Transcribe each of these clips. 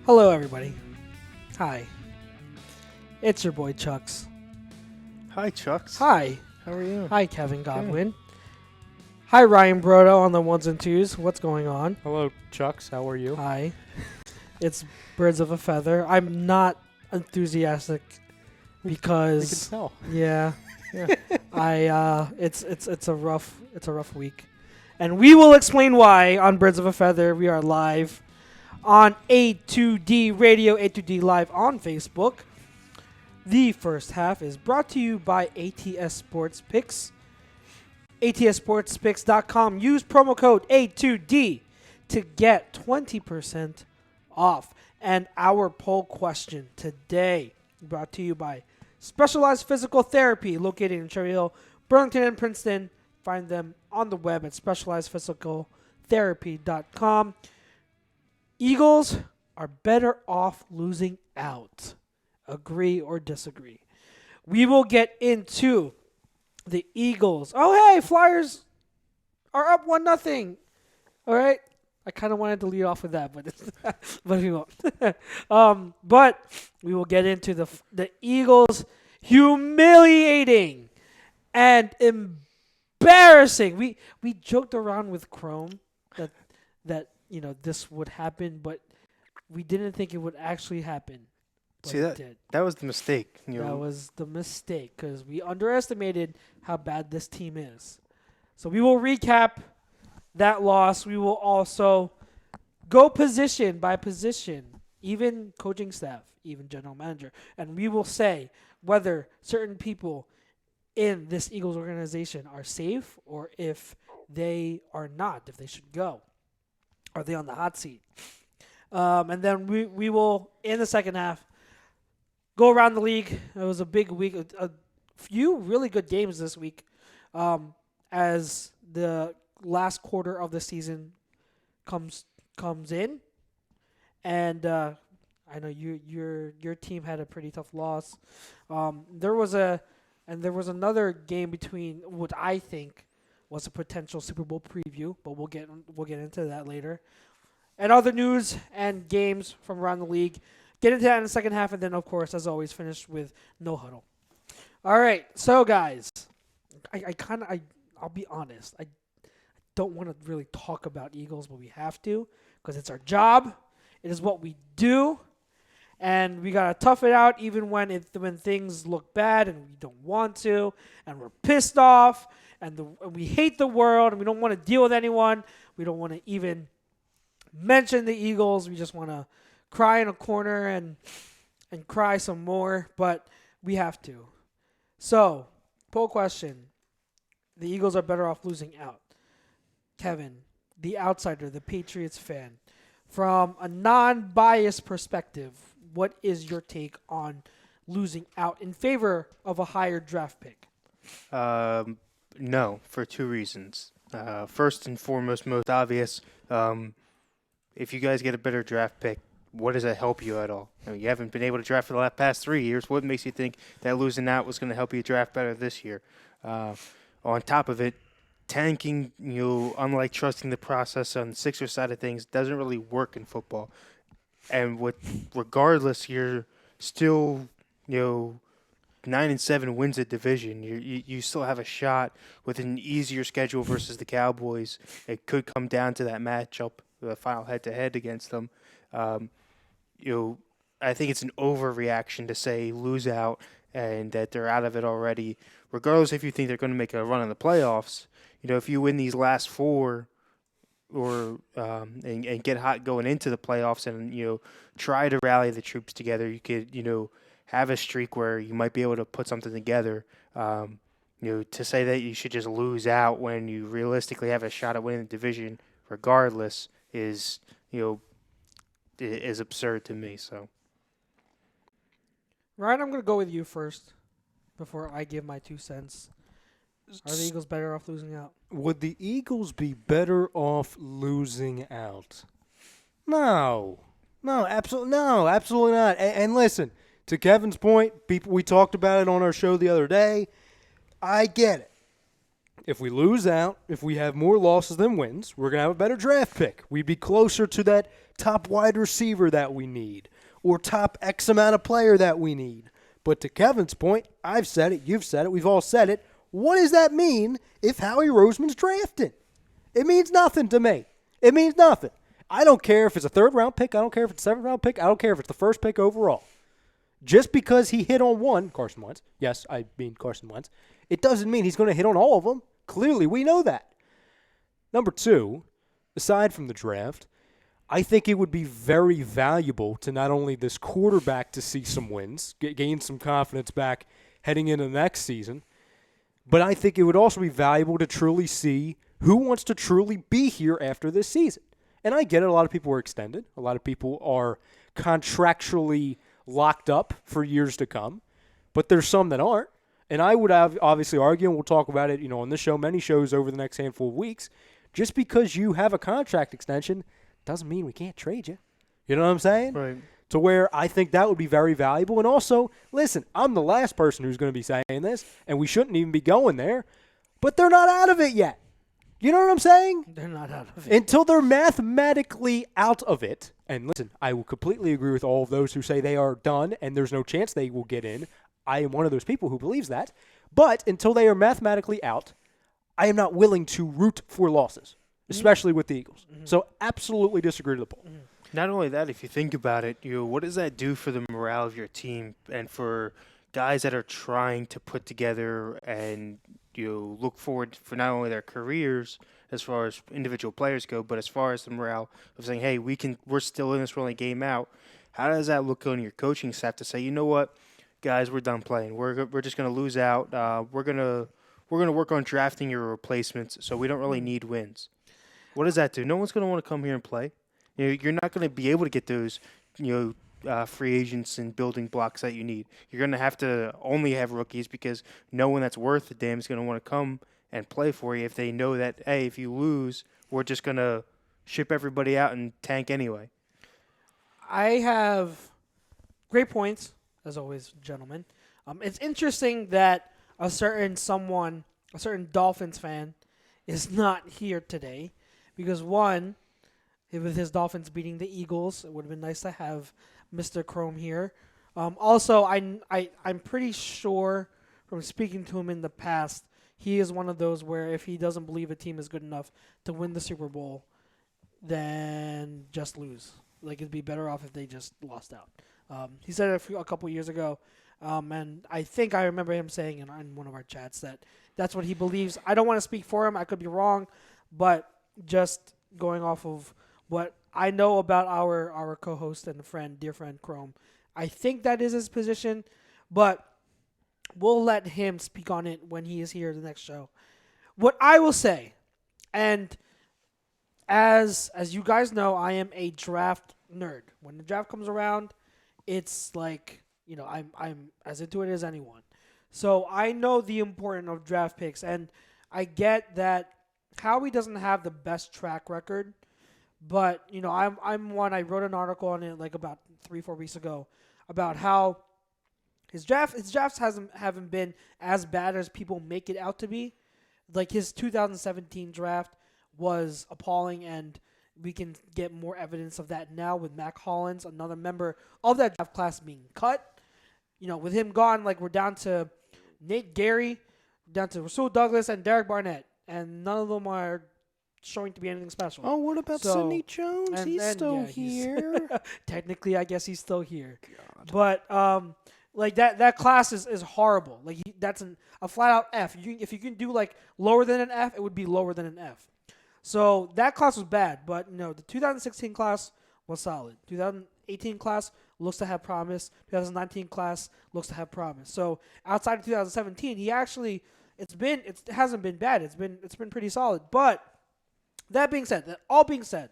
Hello, everybody. Hi. It's your boy, Chucks. Hi, Chucks. Hi. How are you? Hi, Kevin Godwin. Hi, Ryan Brodo on the ones and twos. What's going on? Hello, Chucks. How are you? Hi. It's Birds of a Feather. I'm not enthusiastic I can because tell. yeah. It's a rough week. And we will explain why on Birds of a Feather. We are live on A2D Radio, A2D Live on Facebook. The first half is brought to you by ATS Sports Picks. ATSSportsPicks.com. Use promo code A2D to get 20% off. And our poll question today brought to you by Specialized Physical Therapy, located in Cherry Hill, Burlington, and Princeton. Find them on the web at specializedphysicaltherapy.com. Eagles are better off losing out. Agree or disagree? We will get into the Eagles. Oh, hey, Flyers are up 1-0. All right. I kind of wanted to lead off with that, but but we won't. But we will get into the Eagles humiliating and embarrassing. We joked around with Chrome that this would happen, but we didn't think it would actually happen. See, that was the mistake. That was the mistake because we underestimated how bad this team is. So we will recap that loss. We will also go position by position, even coaching staff, even general manager, and we will say whether certain people in this Eagles organization are safe or if they are not, if they should go. Are they on the hot seat? And then we will, in the second half, go around the league. It was a big week. A few really good games this week as the last quarter of the season comes in. And I know your team had a pretty tough loss. There was another game between what I think was a potential Super Bowl preview, but we'll get into that later. And other news and games from around the league. Get into that in the second half, and then, of course, as always, finish with no huddle. All right, so, guys, I'll be honest. I don't want to really talk about Eagles, but we have to because it's our job. It is what we do, and we got to tough it out even when things look bad and we don't want to, and we're pissed off, and we hate the world, and we don't want to deal with anyone. We don't want to even mention the Eagles. We just want to cry in a corner and cry some more, but we have to. So, poll question. The Eagles are better off losing out. Kevin, the outsider, the Patriots fan, from a non-biased perspective, what is your take on losing out in favor of a higher draft pick? No, for two reasons. First and foremost, most obvious, if you guys get a better draft pick, what does that help you at all? I mean, you haven't been able to draft for the past 3 years. What makes you think that losing out was going to help you draft better this year? On top of it, tanking, unlike trusting the process on the Sixers side of things, doesn't really work in football. And regardless, you're still, 9-7 wins a division. You still have a shot with an easier schedule versus the Cowboys. It could come down to that matchup, the final head-to-head against them. I think it's an overreaction to say lose out and that they're out of it already. Regardless if you think they're going to make a run in the playoffs, if you win these last four and get hot going into the playoffs and try to rally the troops together, you could have a streak where you might be able to put something together. To say that you should just lose out when you realistically have a shot at winning the division regardless is absurd to me. So, Ryan, I'm going to go with you first before I give my 2 cents. Are the Eagles better off losing out? Would the Eagles be better off losing out? No, absolutely not. And listen, to Kevin's point, we talked about it on our show the other day. I get it. if we lose out, if we have more losses than wins, we're going to have a better draft pick. We'd be closer to that top wide receiver that we need or top X amount of player that we need. But to Kevin's point, I've said it, you've said it, we've all said it. What does that mean if Howie Roseman's drafted? It means nothing to me. It means nothing. I don't care if it's a third-round pick. I don't care if it's a seventh-round pick. I don't care if it's the first pick overall. Just because he hit on one, Carson Wentz, yes, I mean Carson Wentz, it doesn't mean he's going to hit on all of them. Clearly, we know that. Number two, aside from the draft, I think it would be very valuable to not only this quarterback to see some wins, gain some confidence back heading into the next season, but I think it would also be valuable to truly see who wants to truly be here after this season. And I get it. A lot of people are extended. A lot of people are contractually locked up for years to come. But there's some that aren't. And I would obviously argue, and we'll talk about it, on this show, many shows over the next handful of weeks, just because you have a contract extension doesn't mean we can't trade you. You know what I'm saying? Right. To where I think that would be very valuable. And also, listen, I'm the last person who's going to be saying this, and we shouldn't even be going there, but they're not out of it yet. You know what I'm saying? They're not out of it. Until they're mathematically out of it. And listen, I will completely agree with all of those who say they are done and there's no chance they will get in. I am one of those people who believes that. But until they are mathematically out, I am not willing to root for losses, especially with the Eagles. Mm-hmm. So absolutely disagree to the poll. Mm-hmm. Not only that, if you think about it, what does that do for the morale of your team and for guys that are trying to put together and look forward for not only their careers as far as individual players go, but as far as the morale of saying, hey, we're still in this, we're only game out. How does that look on your coaching staff to say, you know what, guys, we're done playing. We're just going to lose out. We're gonna work on drafting your replacements, so we don't really need wins. What does that do? No one's going to want to come here and play. You're not going to be able to get those, free agents and building blocks that you need. You're going to have to only have rookies because no one that's worth a damn is going to want to come and play for you if they know that, hey, if you lose, we're just going to ship everybody out and tank anyway. I have great points, as always, gentlemen. It's interesting that a certain Dolphins fan is not here today because, one, with his Dolphins beating the Eagles, it would have been nice to have Mr. Chrome here. Also, I'm pretty sure from speaking to him in the past, he is one of those where if he doesn't believe a team is good enough to win the Super Bowl, then just lose. Like, it'd be better off if they just lost out. He said it a couple years ago, and I think I remember him saying in one of our chats that that's what he believes. I don't want to speak for him. I could be wrong, but just going off of what I know about our co-host and dear friend Chrome, I think that is his position, but we'll let him speak on it when he is here the next show. What I will say, and as you guys know, I am a draft nerd. When the draft comes around, it's like, I'm as into it as anyone. So I know the importance of draft picks, and I get that Howie doesn't have the best track record. But, I'm one, I wrote an article on it like about 3-4 weeks ago about how his drafts haven't been as bad as people make it out to be. Like his 2017 draft was appalling, and we can get more evidence of that now with Mac Hollins, another member of that draft class, being cut. With him gone, like we're down to Nate Gary, down to Rasul Douglas and Derek Barnett, and none of them are showing to be anything special. Oh, what about Sidney Jones? He's still here. Technically, I guess he's still here. God. But like that class is horrible. Like that's a flat out F. If you can do like lower than an F, it would be lower than an F. So that class was bad. But the 2016 class was solid. 2018 class looks to have promise. 2019 class looks to have promise. So outside of 2017, he actually it hasn't been bad. It's been pretty solid. But that all being said,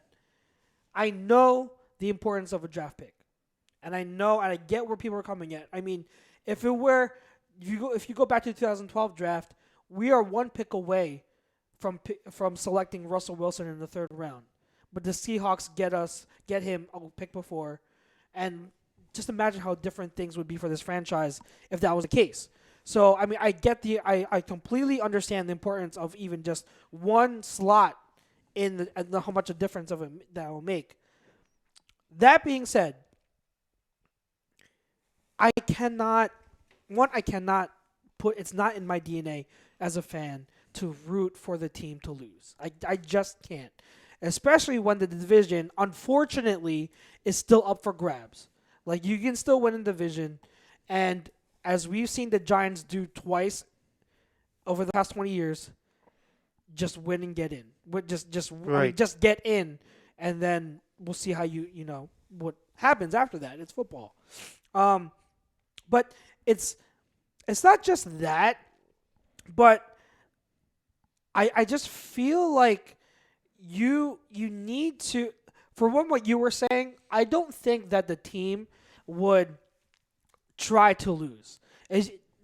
I know the importance of a draft pick, and I get where people are coming at. I mean, if you go back to the 2012 draft, we are one pick away from selecting Russell Wilson in the third round, but the Seahawks get him a pick before, and just imagine how different things would be for this franchise if that was the case. So I mean, I completely understand the importance of even just one slot in how much a difference of it that will make. That being said, I cannot put it's not in my DNA as a fan to root for the team to lose. I just can't. Especially when the division, unfortunately, is still up for grabs. Like, you can still win a division, and as we've seen the Giants do twice over the past 20 years, just win and get in. Right. Just get in, and then we'll see how what happens after that. It's football. But it's not just that, but I just feel like you need to, for what you were saying, I don't think that the team would try to lose.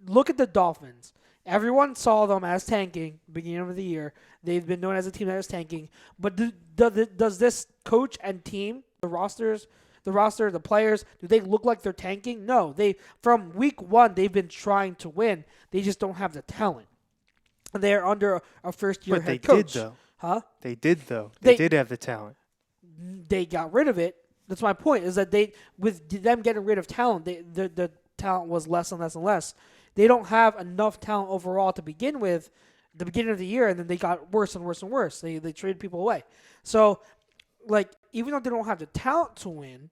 Look at the Dolphins. Everyone saw them as tanking beginning of the year. They've been known as a team that is tanking. But does this coach and team, the roster, the players, do they look like they're tanking? No. From week one, they've been trying to win. They just don't have the talent. And they're under a first-year head coach. Did, though. Huh? They did, though. They did have the talent. They got rid of it. That's my point, is that with them getting rid of talent, the talent was less and less and less. They don't have enough talent overall to begin with at the beginning of the year, and then they got worse and worse and worse. They traded people away. So, like, even though they don't have the talent to win,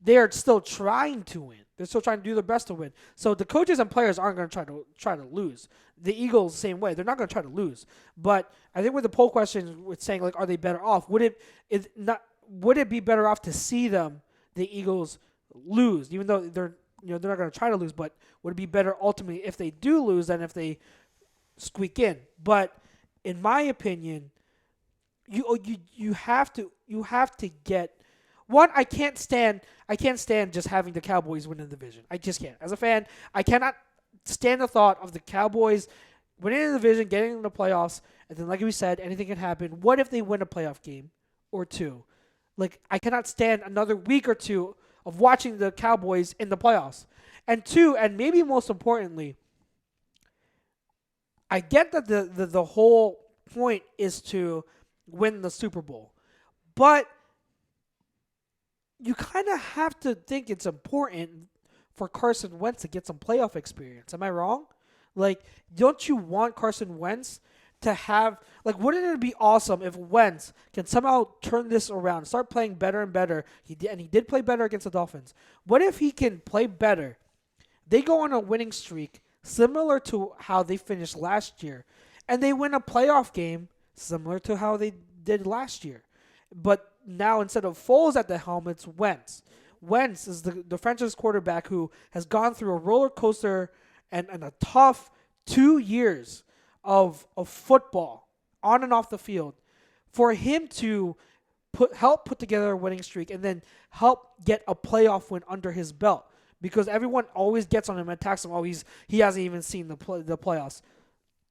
they are still trying to win. They're still trying to do their best to win. So the coaches and players aren't going to try to lose. The Eagles, same way. They're not going to try to lose. But I think with the poll question, with saying, like, are they better off? Would it be better off to see the Eagles lose, even though they're not going to try to lose? But would it be better ultimately if they do lose than if they squeak in? But in my opinion, you have to get one. I can't stand just having the Cowboys win the division. I just can't. As a fan, I cannot stand the thought of the Cowboys winning the division, getting in the playoffs, and then, like we said, anything can happen. What if they win a playoff game or two? Like, I cannot stand another week or two of watching the Cowboys in the playoffs. And two, and maybe most importantly, I get that the whole point is to win the Super Bowl, but you kind of have to think it's important for Carson Wentz to get some playoff experience. Am I wrong? Like, don't you want Carson Wentz to have, like, wouldn't it be awesome if Wentz can somehow turn this around, start playing better and better? He did play better against the Dolphins. What if he can play better? They go on a winning streak similar to how they finished last year, and they win a playoff game similar to how they did last year. But now, instead of Foles at the helm, it's Wentz. Wentz is the franchise quarterback who has gone through a roller coaster and a tough 2 years of football on and off the field. For him to help put together a winning streak and then help get a playoff win under his belt, because everyone always gets on him and attacks him. Oh, he hasn't even seen the playoffs.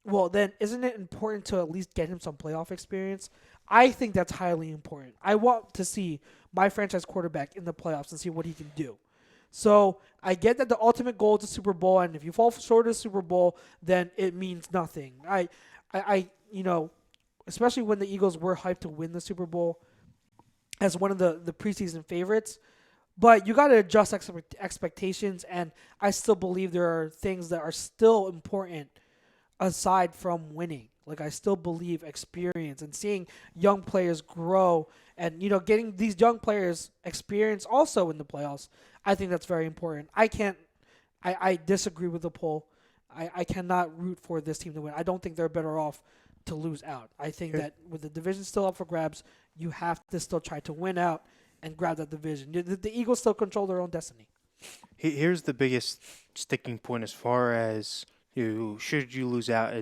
Well, then isn't it important to at least get him some playoff experience? I think that's highly important. I want to see my franchise quarterback in the playoffs and see what he can do. So I get that the ultimate goal is the Super Bowl, and if you fall short of the Super Bowl, then it means nothing. I especially when the Eagles were hyped to win the Super Bowl as one of the preseason favorites. But you got to adjust expectations, and I still believe there are things that are still important aside from winning. Like, I still believe experience and seeing young players grow and, getting these young players experience also in the playoffs. I think that's very important. I disagree with the poll. I cannot root for this team to win. I don't think they're better off to lose out. I think that with the division still up for grabs, you have to still try to win out and grab that division. The Eagles still control their own destiny. Here's the biggest sticking point as far as should you lose out.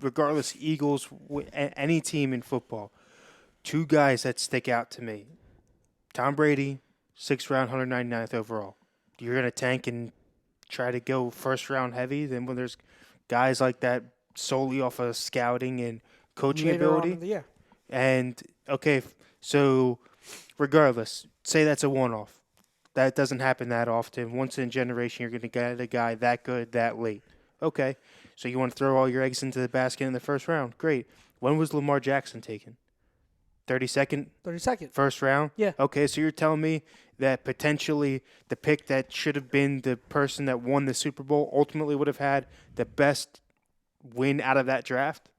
Regardless, Eagles, any team in football, two guys that stick out to me. Tom Brady, 6th round, 199th overall. You're going to tank and try to go first round heavy. Then when there's guys like that solely off of scouting and coaching ability. Yeah. And, okay, so regardless, say that's a one-off. That doesn't happen that often. Once in a generation, you're going to get a guy that good that late. Okay. So you want to throw all your eggs into the basket in the first round. Great. When was Lamar Jackson taken? 32nd? 32nd. First round? Yeah. Okay, so you're telling me that potentially the pick that should have been the person that won the Super Bowl ultimately would have had the best win out of that draft?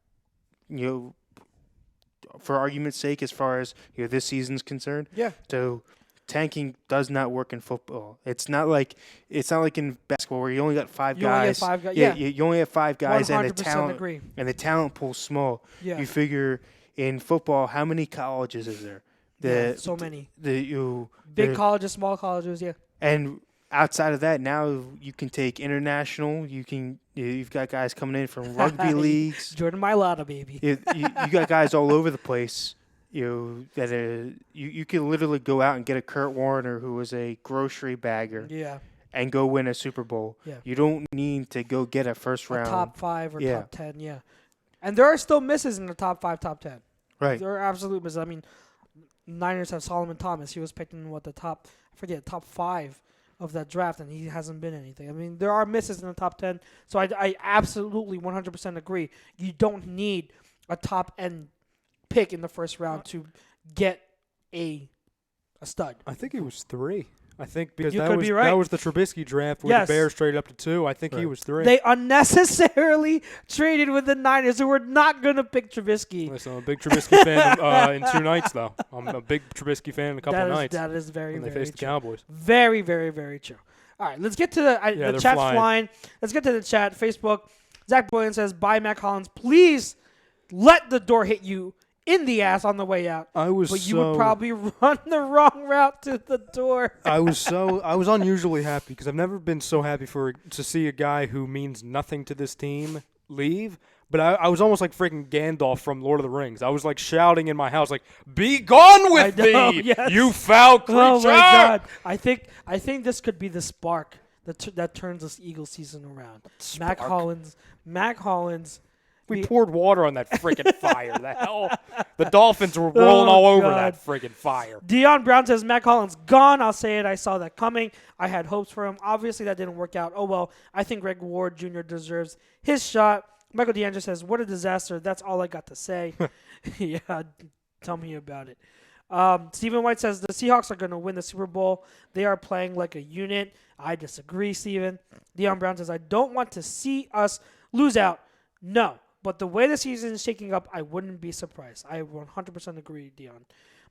For argument's sake, as far as this season's concerned. Yeah. So tanking does not work in football. It's not like in basketball where you only got five You only have guys. five guys. Yeah, Yeah. you only have five guys, and 100% agree. the talent pool's small. Yeah. You figure in football, how many colleges is there? So many. Big Colleges, small colleges, yeah. And outside of that, now you can take international. You've got guys coming in from rugby leagues. Jordan Mailata, baby. You got guys all over the place. That you can literally go out and get a Kurt Warner who was a grocery bagger. Yeah. And go win a Super Bowl. Yeah. You don't need to go get a first round. Top 5 or top 10, yeah. And there are still misses in the top 5, top 10. Right. There are absolute misses. I mean, Niners have Solomon Thomas. He was picked in top 5 of that draft, and he hasn't been anything. I mean, there are misses in the top 10. So I absolutely 100% agree. You don't need a top end pick in the first round to get a stud. I think he was 3. I think because You that could was be right. that was the Trubisky draft where Yes. the Bears traded up to 2. I think he was 3. They unnecessarily traded with the Niners, who were not going to pick Trubisky. Listen, I'm a big Trubisky fan in 2 nights, though. I'm a big Trubisky fan in a couple of nights. That is very, when they very faced the true. Cowboys. Very, very, very true. All right, let's get to the they're chat's flying. flying. Let's get to the chat. Facebook. Zach Boylan says, "Bye, Matt Collins. Please let the door hit you in the ass on the way out. But you would probably run the wrong route to the door." I was unusually happy because I've never been so happy to see a guy who means nothing to this team leave. But I was almost like freaking Gandalf from Lord of the Rings. I was like shouting in my house, like, "Be gone with me, yes. you foul creature!" Oh my God! I think this could be the spark that turns this Eagles season around. Mac Hollins. We poured water on that freaking fire. The hell, the Dolphins were rolling all over that freaking fire. Deion Brown says, "Mac Hollins gone. I'll say it. I saw that coming. I had hopes for him. Obviously, that didn't work out. Oh well. I think Greg Ward Jr. deserves his shot." Michael DeAndre says, "What a disaster. That's all I got to say." Yeah, tell me about it. Stephen White says, "The Seahawks are going to win the Super Bowl. They are playing like a unit." I disagree, Stephen. Deion Brown says, "I don't want to see us lose out." No. But the way the season is shaking up, I wouldn't be surprised. I 100% agree, Dion.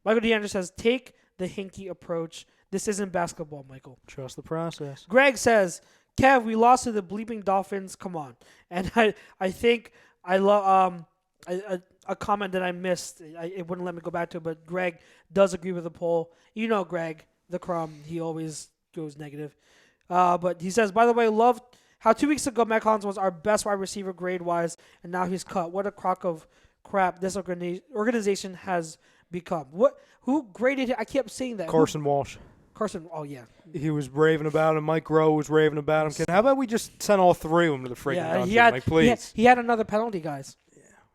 Michael DeAndre says, "Take the hinky approach. This isn't basketball, Michael." Trust the process. Greg says, "Kev, we lost to the bleeping Dolphins. Come on." And I think I love a comment that I missed. It wouldn't let me go back to it, but Greg does agree with the poll. You know Greg, the crumb. He always goes negative. But he says, "By the way, loved how 2 weeks ago Matt Collins was our best wide receiver grade-wise, and now he's cut. What a crock of crap this organization has become." Who graded it? I kept saying that. Carson Walsh. Carson, oh, yeah. He was raving about him. Mike Rowe was raving about him. How about we just send all 3 of them to the freaking dungeon? Please. He had another penalty, guys.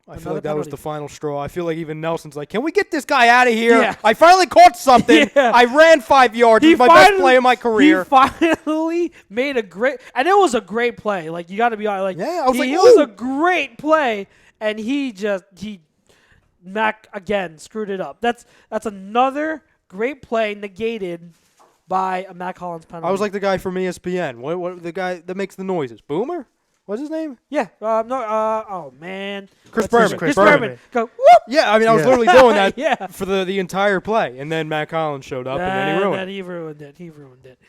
I feel like that was the final straw. I feel like even Nelson's like, "Can we get this guy out of here? Yeah. I finally caught something. Yeah. I ran 5 yards. It was my best play of my career." He finally made a great – and it was a great play. Like, you got to be honest. Like, yeah, I was it Ooh. was a great play, and Mac, again, screwed it up. That's another great play negated by a Mac Hollins penalty. I was like the guy from ESPN. What the guy that makes the noises? Boomer? What's his name? Yeah. Oh, man. Chris Berman. Chris Berman. Go, whoop. Yeah, I mean, I was literally doing that for the entire play. And then Matt Collins showed up, and then he ruined it. He ruined it.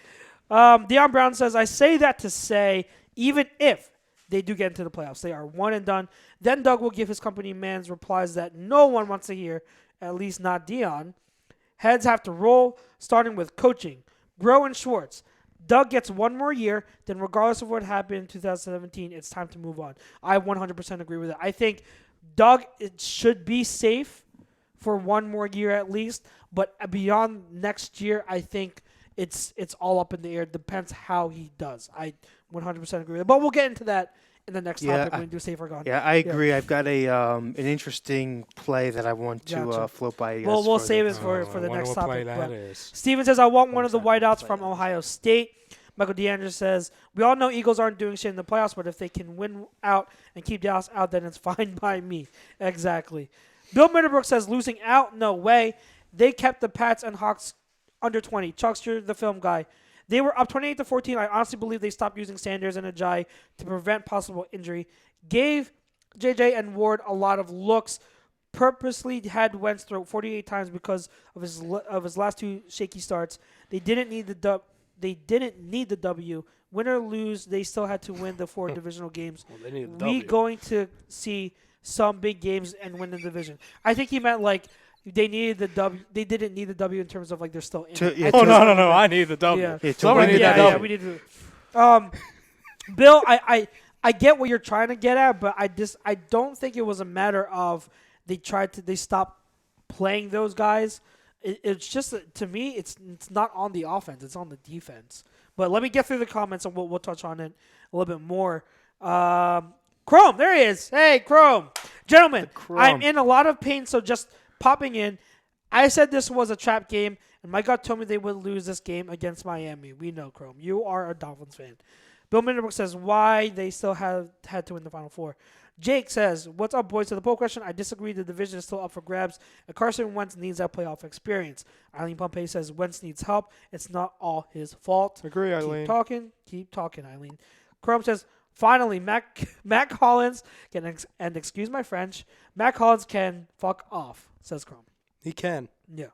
Deion Brown says, "I say that to say, even if they do get into the playoffs, they are one and done. Then Doug will give his company man's replies that no one wants to hear, at least not Deion. Heads have to roll, starting with coaching. Grow and Schwartz. Doug gets one more year, then regardless of what happened in 2017, it's time to move on." I 100% agree with that. I think Doug should be safe for one more year at least, but beyond next year, I think it's all up in the air. It depends how he does. I 100% agree with that. But we'll get into that in the next topic when we do safe or gone. Yeah, I agree. Yeah. I've got an interesting play that I want to float by you guys. We'll save it for the next topic. That is. Steven says, "I want one of the wideouts from Ohio State." Michael DeAndre says, we all know Eagles aren't doing shit in the playoffs, but if they can win out and keep Dallas out, then it's fine by me. Exactly. Bill Mitterbrook says, losing out? No way. They kept the Pats and Hawks under 20. Chuckster, the film guy. They were up 28-14. I honestly believe they stopped using Sanders and Ajayi to prevent possible injury. Gave JJ and Ward a lot of looks. Purposely had Wentz throw 48 times because of his last two shaky starts. They didn't need the W. Win or lose, they still had to win the 4 divisional games. Well, they need a We W. going to see some big games and win the division. I think he meant like they needed the W. They didn't need the W in terms of like they're still in. Yeah, Oh, no. I need the W. Yeah. Yeah, Somebody to need win that the W. we need to. Bill, I get what you're trying to get at, but I don't think it was a matter of they stopped playing those guys. It's just to me, it's not on the offense, it's on the defense. But let me get through the comments and we'll touch on it a little bit more. Chrome, there he is. Hey, Chrome, gentlemen, I'm in a lot of pain, so just popping in. I said this was a trap game, and my gut told me they would lose this game against Miami. We know, Chrome. You are a Dolphins fan. Bill Minderbrook says why they still had to win the Final Four. Jake says, what's up, boys? To the poll question, I disagree. The division is still up for grabs, and Carson Wentz needs that playoff experience. Eileen Pompey says Wentz needs help. It's not all his fault. Agree, Eileen. Keep talking, Eileen. Chrome says, finally, Mac Hollins can, and excuse my French, Mac Hollins can fuck off, says Chrome. He can. Yeah.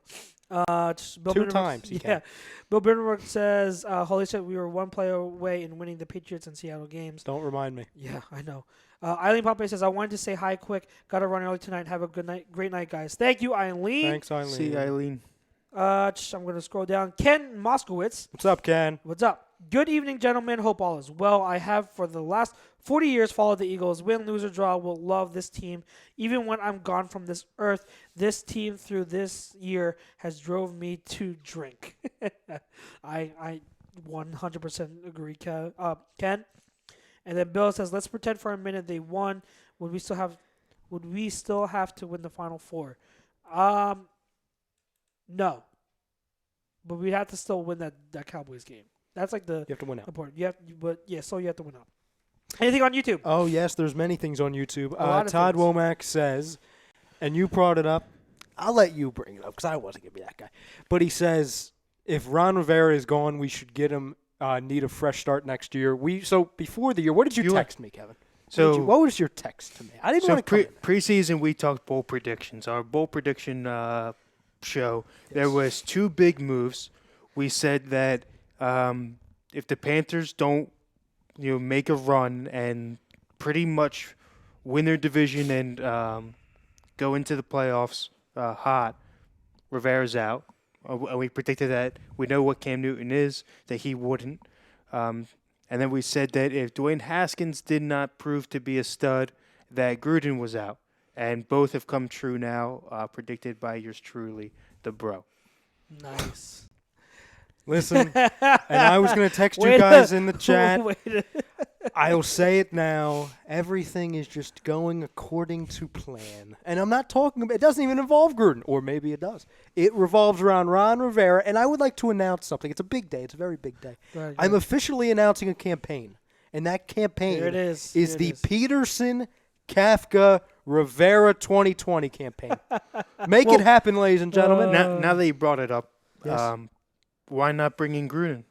Bill 2 Binderberg, times he can. Bill Binderberg says, holy shit, we were one play away in winning the Patriots and Seattle games. Don't remind me. Yeah, I know. Eileen Pompey says, I wanted to say hi quick. Got to run early tonight. Have a good night. Great night, guys. Thank you, Eileen. Thanks, Eileen. See, Eileen. I'm going to scroll down. Ken Moskowitz. What's up, Ken? What's up? Good evening, gentlemen. Hope all is well. I have for the last 40 years followed the Eagles. Win, lose, or draw, will love this team. Even when I'm gone from this earth, this team through this year has drove me to drink. I 100% agree, Ken. And then Bill says, let's pretend for a minute they won. Would we still have to win the Final Four? No. But we'd have to still win that Cowboys game. That's like the You have to win out. important. You have to win out. Anything on YouTube? Oh, yes, there's many things on YouTube. lot of Todd things. Womack says, and you brought it up. I'll let you bring it up because I wasn't going to be that guy. But he says, if Ron Rivera is gone, we should get him, need a fresh start next year. So before the year, what did you text me, Kevin? What was your text to me? I didn't want to come in there. Preseason, we talked bowl predictions. Our bowl prediction show, there was 2 big moves. We said that if the Panthers don't make a run and pretty much win their division and go into the playoffs hot, Rivera's out. And we predicted that. We know what Cam Newton is, that he wouldn't. And then we said that if Dwayne Haskins did not prove to be a stud, that Gruden was out. And both have come true now, predicted by yours truly, the bro. Nice. Listen, and I was going to text you guys in the chat. I'll say it now. Everything is just going according to plan. And I'm not talking about – it doesn't even involve Gruden. Or maybe it does. It revolves around Ron Rivera. And I would like to announce something. It's a big day. It's a very big day. I'm officially announcing a campaign. And that campaign is the Peterson, Kafka, Rivera 2020 campaign. Make it happen, ladies and gentlemen. Now that you brought it up, Yes. Why not bring in Gruden?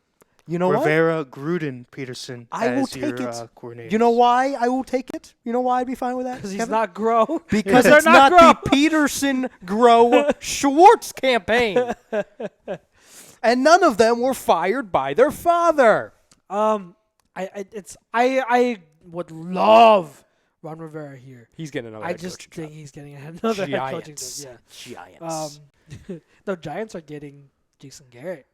You know Rivera, Gruden, Peterson I will as take your it. coordinators. You know why I will take it? You know why I'd be fine with that? Because he's Kevin? not Grow. Because They're it's not Grow. the Peterson, Grow, Schwartz campaign. And none of them were fired by their father. I would love Ron Rivera here. He's getting another I head just coaching think he's getting another head coaching Giants. job. Giants. Yeah. The Giants are getting Jason Garrett.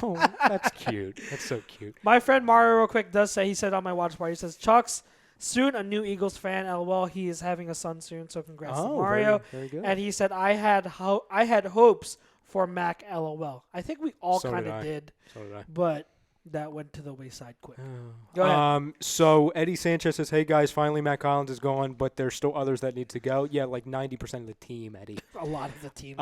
Oh, that's cute. That's so cute. My friend Mario, real quick, does say, he said on my watch party, he says, Chuck's soon a new Eagles fan. LOL, he is having a son soon, so congrats to Mario. Very good. And he said, I had hopes for Mac. LOL. I think we all So kind did of I. did, So did I. but that went to the wayside quick. Go ahead. So Eddie Sanchez says, hey, guys, finally Matt Collins is gone, but there's still others that need to go. Yeah, like 90% of the team, Eddie. A lot of the team.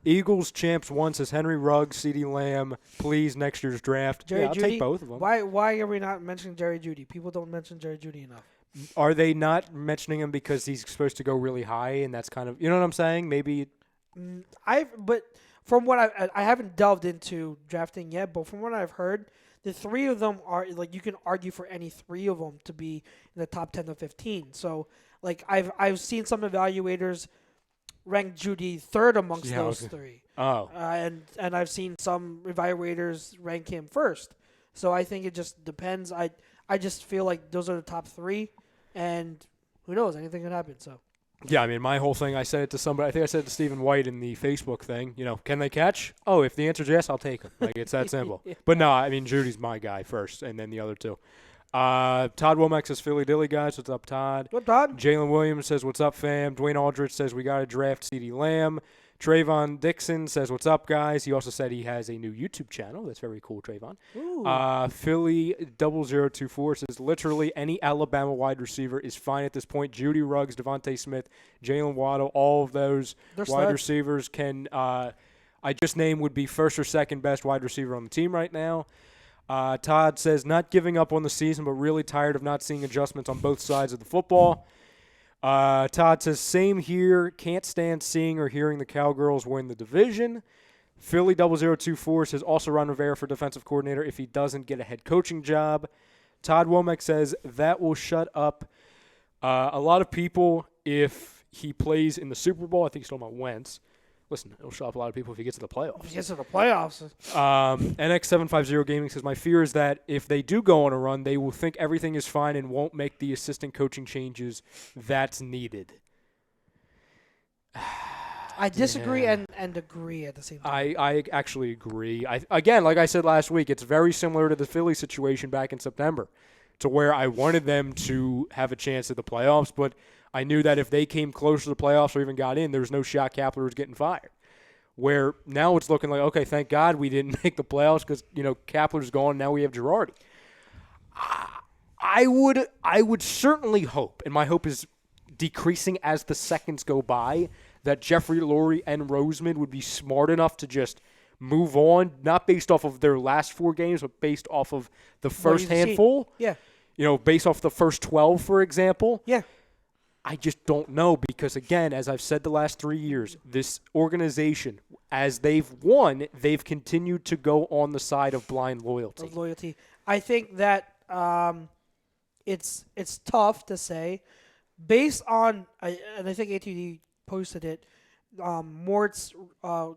Eagles champs one says Henry Ruggs, CeeDee Lamb, please next year's draft. Jerry I'll Jeudy? take both of them. Why are we not mentioning Jerry Jeudy? People don't mention Jerry Jeudy enough. Are they not mentioning him because he's supposed to go really high and that's kind of, you know what I'm saying? Maybe. But from what I haven't delved into drafting yet, but from what I've heard, the three of them are like you can argue for any three of them to be in the top 10 to 15. So like I've seen some evaluators rank Jeudy third amongst those three. Oh. And I've seen some evaluators rank him first. So I think it just depends. I just feel like those are the top three, and who knows, anything can happen. So. Yeah, I mean, my whole thing, I said it to somebody. I think I said it to Stephen White in the Facebook thing. You know, can they catch? Oh, if the answer is yes, I'll take them. Like, it's that simple. Yeah. But no, I mean, Judy's my guy first, and then the other two. Todd Womack says, Philly Dilly guys. What's up, Todd? What, Todd? Jalen Williams says, what's up, fam? Dwayne Aldrich says, we got to draft CeeDee Lamb. Trayvon Dixon says, what's up, guys? He also said he has a new YouTube channel. That's very cool, Trayvon. Philly 0024 says, literally any Alabama wide receiver is fine at this point. Judy Ruggs, Devontae Smith, Jalen Waddle, all of those wide receivers can I just named would be first or second best wide receiver on the team right now. Todd says, not giving up on the season, but really tired of not seeing adjustments on both sides of the football. Todd says, same here. Can't stand seeing or hearing the Cowgirls win the division. Philly 0024 says, also Ron Rivera for defensive coordinator if he doesn't get a head coaching job. Todd Womack says, that will shut up a lot of people if he plays in the Super Bowl. I think he's talking about Wentz. Listen, it'll shut up a lot of people if he gets to the playoffs. If he gets to the playoffs. NX750 Gaming says, my fear is that if they do go on a run, they will think everything is fine and won't make the assistant coaching changes that's needed. I disagree and agree at the same time. I actually agree. Again, like I said last week, it's very similar to the Philly situation back in September, to where I wanted them to have a chance at the playoffs, but I knew that if they came close to the playoffs or even got in, there was no shot Kapler was getting fired. Where now it's looking like, okay, thank God we didn't make the playoffs because, you know, Kapler's gone. Now we have Girardi. I would certainly hope, and my hope is decreasing as the seconds go by, that Jeffery, Lurie, and Roseman would be smart enough to just move on, not based off of their last 4 games, but based off of the first handful. Yeah. You know, based off the first 12, for example. Yeah. I just don't know because, again, as I've said the last 3 years, this organization, as they've won, they've continued to go on the side of blind loyalty. I think that it's tough to say based on, and I think ATD posted it, Mort's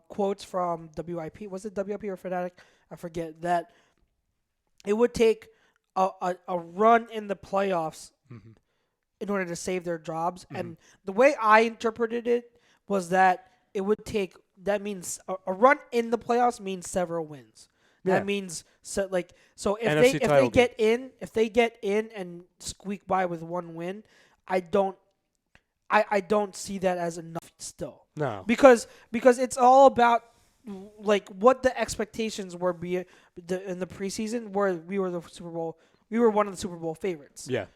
quotes from WIP. Was it WIP or Fanatic? I forget. That it would take a run in the playoffs in order to save their jobs. And the way I interpreted it was that it would take, that means a run in the playoffs means several wins. Yeah. That means so if they get in and squeak by with 1 win, I don't see that as enough still. No. Because it's all about like what the expectations were in the preseason, where we were one of the Super Bowl favorites. Yeah.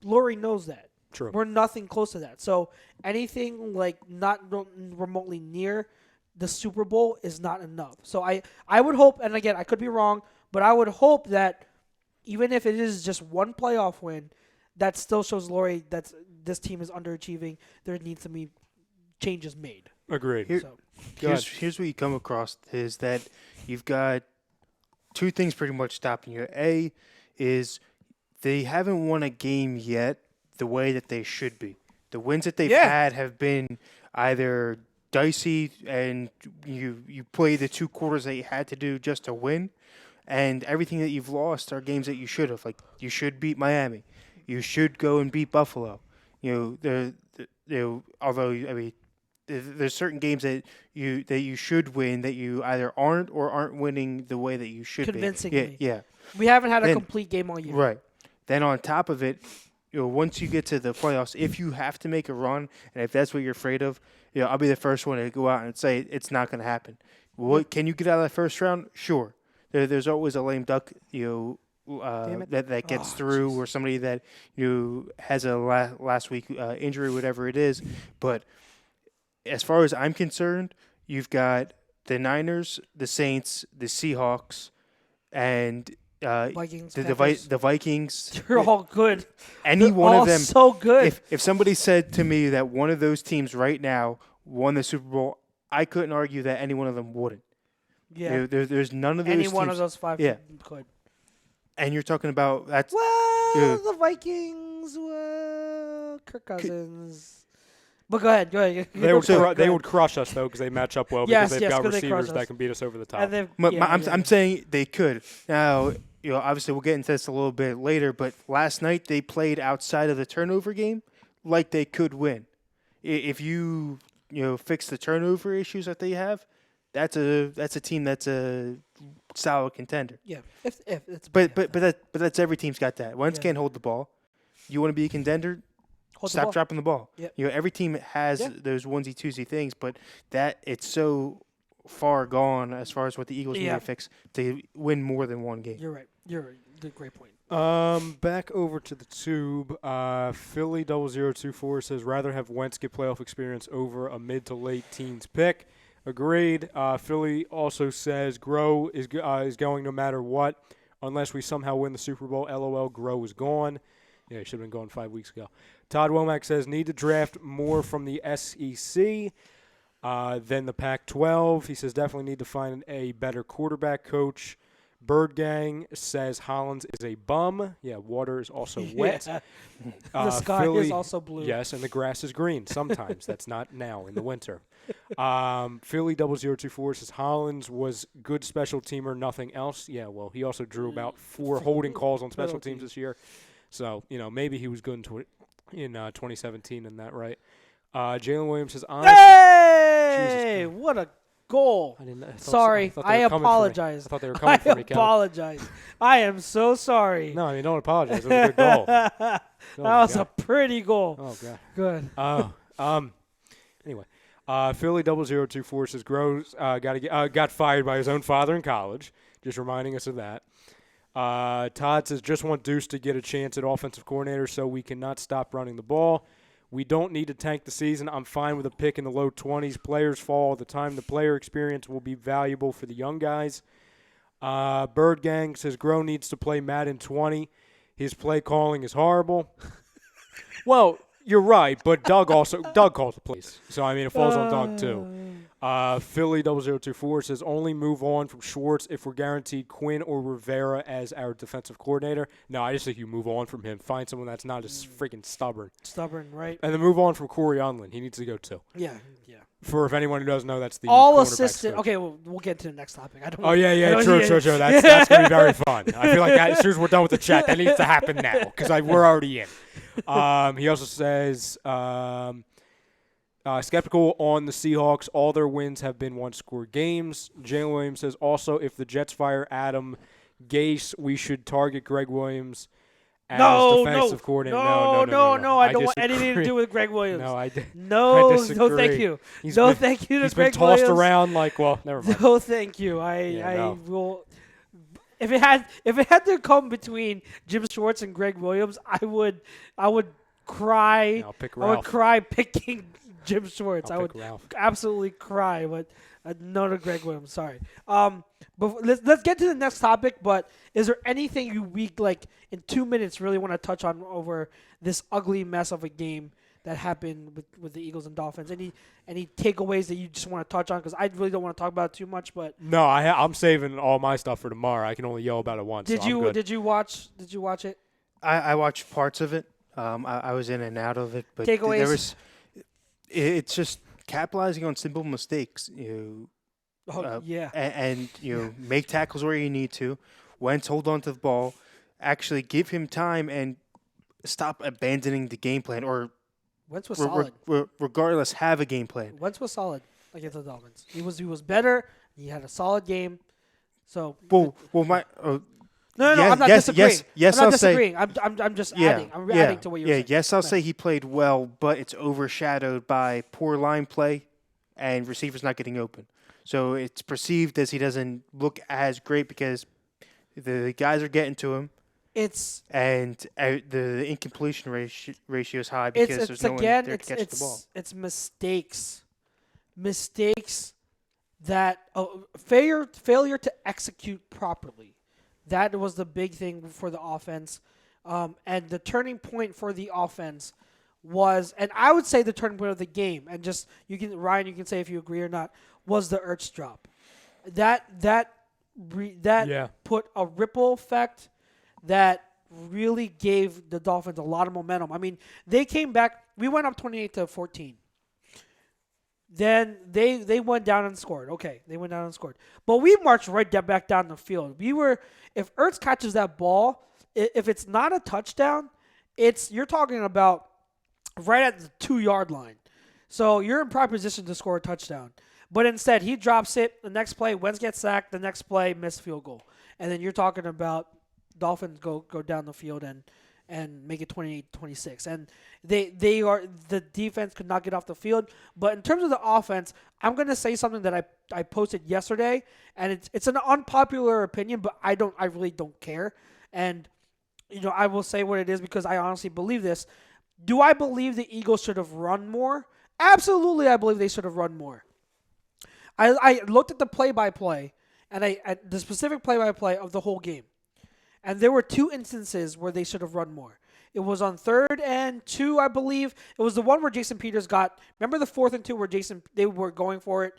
Lurie knows that. True. We're nothing close to that. So anything like not remotely near the Super Bowl is not enough. So I would hope, and again, I could be wrong, but I would hope that even if it is just 1 playoff win, that still shows Lurie that this team is underachieving. There needs to be changes made. Agreed. Here's what you come across is that you've got 2 things pretty much stopping you. A is they haven't won a game yet the way that they should be. The wins that they've had have been either dicey and you play the 2 quarters that you had to do just to win, and everything that you've lost are games that you should have. Like, you should beat Miami. You should go and beat Buffalo. Although, I mean, there's certain games that you should win that you either aren't winning the way that you should convincingly. be. Yeah. We haven't had a complete game all year. Right. Then on top of it, once you get to the playoffs, if you have to make a run, and if that's what you're afraid of, I'll be the first one to go out and say it's not going to happen. What can you get out of that first round? Sure. There's always a lame duck, that gets through, or somebody that has a last week injury, whatever it is. But as far as I'm concerned, you've got the Niners, the Saints, the Seahawks, and Vikings, the Panthers. the Vikings. They're all good. Any They're one all of them. so good. If somebody said to me that one of those teams right now won the Super Bowl, I couldn't argue that any one of them wouldn't. Yeah. There's none of those Any teams. one of those 5 Yeah. could. And you're talking about that's Well, the Vikings, Kirk Cousins. But go ahead. They would crush us though because they match up well Yes, because they've yes, got 'cause they crush receivers that us. can beat us over the top. And they've- I'm saying they could. Now, obviously we'll get into this a little bit later, but last night they played outside of the turnover game like they could win. If you fix the turnover issues that they have, that's a team that's a solid contender. Yeah. If it's But that's every team's got that. One Yeah. can't hold the ball. You want to be a contender? Hold the Stop ball. dropping the ball. Yep. Every team has Yeah. those onesie twosie things, but that it's so far gone as far as what the Eagles need to fix to win more than one game. You're right. Great point. Back over to the tube. Philly 0024 says rather have Wentz get playoff experience over a mid to late teens pick. Agreed. Philly also says Grow is going no matter what, unless we somehow win the Super Bowl. LOL. Grow is gone. Yeah, he should have been gone 5 weeks ago. Todd Womack says need to draft more from the SEC than the Pac-12. He says definitely need to find a better quarterback coach. Bird Gang says Hollins is a bum. Yeah, water is also wet. Yeah. The sky Philly, is also blue. Yes, and the grass is green sometimes. That's not now in the winter. Philly 0024 says Hollins was good special teamer, nothing else. Yeah, well, he also drew about 4 holding calls on special teams this year. So, maybe he was good in 2017 and that, right? Jalen Williams says, honestly, Hey! Jesus What a goal. Sorry, I apologize. I thought they were coming for me, Kevin. apologize. I am so sorry. No, don't apologize. It was a good goal. That was a pretty goal. Oh, God. Good. Anyway, Philly 0024 says Groves got fired by his own father in college. Just reminding us of that. Todd says just want Deuce to get a chance at offensive coordinator so we cannot stop running the ball. We don't need to tank the season. I'm fine with a pick in the low 20s. Players fall all the time. The player experience will be valuable for the young guys. Bird Gang says Grow needs to play Madden 20. His play calling is horrible. Well, you're right, but Doug calls the plays. So, it falls on Doug, too. Philly 0024 says only move on from Schwartz if we're guaranteed Quinn or Rivera as our defensive coordinator. No, I just think you move on from him. Find someone that's not as freaking stubborn. Stubborn, right? And then move on from Corey Unlin. He needs to go, too. Yeah. For if anyone who doesn't know, that's the All cornerbacks assistant. coach. Okay, we'll get to the next topic. Oh, yeah, true. That's going to be very fun. I feel like as soon as we're done with the chat, that needs to happen now because we're already in. He also says skeptical on the Seahawks. All their wins have been one-score games. Jalen Williams says also if the Jets fire Adam Gase, we should target Greg Williams as defensive coordinator. No. I don't want anything to do with Greg Williams. I No, thank you. Thank you to He's Greg been tossed Williams. around like, well, never mind. No, thank you. I will. If it had to come between Jim Schwartz and Greg Williams, I would cry. Yeah, I'll pick Ralph. I would cry picking Jim Schwartz. I'll I pick would Ralph. absolutely cry, but no to Greg Williams. Sorry. But let's get to the next topic. But is there anything you in 2 minutes really want to touch on over this ugly mess of a game that happened with the Eagles and Dolphins? Any takeaways that you just want to touch on? Because I really don't want to talk about it too much. But No, I'm saving all my stuff for tomorrow. I can only yell about it once. Did you watch it? I watched parts of it. I was in and out of it, but Takeaways? It's just capitalizing on simple mistakes. And make tackles where you need to. Wentz hold on to the ball, actually give him time, and stop abandoning the game plan. Or Wentz was solid. Regardless, have a game plan. Wentz was solid against the Dolphins. He was better. He had a solid game. So No, I'm not disagreeing. Yes, I'm not I'll disagreeing. say. I'm just adding. I'm adding to what you're saying. Yes, I'll say he played well, but it's overshadowed by poor line play and receivers not getting open. So it's perceived as he doesn't look as great because the guys are getting to him. And the incompletion ratio is high because there's no one there to catch the ball. It's mistakes. Mistakes that failure to execute properly. That was the big thing for the offense. And the turning point for the offense was, and I would say the turning point of the game, and just Ryan, you can say if you agree or not, was the Ertz drop. That put a ripple effect that really gave the Dolphins a lot of momentum. I mean, they came back. We went up 28-14. Then they went down and scored. Okay, they went down and scored. But we marched back down the field. If Ertz catches that ball, if it's not a touchdown, you're talking about right at the 2-yard line. So you're in prime position to score a touchdown. But instead, he drops it. The next play, Wentz gets sacked. The next play, missed field goal. And then you're talking about Dolphins go down the field and make it 28-26. And the defense could not get off the field. But in terms of the offense, I'm going to say something that I posted yesterday, and it's an unpopular opinion, but I really don't care. And I will say what it is because I honestly believe this. Do I believe the Eagles should have run more? Absolutely, I believe they should have run more. I looked at the play-by-play, and at the specific play-by-play of the whole game. And there were 2 instances where they should have run more. It was on 3rd and 2, I believe. It was the one where Jason Peters remember the 4th and 2 where they were going for it,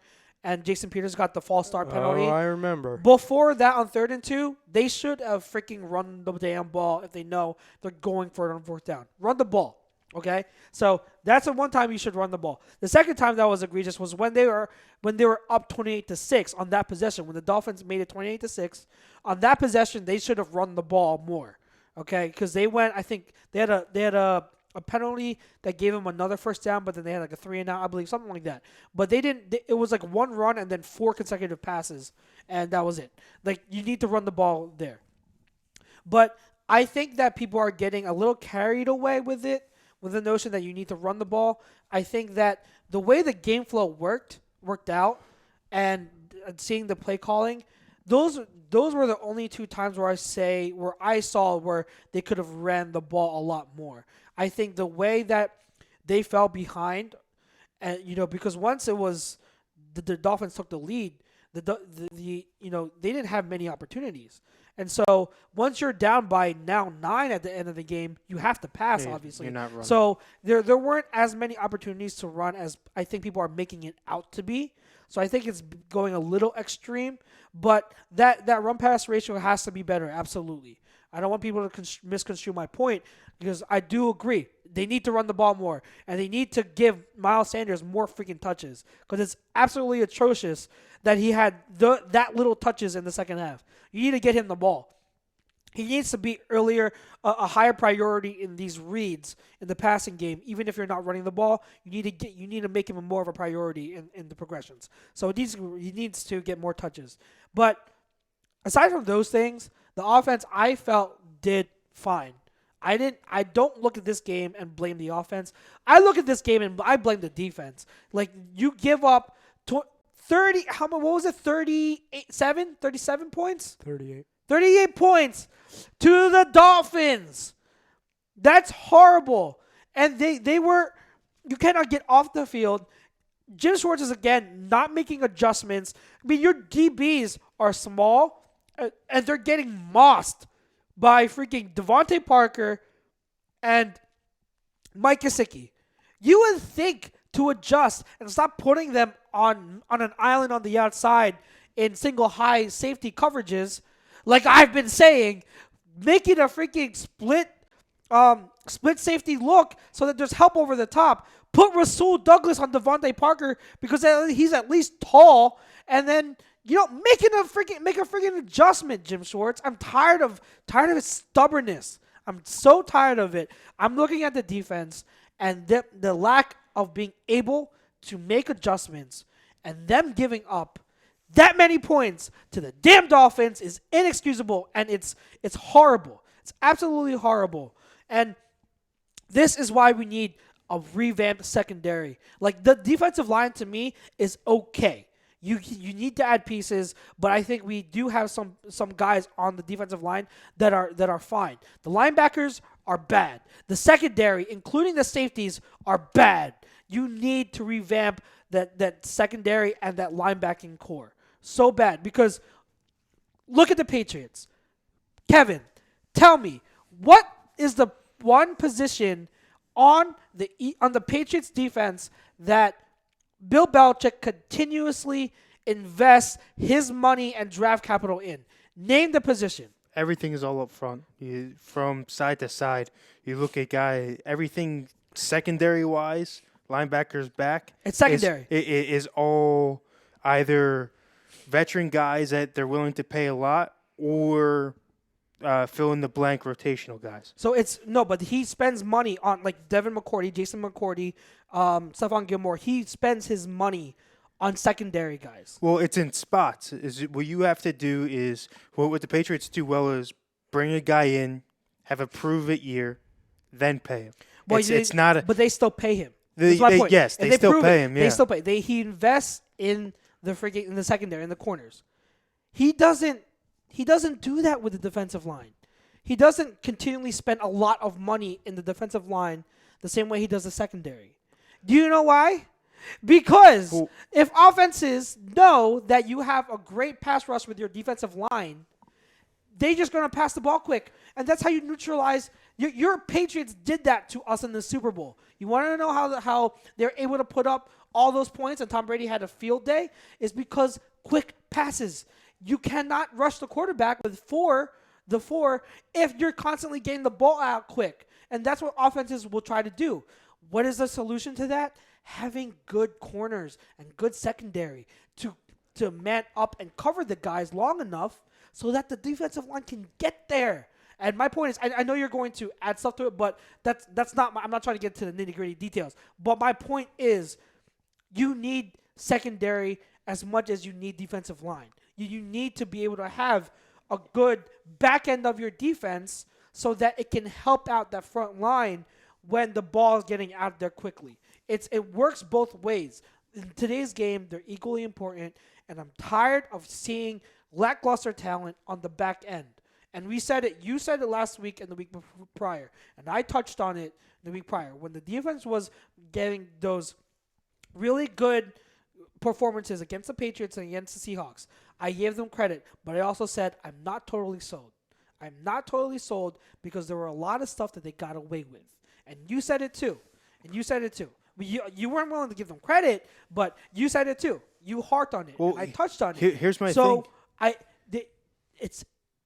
and Jason Peters got the false start penalty? Oh, I remember. Before that, on 3rd and 2, they should have freaking run the damn ball if they know they're going for it on 4th down. Run the ball. Okay, so that's the one time you should run the ball. The second time that was egregious was when they were up 28-6 on that possession. When the Dolphins made it 28-6 on that possession, they should have run the ball more. Okay, because they went. I think they had a penalty that gave them another first down, but then they had like a 3-and-out, I believe, something like that. But they didn't. It was like one run and then 4 consecutive passes, and that was it. Like you need to run the ball there. But I think that people are getting a little carried away with it. With the notion that you need to run the ball. I think that the way the game flow worked out, and seeing the play calling, those were the only 2 times where I saw where they could have ran the ball a lot more. I think the way that they fell behind, and because once it was the Dolphins took the lead, they didn't have many opportunities. And so once you're down by now 9 at the end of the game, you have to pass, obviously. You're not running. So there weren't as many opportunities to run as I think people are making it out to be. So I think it's going a little extreme. But that run-pass ratio has to be better, absolutely. I don't want people to misconstrue my point because I do agree. They need to run the ball more, and they need to give Miles Sanders more freaking touches because it's absolutely atrocious that he had that little touches in the second half. You need to get him the ball. He needs to be earlier, a higher priority in these reads in the passing game. Even if you're not running the ball, you need to make him more of a priority in the progressions. So he needs to get more touches. But aside from those things, the offense I felt did fine. I don't look at this game and blame the offense. I look at this game and I blame the defense. Like you give up 30. What was it? 37 points. 38 points to the Dolphins. That's horrible. And they were. You cannot get off the field. Jim Schwartz is again not making adjustments. I mean, your DBs are small, and they're getting mossed by freaking DeVante Parker and Mike Gesicki. You would think to adjust and stop putting them on an island on the outside in single high safety coverages, like I've been saying, making a freaking split safety look so that there's help over the top. Put Rasul Douglas on DeVante Parker because he's at least tall, and then make a freaking adjustment, Jim Schwartz. I'm tired of his stubbornness. I'm so tired of it. I'm looking at the defense and the lack of being able to make adjustments and them giving up that many points to the damn Dolphins is inexcusable, and it's horrible. It's absolutely horrible. And this is why we need a revamped secondary. Like the defensive line to me is okay. You need to add pieces, but I think we do have some guys on the defensive line that are fine. The linebackers are bad. The secondary, including the safeties, are bad. You need to revamp that secondary and that linebacking core. So bad because look at the Patriots. Kevin, tell me, what is the one position on the Patriots defense that Bill Belichick continuously invests his money and draft capital in? Name the position. Everything is all up front. From side to side, you look at everything secondary-wise, linebackers back. It's secondary. Is all either veteran guys that they're willing to pay a lot or fill-in-the-blank rotational guys. So but he spends money on like Devin McCourty, Jason McCourty, Stephon Gilmore. He spends his money on secondary guys. Well, it's in spots. What you have to do is what the Patriots do well is bring a guy in, have a prove-it year, then pay him. Well, it's not a. But they still pay him. That's my point. Yes, they still pay him. Yeah. They still pay. He invests in the secondary, in the corners. He doesn't do that with the defensive line. He doesn't continually spend a lot of money in the defensive line the same way he does the secondary. Do you know why? Because if offenses know that you have a great pass rush with your defensive line, they're just going to pass the ball quick. And that's how you neutralize. Your Patriots did that to us in the Super Bowl. You want to know how they're able to put up all those points and Tom Brady had a field day? Is because quick passes. You cannot rush the quarterback with the four if you're constantly getting the ball out quick. And that's what offenses will try to do. What is the solution to that? Having good corners and good secondary to man up and cover the guys long enough so that the defensive line can get there. And my point is, I know you're going to add stuff to it, but that's not. I'm not trying to get to the nitty-gritty details. But my point is, you need secondary as much as you need defensive line. You need to be able to have a good back end of your defense so that it can help out that front line when the ball is getting out there quickly. It works both ways. In today's game, they're equally important, and I'm tired of seeing lackluster talent on the back end. And we said it. You said it last week and the week prior, and I touched on it the week prior when the defense was getting those really good performances against the Patriots and against the Seahawks. I gave them credit, but I also said I'm not totally sold. I'm not totally sold because there were a lot of stuff that they got away with, and you said it too. You weren't willing to give them credit, but you said it too. You harped on it. Well, and I touched on it. Here's my thing. So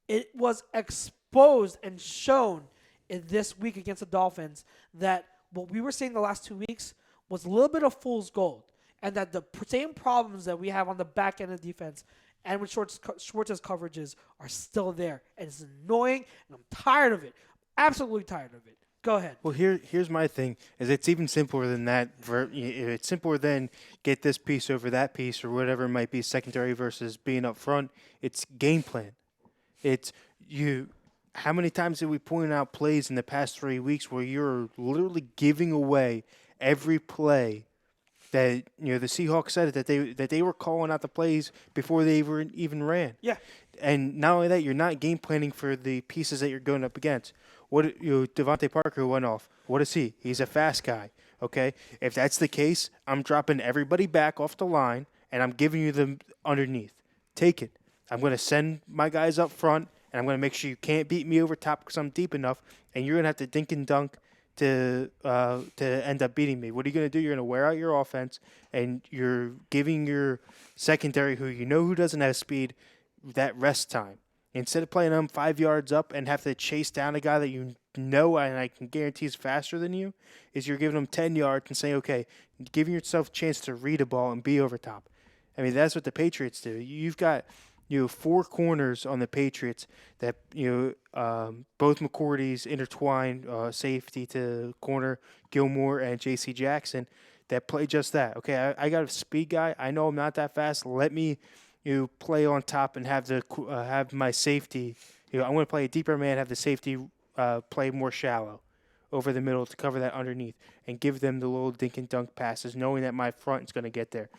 it was exposed and shown in this week against the Dolphins that what we were seeing the last 2 weeks was a little bit of fool's gold, and that the same problems that we have on the back end of defense and with Schwartz's coverages are still there, and it's annoying, and I'm tired of it. Absolutely tired of it. Go ahead. Well, here's my thing. Is it's even simpler than that. It's simpler than get this piece over that piece or whatever it might be, secondary versus being up front. It's game plan. It's you. How many times did we point out plays in the past 3 weeks where you're literally giving away every play that the Seahawks said that they were calling out the plays before they even ran. Yeah. And not only that, you're not game planning for the pieces that you're going up against. DeVante Parker went off. What is he? He's a fast guy. Okay? If that's the case, I'm dropping everybody back off the line, and I'm giving you them underneath. Take it. I'm going to send my guys up front, and I'm going to make sure you can't beat me over top because I'm deep enough, and you're going to have to dink and dunk to end up beating me. What are you going to do? You're going to wear out your offense, and you're giving your secondary, who doesn't have speed, that rest time. Instead of playing them 5 yards up and have to chase down a guy that and I can guarantee is faster than you, is you're giving them 10 yards and saying, okay, giving yourself a chance to read a ball and be over top. I mean, that's what the Patriots do. You've got 4 corners on the Patriots that both McCourty's intertwined, safety to corner, Gilmore and J.C. Jackson, that play just that. Okay, I got a speed guy. I know I'm not that fast. Let me play on top and have my safety. I'm going to play a deeper man, have the safety play more shallow over the middle to cover that underneath and give them the little dink and dunk passes, knowing that my front is going to get there.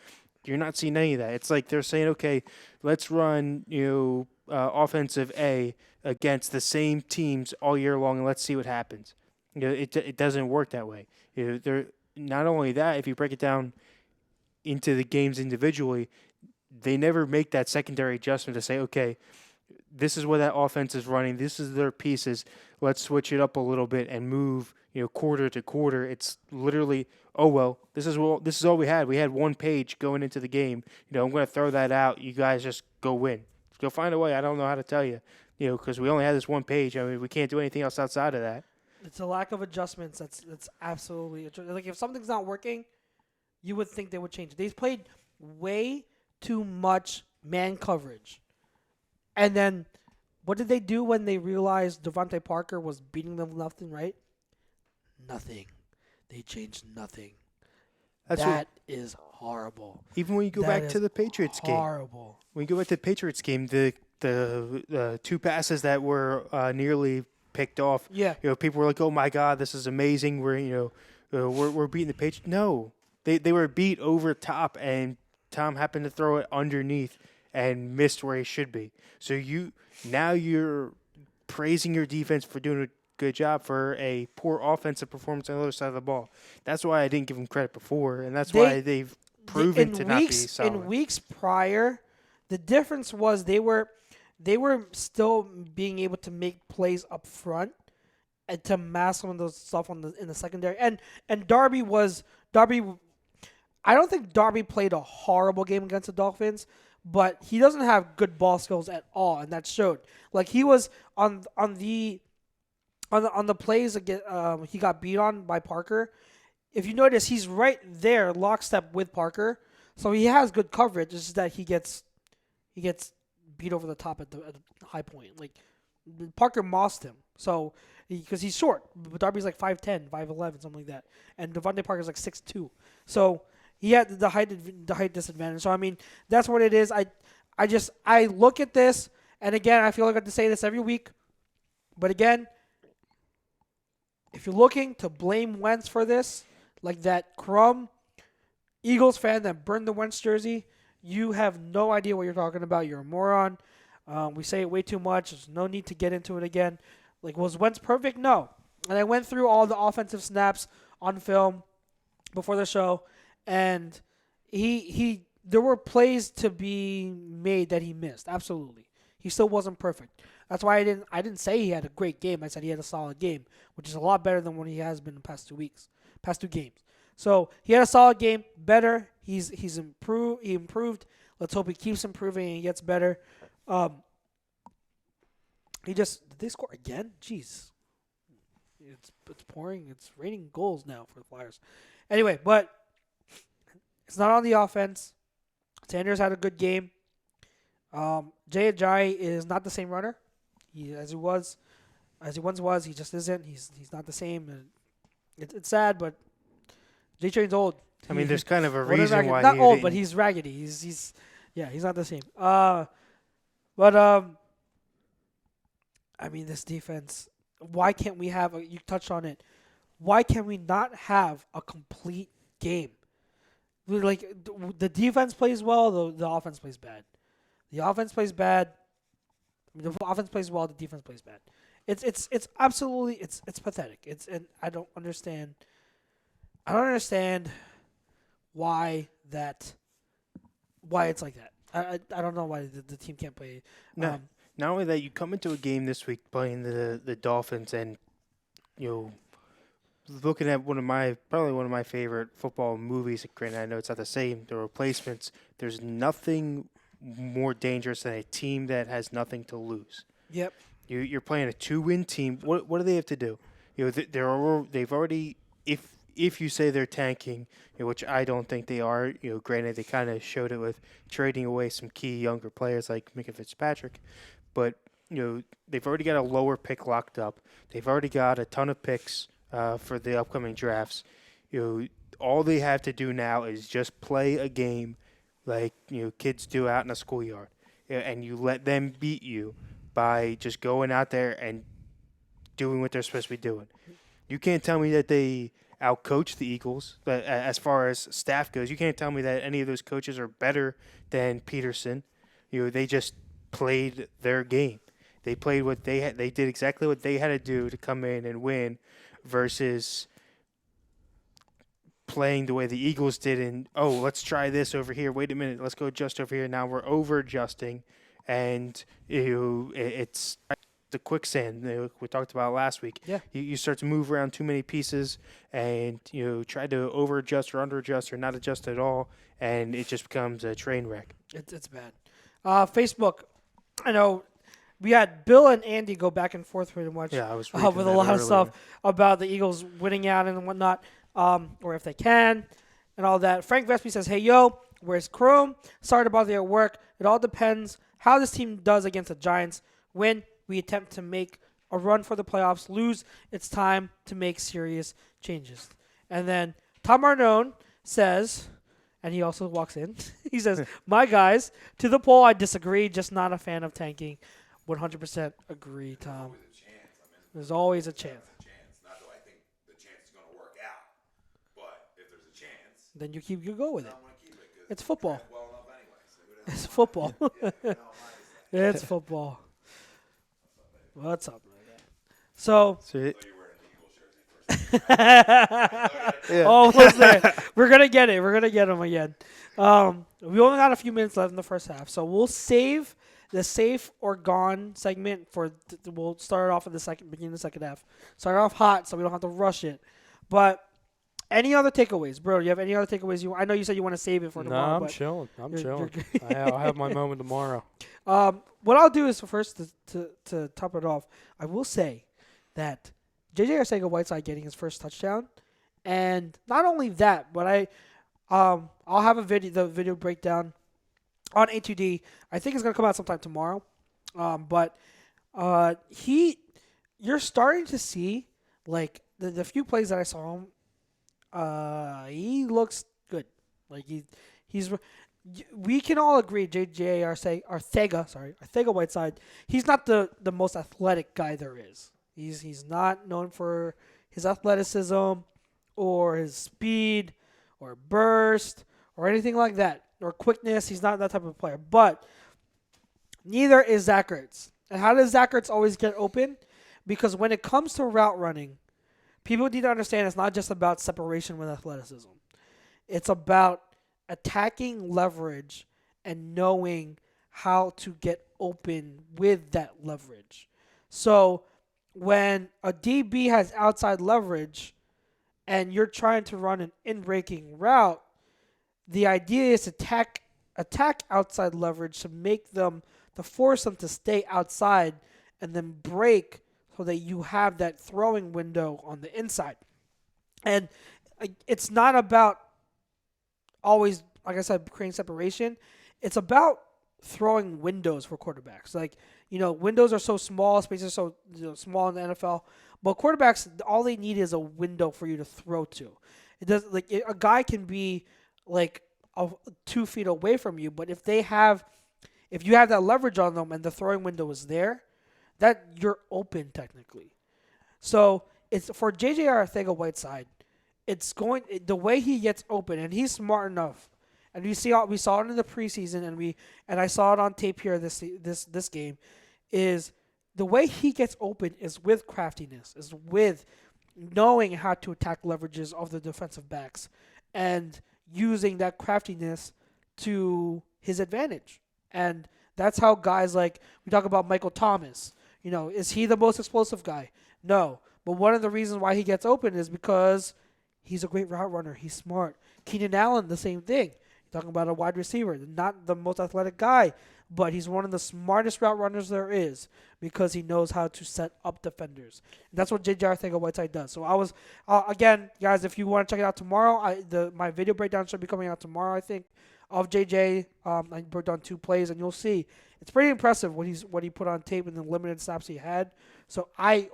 You're not seeing any of that. It's like they're saying, okay, let's run offensive A against the same teams all year long and let's see what happens. It doesn't work that way. They're not only that. If you break it down into the games individually, they never make that secondary adjustment to say, okay, this is where that offense is running. This is their pieces. Let's switch it up a little bit and move, quarter to quarter. It's literally, oh well, this is all we had. We had one page going into the game. I'm going to throw that out. You guys just go win. Go find a way. I don't know how to tell you, because we only had this one page. I mean, we can't do anything else outside of that. It's a lack of adjustments. That's absolutely like if something's not working, you would think they would change it. They've played way too much man coverage. And then, what did they do when they realized DeVante Parker was beating them left and right? Nothing. They changed nothing. That is horrible. Even when you go back to the Patriots game. Horrible. When you go back to the Patriots game, the two passes that were nearly picked off. Yeah. People were like, "Oh my God, this is amazing. We're beating the Patriots." No, they were beat over top, and Tom happened to throw it underneath and missed where he should be. So you're praising your defense for doing a good job for a poor offensive performance on the other side of the ball. That's why I didn't give them credit before, and that's why they've proven to not be solid. In weeks prior, the difference was they were still being able to make plays up front and to mask some of those stuff in the secondary. And Darby. I don't think Darby played a horrible game against the Dolphins, but he doesn't have good ball skills at all, and that showed. Like he was on the plays again, he got beat on by Parker. If you notice, he's right there, lockstep with Parker, so he has good coverage. It's just that he gets beat over the top at the high point. Like Parker mossed him, so because he's short, but Darby's like 5'10", 5'11", something like that, and DeVante Parker's like 6'2", so. He had the height disadvantage. So, I mean, that's what it is. I look at this, and again, I feel like I have to say this every week. But again, if you're looking to blame Wentz for this, like that crumb Eagles fan that burned the Wentz jersey, you have no idea what you're talking about. You're a moron. We say it way too much. There's no need to get into it again. Like, was Wentz perfect? No. And I went through all the offensive snaps on film before the show. And there were plays to be made that he missed. Absolutely, he still wasn't perfect. That's why I didn't say he had a great game. I said he had a solid game, which is a lot better than what he has been in the past 2 weeks, past 2 games. So he had a solid game, better. He's improved. He improved. Let's hope he keeps improving and he gets better. Did they score again? Jeez, it's pouring. It's raining goals now for the Flyers. Anyway, but. It's not on the offense. Sanders had a good game. Jay Ajayi is not the same runner as he once was. He just isn't. He's not the same. And it's sad, but Jay Train's old. I mean, there's kind of a reason why not old, but he's raggedy. He's not the same. But I mean, this defense. Why can't we have? You touched on it. Why can we not have a complete game? Like the defense plays well, the offense plays bad. The offense plays bad. The offense plays well, the defense plays bad. It's absolutely it's pathetic. And I don't understand. I don't understand why it's like that. I don't know why the team can't play. No, not only that, you come into a game this week playing the Dolphins, and looking at probably one of my favorite football movies. Granted, I know it's not the same. The Replacements. There's nothing more dangerous than a team that has nothing to lose. Yep. You're playing a 2-win team. What do they have to do? They've already, if you say they're tanking, which I don't think they are. Granted, they kind of showed it with trading away some key younger players like Micah Fitzpatrick, but they've already got a lower pick locked up. They've already got a ton of picks. For the upcoming drafts, all they have to do now is just play a game like kids do out in a schoolyard, and you let them beat you by just going out there and doing what they're supposed to be doing. You can't tell me that they outcoached the Eagles, but as far as staff goes, you can't tell me that any of those coaches are better than Peterson. They just played their game. They played what they had. They did exactly what they had to do to come in and win. Versus playing the way the Eagles did, and let's try this over here. Wait a minute, let's go adjust over here. Now we're over adjusting, and it's the quicksand we talked about last week. Yeah. You start to move around too many pieces, and try to over adjust or under adjust or not adjust at all, and it just becomes a train wreck. It's bad. Facebook, I know we had Bill and Andy go back and forth pretty much. Yeah, I was with a lot of stuff about the Eagles winning out and whatnot, or if they can, and all that. Frank Vespi says, "Hey yo, where's Chrome? Sorry about their work. It all depends how this team does against the Giants. When we attempt to make a run for the playoffs, lose, it's time to make serious changes." And then Tom Arnone says, and he also walks in, he says, "My guys, to the poll, I disagree, just not a fan of tanking." 100% agree, Tom. There's always a chance. Not that I think the chance is going to work out, but if there's a chance, Then you go with it. I'm going to keep it. 'Cause It's football. well enough anyway. So who knows? It's football. Yeah, who knows? It's football. What's up, man? So, So it, So you're wearing an Eagles jersey first. yeah. almost there. We're gonna get it. We're gonna get him again. We only got a few minutes left in the first half, so we'll save the safe or gone segment for. We'll start it off in the beginning of the second half. Start off hot, so we don't have to rush it. But any other takeaways, bro? Do you have any other takeaways? I know you said you want to save it for tomorrow. No, I'm but chilling. I'm you're- chilling. I'll have my moment tomorrow. What I'll do is first to top it off, I will say that J.J. Arcega-Whiteside getting his first touchdown, and not only that, but I'll have the video breakdown on A2D. I think it's gonna come out sometime tomorrow. But you're starting to see like the few plays that I saw him. He looks good. Like he's. We can all agree, J.J. Arcega-Whiteside, he's not the most athletic guy there is. He's not known for his athleticism or his speed or burst or anything like that or quickness. He's not that type of player. But neither is Zach Ertz. And how does Zach Ertz always get open? Because when it comes to route running, people need to understand it's not just about separation with athleticism. It's about attacking leverage and knowing how to get open with that leverage. So when a DB has outside leverage and you're trying to run an in-breaking route, the idea is to attack outside leverage to force them to stay outside and then break so that you have that throwing window on the inside. And it's not about always, like I said, creating separation. It's about throwing windows for quarterbacks. Like, windows are so small, spaces are so small in the NFL. But quarterbacks, all they need is a window for you to throw to. It does a guy can be like 2 feet away from you, but if you have that leverage on them and the throwing window is there, that you're open technically. So it's for J.J. Arcega-Whiteside. The way he gets open, and he's smart enough, and we saw it in the preseason, and I saw it on tape here this game, is the way he gets open is with craftiness, is with knowing how to attack leverages of the defensive backs, and using that craftiness to his advantage. And that's how guys like, we talk about Michael Thomas. Is he the most explosive guy? No. But one of the reasons why he gets open is because he's a great route runner. He's smart. Keenan Allen, the same thing. You're talking about a wide receiver, not the most athletic guy, but he's one of the smartest route runners there is because he knows how to set up defenders. And that's what J.J. Arcega-Whiteside does. So I was, again, guys, if you want to check it out tomorrow, my video breakdown should be coming out tomorrow, I think, of J.J. I broke down 2 plays, and you'll see. It's pretty impressive what he put on tape in the limited snaps he had. So I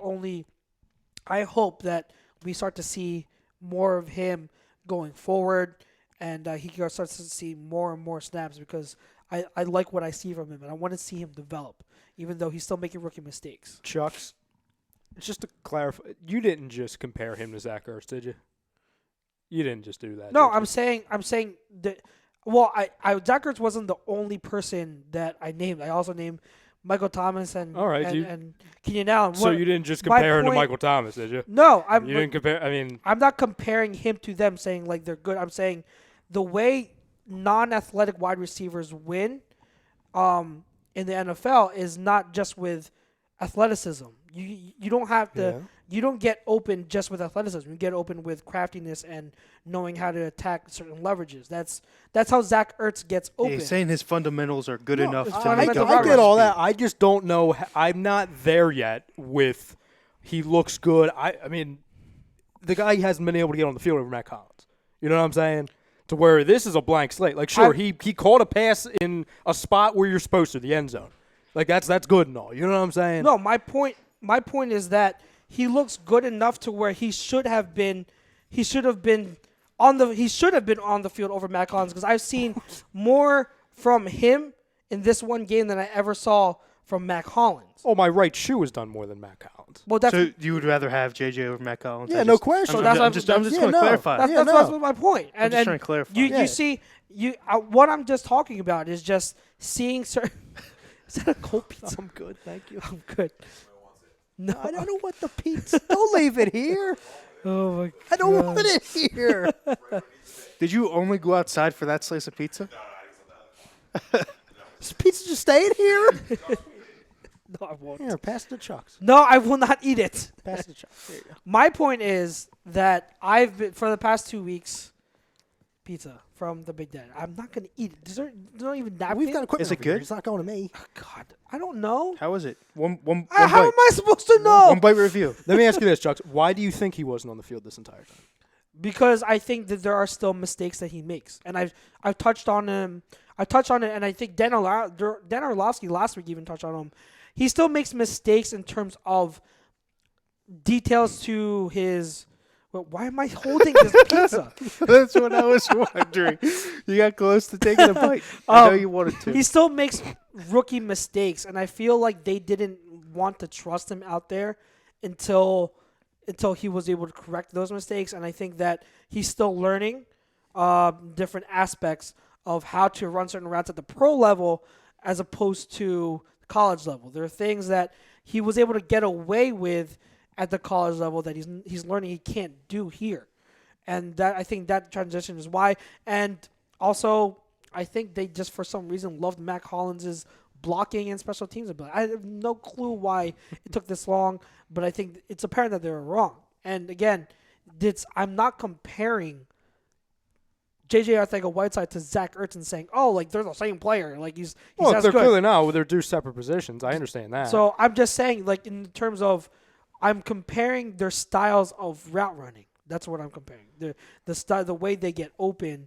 hope that we start to see more of him going forward, and he starts to see more and more snaps because I like what I see from him, and I want to see him develop, even though he's still making rookie mistakes. Chucks, just to clarify, you didn't just compare him to Zach Ertz, did you? You didn't just do that. No, did you? I'm saying that. Well, Zach Ertz wasn't the only person that I named. I also named Michael Thomas and All right, and Keenan Allen. So you didn't just compare him to Michael Thomas, did you? No, You didn't compare. I mean, I'm not comparing him to them, saying like they're good. I'm saying the way non-athletic wide receivers win, in the NFL is not just with athleticism. You don't have to. Yeah. You don't get open just with athleticism. You get open with craftiness and knowing how to attack certain leverages. That's how Zach Ertz gets open. He's saying his fundamentals are good enough to I make get up all for get all speed. that. I just don't know. I'm not there yet with he looks good. I mean, the guy hasn't been able to get on the field over Matt Collins. You know what I'm saying? To where this is a blank slate. Like, sure, he caught a pass in a spot where you're supposed to, the end zone. Like, that's good and all. You know what I'm saying? No, my point is that he looks good enough to where he should have been on the field over Matt Collins, because I've seen more from him in this one game than I ever saw from Matt Collins. Oh, my right shoe has done more than Matt Collins. Well, that's So you would rather have JJ over Matt Collins? Yeah, no question. I'm just going to clarify. that's my point. I'm just trying to clarify. You see, what I'm just talking about is just seeing certain. Is that a cold pizza? I'm good, thank you. I'm good. No, I don't want the pizza. Don't leave it here. Oh my! I don't want it here. Did you only go outside for that slice of pizza? Is pizza just staying here? No, I won't. Here, pass it to Chuck's. No, I will not eat it. Pass it to Chuck's. There you go. My point is that I've been, for the past 2 weeks, pizza from the Big Dad. I'm not going to eat it. There's not even napkin. We've got equipment. Is it over here. good? It's not going to me. Oh, God, I don't know. How is it? One How bite. am I supposed to know? One bite review. Let me ask you this, Chuck's. Why do you think he wasn't on the field this entire time? Because I think that there are still mistakes that he makes, and I've touched on him. I touched on it, and I think Dan Orlovsky last week even touched on him. He still makes mistakes in terms of details to his. Well, why am I holding this pizza? That's what I was wondering. You got close to taking a bite. I know you wanted to. He still makes rookie mistakes, and I feel like they didn't want to trust him out there until he was able to correct those mistakes. And I think that he's still learning different aspects of how to run certain routes at the pro level as opposed to college level. There are things that he was able to get away with at the college level that he's learning he can't do here. And that I think that transition is why. And also, I think they just for some reason loved Matt Collins' blocking and special teams ability. I have no clue why it took this long, but I think it's apparent that they were wrong. And again, I'm not comparing J.J. Arcega-Whiteside to Zach Ertz and saying, oh, like they're the same player. Like he's Well, as they're good. clearly not. Well, they're two separate positions. I understand that. So I'm just saying, like in terms of, I'm comparing their styles of route running. That's what I'm comparing. The way they get open.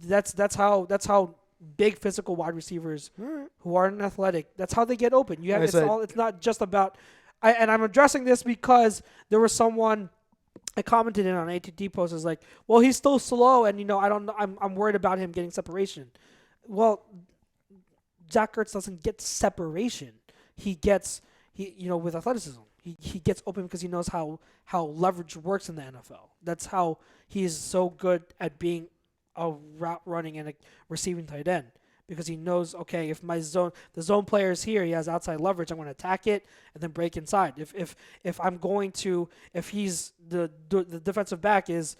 That's how big physical wide receivers who aren't athletic. That's how they get open. You have it's not just about. And I'm addressing this because there was someone I commented in on ATT post is like, well, he's still slow, and I'm worried about him getting separation. Well, Zach Ertz doesn't get separation. He with athleticism. He gets open because he knows how leverage works in the NFL. That's how he is so good at being a route running and a receiving tight end, because he knows, okay, if the zone player is here, he has outside leverage, I'm going to attack it and then break inside. If he's the defensive back is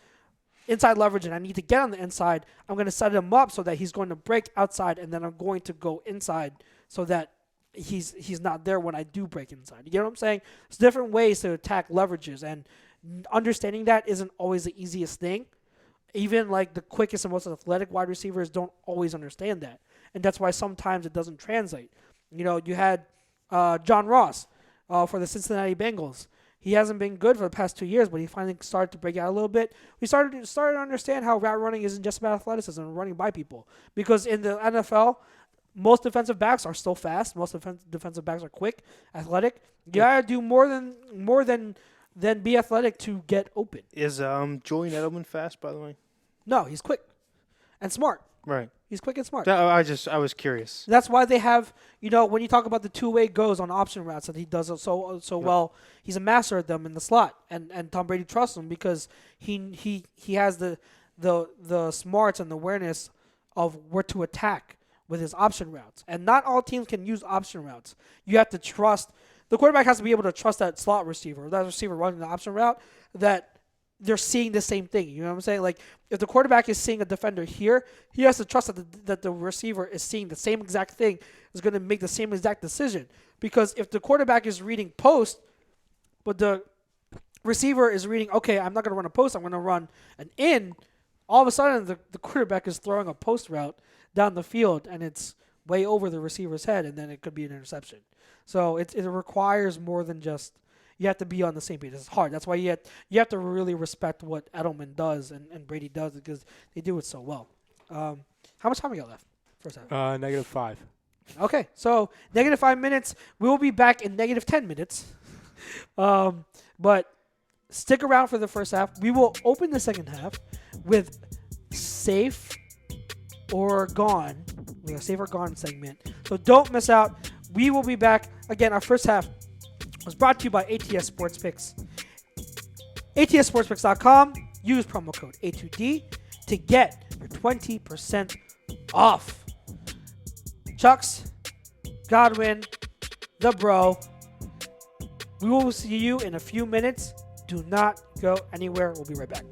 inside leverage and I need to get on the inside, I'm going to set him up so that he's going to break outside, and then I'm going to go inside so that he's not there when I do break inside. You get what I'm saying? There's different ways to attack leverages, and understanding that isn't always the easiest thing. Even like the quickest and most athletic wide receivers don't always understand that. And that's why sometimes it doesn't translate. You had John Ross for the Cincinnati Bengals. He hasn't been good for the past 2 years, but he finally started to break out a little bit. We started to understand how route running isn't just about athleticism and running by people. Because in the NFL, most defensive backs are still fast. Most defensive backs are quick, athletic. You gotta do more than be athletic to get open. Is Julian Edelman fast, by the way? No, he's quick and smart. Right. He's quick and smart. I was curious. That's why they have, when you talk about the two-way goes on option routes that he does so well, he's a master at them in the slot, and Tom Brady trusts him because he has the smarts and the awareness of where to attack with his option routes. And not all teams can use option routes. You have to trust the quarterback has to be able to trust that slot receiver, that receiver running the option route, that they're seeing the same thing. You know what I'm saying? Like, if the quarterback is seeing a defender here, he has to trust that the receiver is seeing the same exact thing, is going to make the same exact decision. Because if the quarterback is reading post, but the receiver is reading, okay, I'm not going to run a post, I'm going to run an in, all of a sudden the quarterback is throwing a post route down the field, and it's way over the receiver's head, and then it could be an interception. So it requires more than just you have to be on the same page. It's hard. That's why you have to really respect what Edelman does and Brady does because they do it so well. How much time we got left? First half. -5. Okay, so -5 minutes. We will be back in -10 minutes. But stick around for the first half. We will open the second half with safe or gone, with a safe or gone segment. So don't miss out. We will be back. Again, our first half was brought to you by ATS Sports Picks. ATSSportsPicks.com. Use promo code A2D to get your 20% off. Chucks, Godwin, the bro. We will see you in a few minutes. Do not go anywhere. We'll be right back.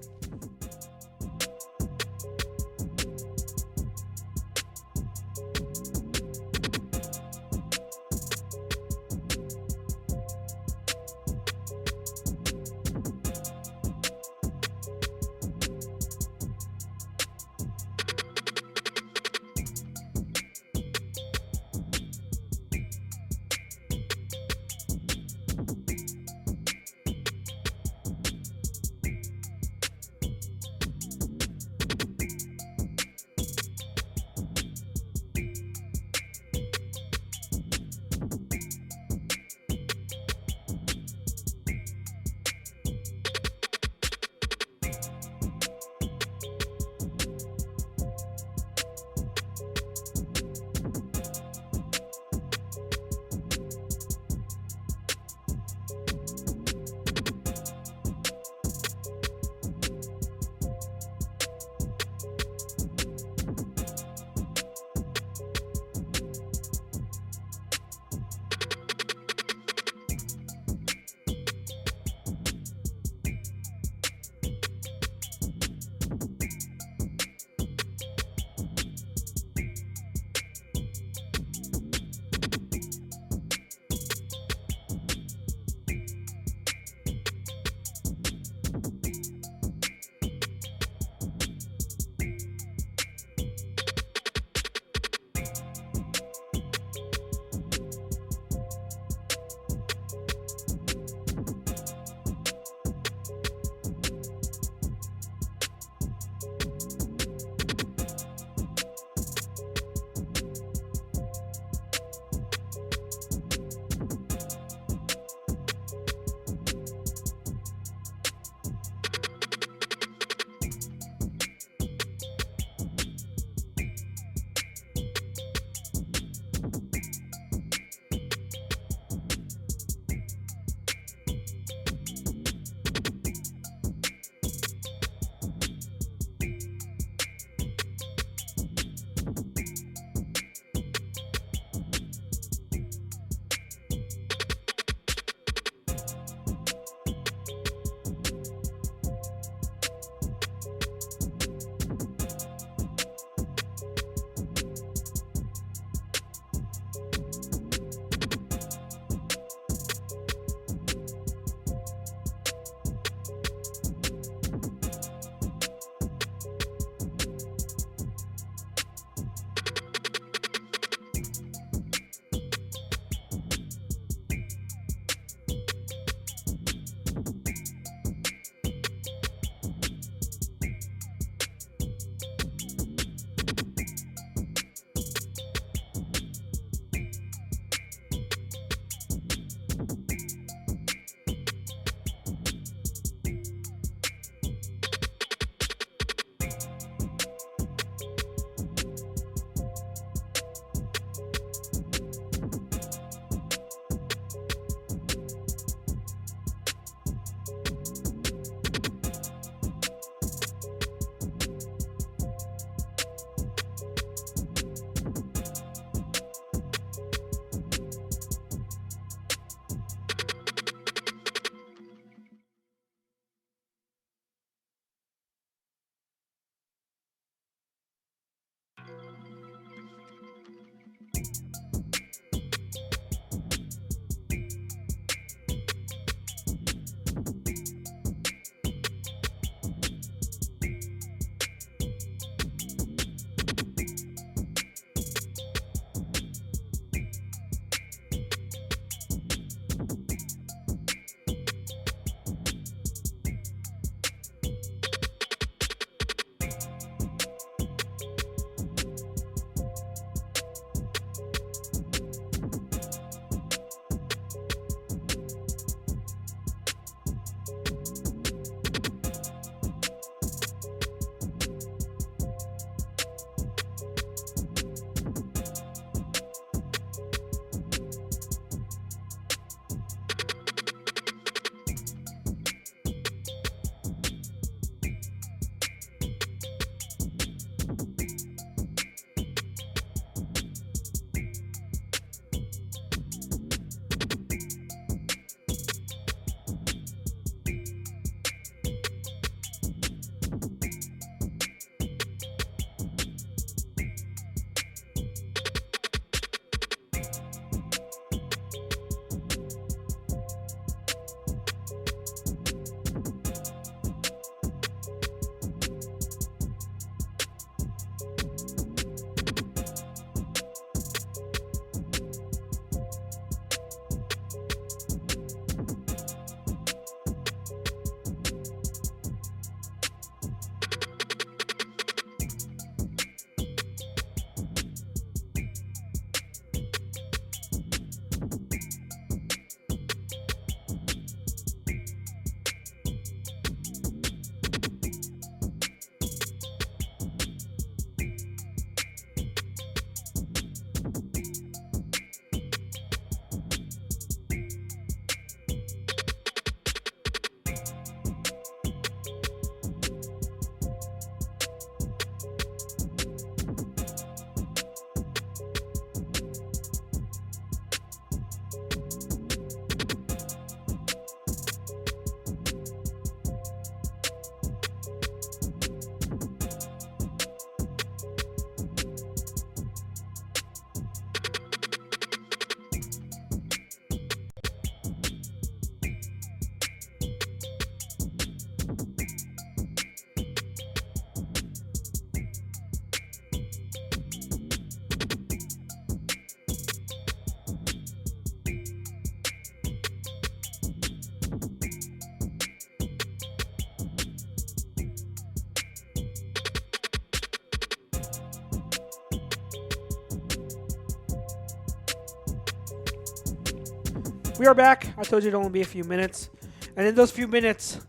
We are back. I told you it'd only be a few minutes. And in those few minutes,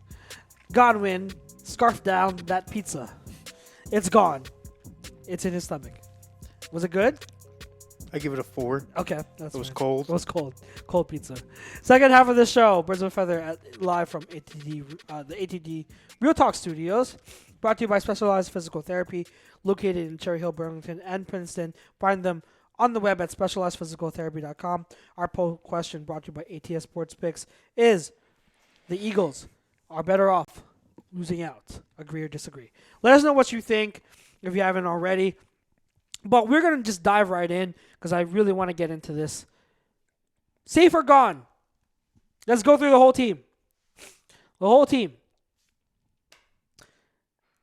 Godwin scarfed down that pizza. It's gone. It's in his stomach. Was it good? I give it a 4. Okay. That's It was fine. cold. It was cold. Cold pizza. Second half of the show, Birds of a Feather live from the ATD Real Talk Studios. Brought to you by Specialized Physical Therapy, located in Cherry Hill, Burlington, and Princeton. Find them on the web at specializedphysicaltherapy.com. Our poll question brought to you by ATS Sports Picks is the Eagles are better off losing out. Agree or disagree? Let us know what you think if you haven't already. But we're going to just dive right in because I really want to get into this. Safe or gone? Let's go through the whole team. The whole team.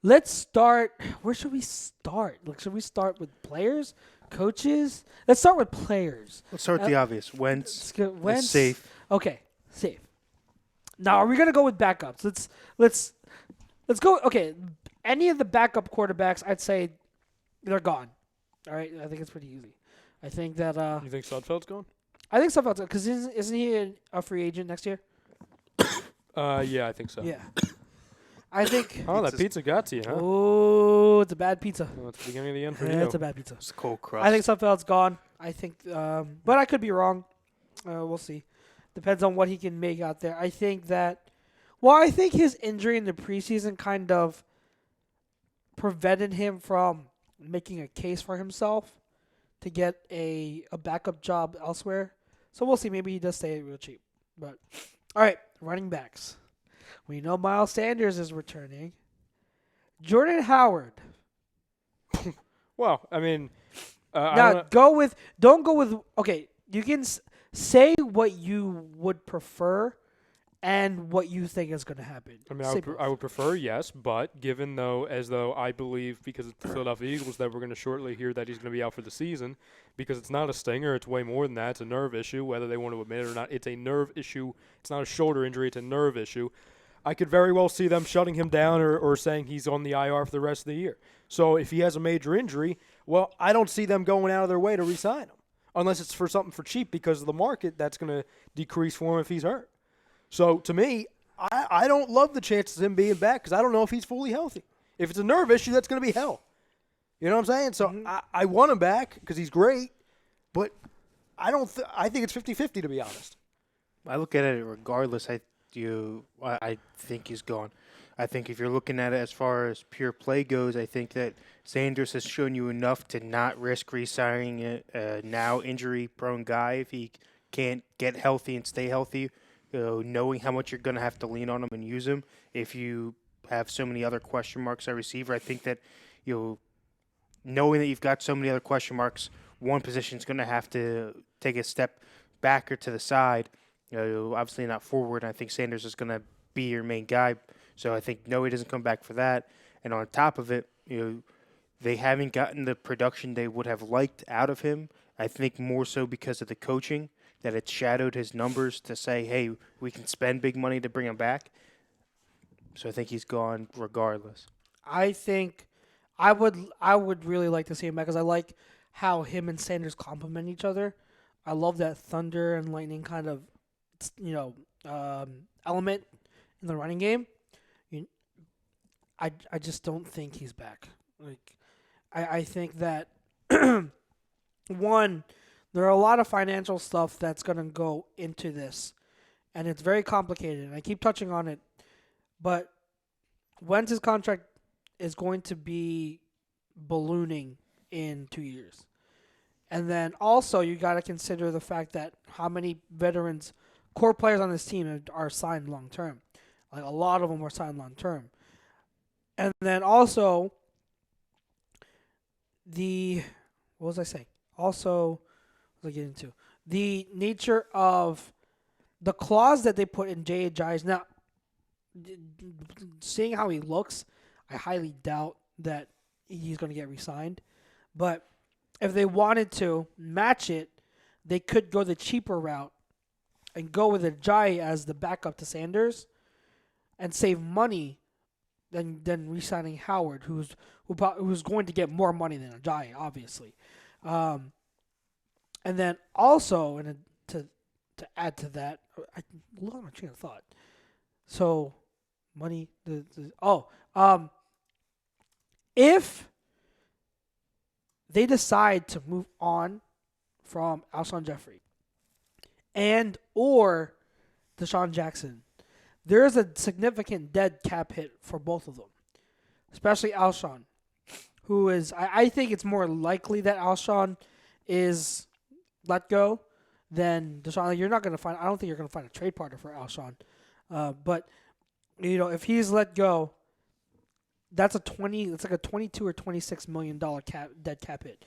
Let's start. Where should we start? Like, should we start with players, coaches? Let's start with players. Let's start with the obvious. Wentz. Wentz. Safe. Okay, safe. Now, are we gonna go with backups? Let's go. Okay, any of the backup quarterbacks, I'd say they're gone. All right, I think it's pretty easy. I think that. You think Sudfeld's going? I think Sudfeld's because isn't he a free agent next year? Yeah, I think so. Yeah. I think. Oh, that pizza got to you, huh? Oh, it's a bad pizza. Well, it's the beginning of the end for Yeah, you. it's a bad pizza. It's cold crust. I think Sudfeld's gone. I think, but I could be wrong. We'll see. Depends on what he can make out there. I think that. Well, I think his injury in the preseason kind of prevented him from making a case for himself to get a backup job elsewhere. So we'll see. Maybe he does stay real cheap. But all right, running backs. We know Miles Sanders is returning. Jordan Howard. Well, I mean, I Now don't don't go with. Okay, you can say what you would prefer and what you think is going to happen. I mean, Say I would prefer yes, but given though I believe because it's the Philadelphia Eagles that we're going to shortly hear that he's going to be out for the season because it's not a stinger, it's way more than that. It's a nerve issue, whether they want to admit it or not. It's a nerve issue. It's not a shoulder injury. It's a nerve issue. I could very well see them shutting him down or saying he's on the IR for the rest of the year. So if he has a major injury, well, I don't see them going out of their way to re-sign him unless it's for something for cheap because of the market that's going to decrease for him if he's hurt. So to me, I don't love the chances of him being back because I don't know if he's fully healthy. If it's a nerve issue, that's going to be hell. You know what I'm saying? So I want him back because he's great, but I think it's 50-50 to be honest. I look at it regardless. I think he's gone. I think if you're looking at it as far as pure play goes, I think that Sanders has shown you enough to not risk re-signing a now injury-prone guy if he can't get healthy and stay healthy, knowing how much you're going to have to lean on him and use him. If you have so many other question marks at receiver, I think that knowing that you've got so many other question marks, one position is going to have to take a step back or to the side. Obviously not forward. I think Sanders is going to be your main guy. So I think no, he doesn't come back for that. And on top of it, they haven't gotten the production they would have liked out of him. I think more so because of the coaching, that it shadowed his numbers to say, hey, we can spend big money to bring him back. So I think he's gone regardless. I think I would really like to see him back because I like how him and Sanders complement each other. I love that thunder and lightning kind of element in the running game. I just don't think he's back. Like, I think that one, there are a lot of financial stuff that's going to go into this, and it's very complicated. And I keep touching on it, but Wentz's contract is going to be ballooning in 2 years. And then also you got to consider the fact that how many veterans, core players on this team are signed long term. Like a lot of them were signed long term. And then also what was I saying? Also, what was I getting to? The nature of the clause that they put in J.J.'s. Now, seeing how he looks, I highly doubt that he's going to get re-signed. But if they wanted to match it, they could go the cheaper route and go with Ajayi as the backup to Sanders and save money than re-signing Howard, who's going to get more money than Ajayi, obviously. And then also, to to add to that, I lost my train of thought. So, money. If they decide to move on from Alshon Jeffery and or Deshaun Jackson, there is a significant dead cap hit for both of them, especially Alshon, who is, I think it's more likely that Alshon is let go than Deshaun. Like, I don't think you're going to find a trade partner for Alshon. But, if he's let go, it's like a $22 or $26 million dead cap hit.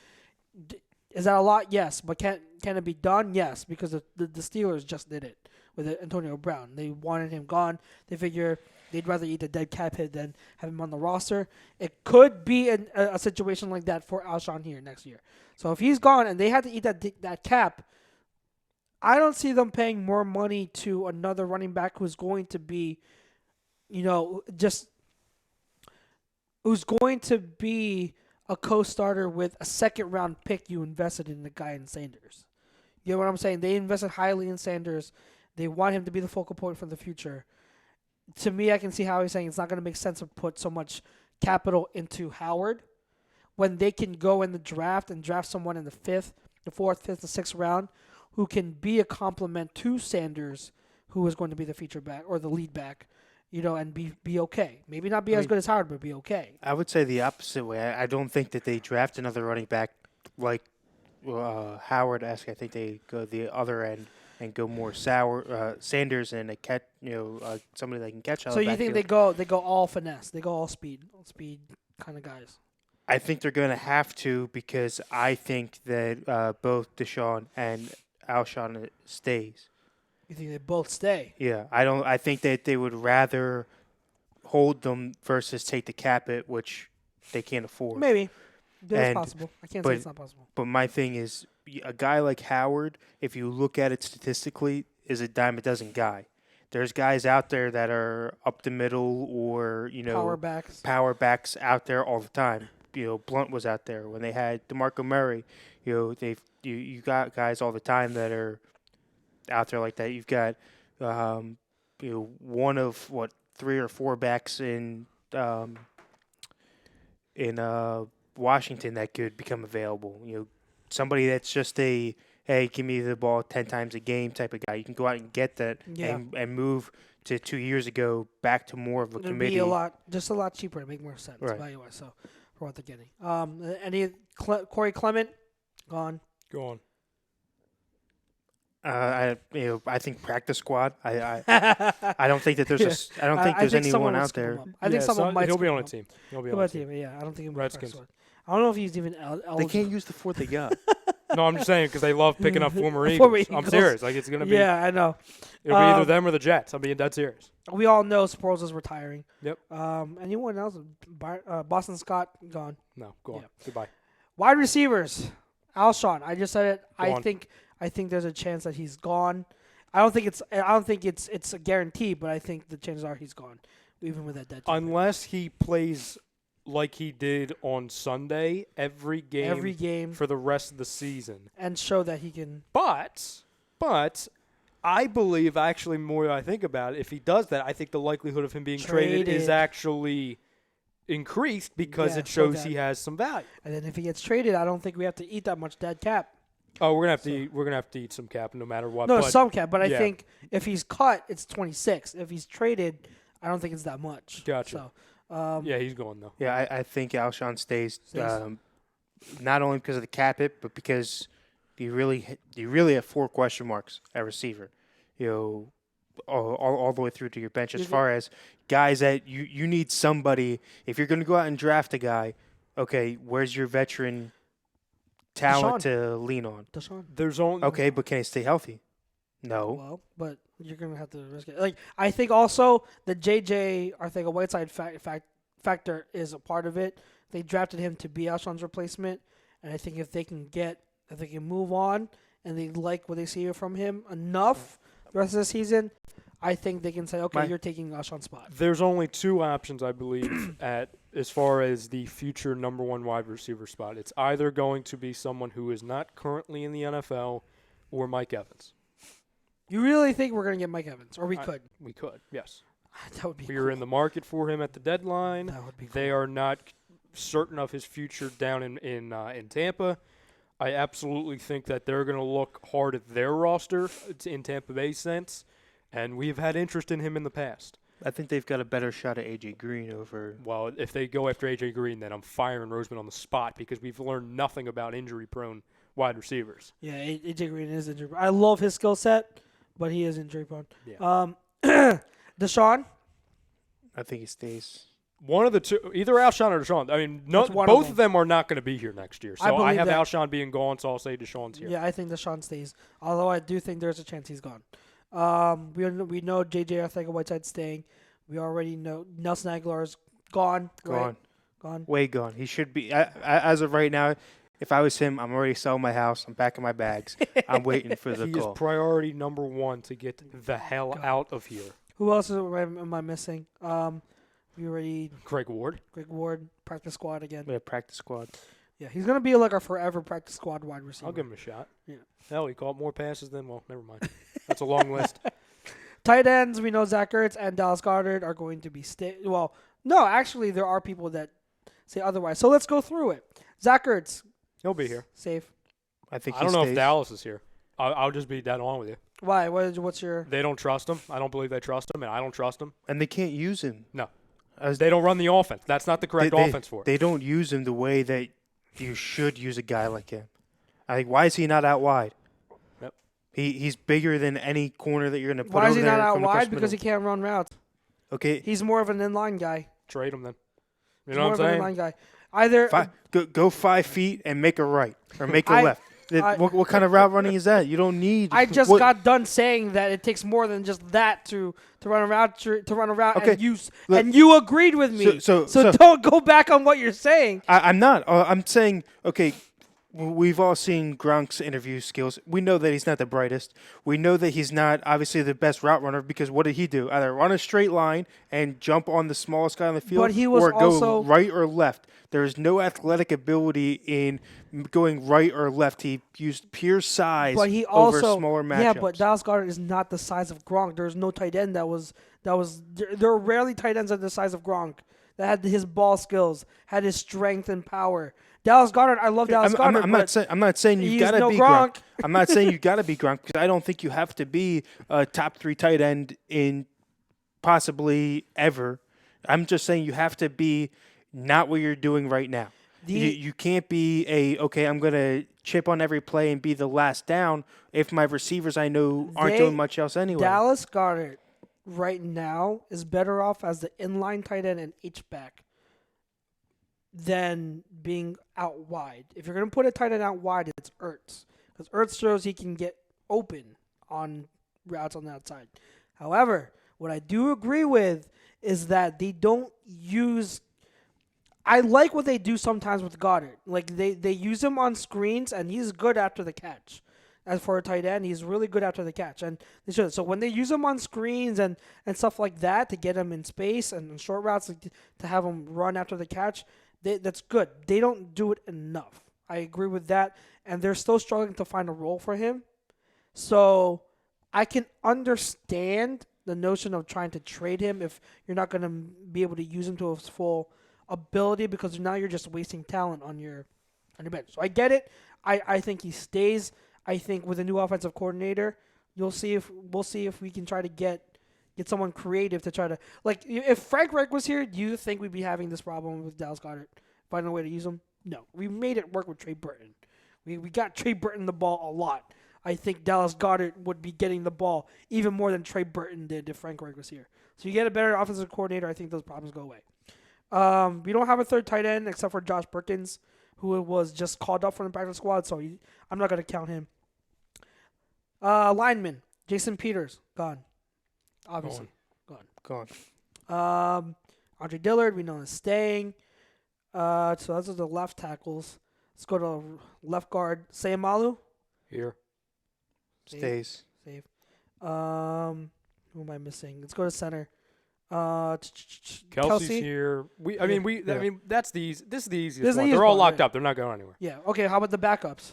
Is that a lot? Yes. But can it be done? Yes, because the Steelers just did it with Antonio Brown. They wanted him gone. They figure they'd rather eat the dead cap hit than have him on the roster. It could be a situation like that for Alshon here next year. So if he's gone and they had to eat that cap, I don't see them paying more money to another running back who's going to be, who's going to be a co-starter with a second-round pick you invested in the guy in Sanders. You know what I'm saying? They invested highly in Sanders. They want him to be the focal point for the future. To me, I can see how he's saying it's not going to make sense to put so much capital into Howard when they can go in the draft and draft someone in the 4th, 5th, the 6th round who can be a complement to Sanders, who is going to be the feature back or the lead back, and be okay. Maybe not be as good as Howard, but be okay. I would say the opposite way. I don't think that they draft another running back like Howard-esque. I think they go the other end and go more Sanders and somebody that can catch. So you think they go all finesse? They go all speed kind of guys? I think they're going to have to because I think that both Deshaun and Alshon stays. You think they both stay? Yeah, I think that they would rather hold them versus take the cap hit, which they can't afford. Maybe that's possible. I can't say it's not possible. But my thing is, a guy like Howard, if you look at it statistically, is a dime a dozen guy. There's guys out there that are up the middle or power backs out there all the time. Blunt was out there when they had DeMarco Murray. You got guys all the time that are out there like that. You've got one of 3 or 4 backs in Washington that could become available. Somebody that's just a hey, give me the ball 10 times a game type of guy. You can go out and get that and move to 2 years ago back to more of a committee. It'd be a lot cheaper to make more sense value-wise. So for what they're getting. Any Corey Clement gone? Gone. I think practice squad. I don't think that there's I don't think there's anyone out there. I think someone might. He'll be on a team. He'll be on a team. Yeah, I don't think he'll be Redskins. I don't know if he's even eligible. They can't use the 4th they got. No, I'm just saying because they love picking up former Eagles. I'm serious. Like it's gonna be. Yeah, I know. It'll be either them or the Jets. I'm being dead serious. We all know Sproles is retiring. Yep. Anyone else? Boston Scott gone. No, go on. Goodbye. Wide receivers. Alshon. I just said it. I think there's a chance that he's gone. I don't think it's a guarantee, but I think the chances are he's gone, even with that dead. Unless he plays like he did on Sunday, every game for the rest of the season, and show that he can. But I believe actually more I think about it, if he does that, I think the likelihood of him being traded is actually increased because it shows he has some value. And then if he gets traded, I don't think we have to eat that much dead cap. Oh, we're gonna have to eat some cap no matter what. No, some cap, but I think if he's cut, it's 26. If he's traded, I don't think it's that much. Gotcha. So, he's going though. Yeah, I think Alshon stays. Not only because of the cap hit, but because you really have 4 question marks at receiver. All the way through to your bench as far as guys that you need somebody. If you're going to go out and draft a guy, okay, where's your veteran talent to lean on? Deshaun. There's only okay, but can he stay healthy? No. Well, but you're gonna have to risk it. Like I think also the JJ Whiteside factor is a part of it. They drafted him to be Alshon's replacement, and I think if they can move on and they like what they see from him enough the rest of the season, I think they can say, okay, you're taking Alshon's spot. There's only 2 options, I believe, as far as the future number 1 wide receiver spot. It's either going to be someone who is not currently in the NFL or Mike Evans. You really think we're gonna get Mike Evans, or we could? We could, yes. That would be. We cool. were in the market for him at the deadline. That would be. Cool. They are not certain of his future down in Tampa. I absolutely think that they're going to look hard at their roster in Tampa Bay sense, and we've had interest in him in the past. I think they've got a better shot at A.J. Green over. Well, if they go after A.J. Green, then I'm firing Roseman on the spot because we've learned nothing about injury-prone wide receivers. Yeah, A.J. Green is injury. I love his skill set, but he is injury prone. Yeah. Deshaun. I think he stays. One of the two, either Alshon or Deshaun. I mean, both of them are not going to be here next year. So I have that. Alshon being gone, so I'll say Deshaun's here. Yeah, I think Deshaun stays. Although I do think there's a chance he's gone. We know J.J. Arcega-Whiteside's staying. We already know Nelson Agholor's gone. Gone. Gone. Way gone. He should be. As of right now, if I was him, I'm already selling my house. I'm packing my bags. I'm waiting for the He call. is priority number one to get the hell out of here. Who else am I missing? We already Greg Ward, practice squad again. Yeah, practice squad. Yeah, he's gonna be like our forever practice squad wide receiver. I'll give him a shot. Yeah. Hell, he caught more passes than, well, never mind. That's a long list. Tight ends, we know Zach Ertz and Dallas Goedert are going to be well, no, actually there are people that say otherwise. So let's go through it. Zach Ertz, He'll be here. safe. I think. I don't know if Dallas is here. I'll just be dead on with you. Why? What's your? They don't trust him. I don't believe they trust him, and I don't trust him. And they can't use him. No. They don't run the offense. That's not the correct offense for it. They don't use him the way that you should use a guy like him. I think, why is he not out wide? Yep. He's bigger than any corner that you're going to put Why is over he there not out from the wide? crest Because he middle. can't run routes. Okay. He's more of an inline guy. Trade him then. You He's know more what of I'm an saying? inline guy. Either Go 5 feet and make a right or make a left. What kind of route running is that? You don't need. I just got done saying that it takes more than just that to run a route Okay, and you agreed with me. So don't go back on what you're saying. I'm not. I'm saying, okay, we've all seen Gronk's interview skills. We know that he's not the brightest. We know that he's not obviously the best route runner because what did he do? Either run a straight line and jump on the smallest guy on the field, But he was or also- go right or left. There is no athletic ability in going right or left. He used pure size But he over also smaller matchups. yeah. But Dallas Goedert is not the size of Gronk. There's no tight end that was. There are rarely tight ends at the size of Gronk that had his ball skills, had his strength and power. Dallas Goedert, I love Dallas Goedert. I'm not saying you've he's got to no be Gronk. Gronk. I'm not saying you've got to be Gronk because I don't think you have to be a top 3 tight end in possibly ever. I'm just saying you have to be not what you're doing right now. You can't be I'm going to chip on every play and be the last down if my receivers I know aren't doing much else anyway. Dallas Goedert right now is better off as the inline tight end and H-back than being out wide. If you're going to put a tight end out wide, it's Ertz. Because Ertz shows he can get open on routes on the outside. However, what I do agree with is that they don't use... I like what they do sometimes with Goddard. Like, they use him on screens, and he's good after the catch. As for a tight end, he's really good after the catch. And they should. So when they use him on screens and stuff like that to get him in space and short routes to have him run after the catch, that's good. They don't do it enough. I agree with that. And they're still struggling to find a role for him. So I can understand the notion of trying to trade him if you're not going to be able to use him to his full ability, because now you're just wasting talent on your bench. So I get it. I think he stays. I think with a new offensive coordinator, we'll see if we can try to get someone creative to try to, like, if Frank Reich was here, do you think we'd be having this problem with Dallas Goedert finding a way to use him? No, we made it work with Trey Burton. We got Trey Burton the ball a lot. I think Dallas Goedert would be getting the ball even more than Trey Burton did if Frank Reich was here. So you get a better offensive coordinator, I think those problems go away. We don't have a third tight end except for Josh Perkins, who was just called up from the practice squad, so I'm not going to count him. Lineman, Jason Peters, gone. Obviously, Gone. Andre Dillard, we know is staying. So those are the left tackles. Let's go to left guard, Sayamalu. Here. Stays. Save. Who am I missing? Let's go to center. Kelsey's Kelsey here. I mean, that's this is the easiest This is the one. easiest They're all one, locked right. up. They're not going anywhere. Yeah. Okay. How about the backups?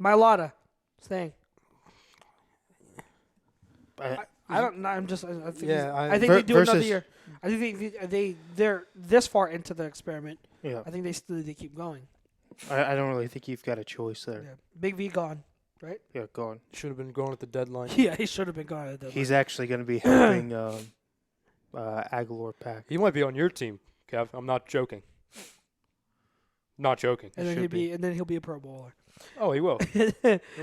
Mailata, staying. I don't know. I'm just. I think. Yeah, I think they do another versus- year. I think they're this far into the experiment. Yeah, I think they keep going. I don't really think you've got a choice there. Yeah. Big V gone. Yeah, gone. Should have been going at the deadline. Yeah, he should have been gone. At the He's actually going to be helping Agholor pack. He might be on your team, Kev. I'm not joking. Not joking. and then should he'll be a Pro Bowler. Oh, he will. He'll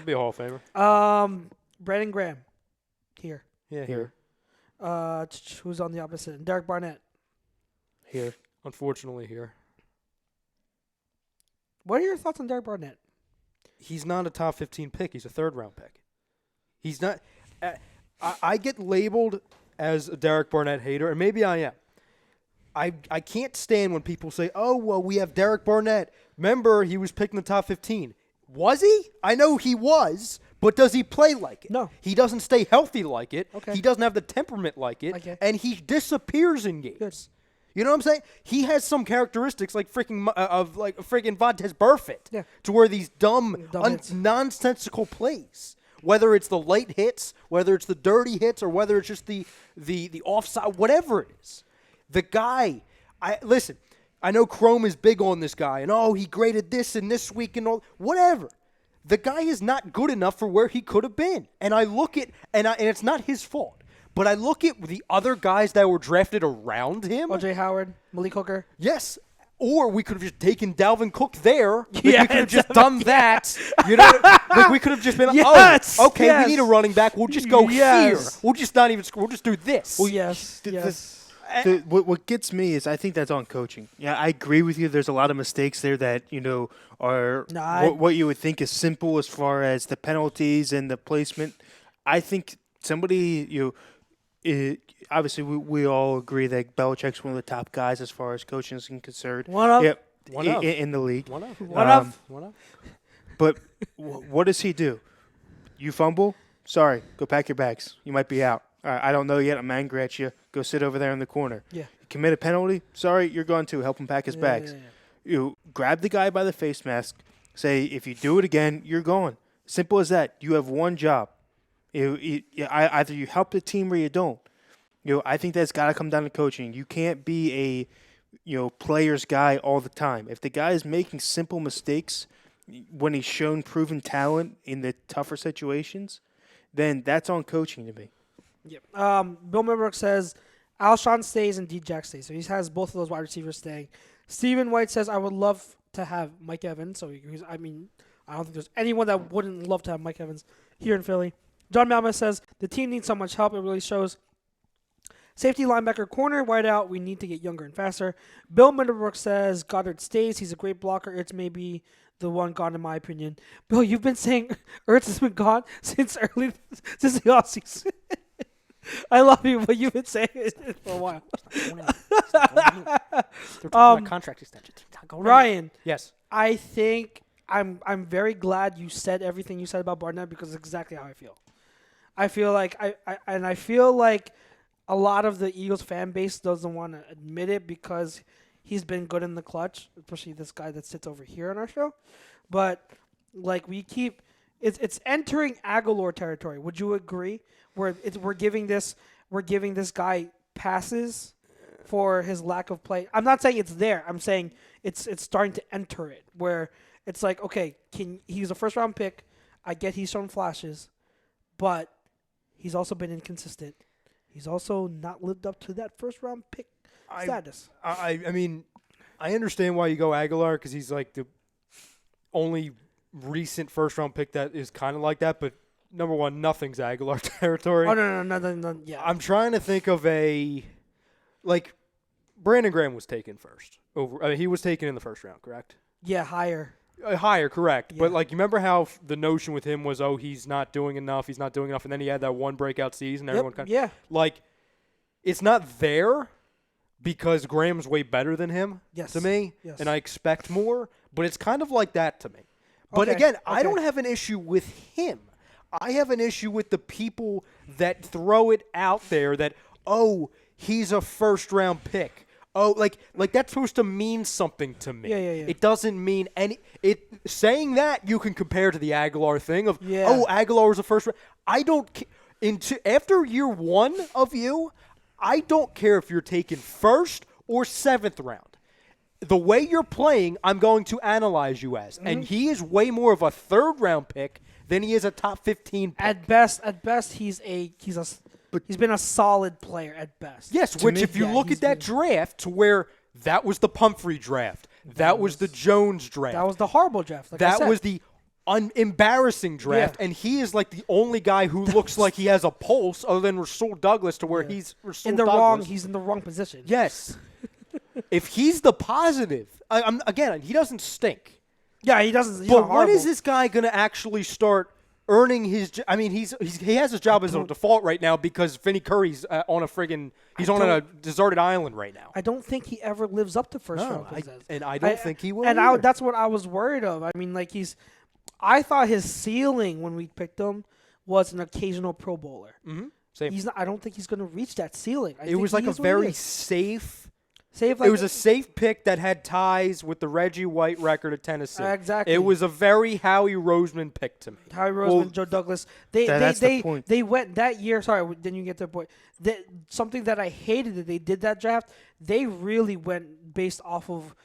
be a Hall of Famer. Brandon Graham, here. Yeah, Here, Who's on the opposite? And Derek Barnett. here. Unfortunately, here. What are your thoughts on Derek Barnett? He's not a top 15 pick. He's a third-round pick. He's not. I get labeled as a Derek Barnett hater, and maybe I am. I can't stand when people say, "Oh, well, we have Derek Barnett. Remember, he was picked in the top 15." Was he? I know he was, but does he play like it? No. He doesn't stay healthy like it. Okay. He doesn't have the temperament like it, Okay. and he disappears in games. Good. You know what I'm saying? He has some characteristics like freaking Vontaze Burfict, Yeah. to where these dumb hits. nonsensical plays. Whether it's the late hits, whether it's the dirty hits, or whether it's just the offside, whatever it is. The guy, listen, I know Chrome is big on this guy, and he graded this and this week and all, whatever. The guy is not good enough for where he could have been. And I look at, and it's not his fault, but I look at the other guys that were drafted around him. O.J. Howard, Malik Hooker. Yes. Or we could have just taken Dalvin Cook there. Like, Yeah, we could have just done that. You know, like we could have just been, Yes, okay, yes. we need a running back. We'll just go Yes. here. We'll just not even. We'll just do this. Yes. Yes. What gets me is I think that's on coaching. Yeah, I agree with you. There's a lot of mistakes there that are what you would think is simple as far as the penalties and the placement. I think somebody obviously we all agree that Belichick's one of the top guys as far as coaching is concerned. One of. Yep, One of. in the league. One up. One of. One up. But what does he do? You fumble? Sorry, go pack your bags. You might be out. All right, I don't know yet. I'm angry at you. Go sit over there in the corner. Yeah. Commit a penalty? Sorry, you're going to. Help him pack his bags. Yeah. You grab the guy by the face mask. Say, if you do it again, you're gone. Simple as that. You have one job. Either you help the team or you don't. I think that's got to come down to coaching. You can't be a player's guy all the time. If the guy is making simple mistakes when he's shown proven talent in the tougher situations, then that's on coaching to me. Yep. Bill Mimbrook says Alshon stays and D-Jack stays. So he has both of those wide receivers staying. Stephen White says, I would love to have Mike Evans. So I don't think there's anyone that wouldn't love to have Mike Evans here in Philly. John Malma says, the team needs so much help. It really shows. Safety, linebacker, corner, wideout. We need to get younger and faster. Bill Mimbrook says, Goddard stays. He's a great blocker. It's maybe the one gone, in my opinion. Bill, you've been saying Ertz has been gone since the offseason. I love you, but you've been saying it for a while. They're talking about contract extension. Ryan, Yes. I think I'm very glad you said everything you said about Barnett because it's exactly how I feel. I feel like I feel like a lot of the Eagles fan base doesn't want to admit it because he's been good in the clutch, especially this guy that sits over here on our show. But like it's entering Agholor territory. Would you agree? Where we're giving this guy passes for his lack of play. I'm not saying it's there. I'm saying it's starting to enter it where it's like, okay, he's a first round pick. I get he's shown flashes, but he's also been inconsistent. He's also not lived up to that first round pick status. I mean, I understand why you go Agholor because he's like the only recent first round pick that is kind of like that, but number one, nothing's Agholor territory. Oh, no, yeah. I'm trying to think of Brandon Graham was taken first. He was taken in the first round, correct? Yeah, higher. Higher, correct. Yeah. But, you remember how the notion with him was, he's not doing enough, and then he had that one breakout season. Everyone it's not there because Graham's way better than him to me, and I expect more, but it's kind of like that to me. But, again, I don't have an issue with him. I have an issue with the people that throw it out there that, he's a first-round pick. That's supposed to mean something to me. Yeah. It doesn't mean any. Saying that you can compare to the Agholor thing of, Yeah. Agholor was a first round. I don't. After year one of you, I don't care if you're taken first or seventh round. The way you're playing, I'm going to analyze you as. And he is way more of a third-round pick than he is a top 15 pick. At best, he's been a solid player at best. Yes, which if you look at that draft to where that was the Pumphrey draft, that was the Jones draft. That was the horrible draft. Like that was the embarrassing draft, and he is like the only guy who looks like he has a pulse other than Rasul Douglas to where he's Rasul Douglas. He's in the wrong position. Yes. If he's the positive, again, he doesn't stink. Yeah, he doesn't. He's But not when horrible. is this guy going to actually start earning his? I mean, he has his job as a default right now because Vinny Curry's on a deserted island right now. I don't think he ever lives up to first round picks. And I don't think he will. And either. that's what I was worried of. I mean, like I thought his ceiling when we picked him was an occasional Pro Bowler. Mm-hmm. Same. He's not. I don't think he's going to reach that ceiling. It was like a very safe. Like, it was a safe pick that had ties with the Reggie White record at Tennessee. Exactly. It was a very Howie Roseman pick to me. Howie Roseman, Joe Douglas. That's the point. They went that year. Sorry, then you get their point. Something that I hated that they did that draft. They really went based off of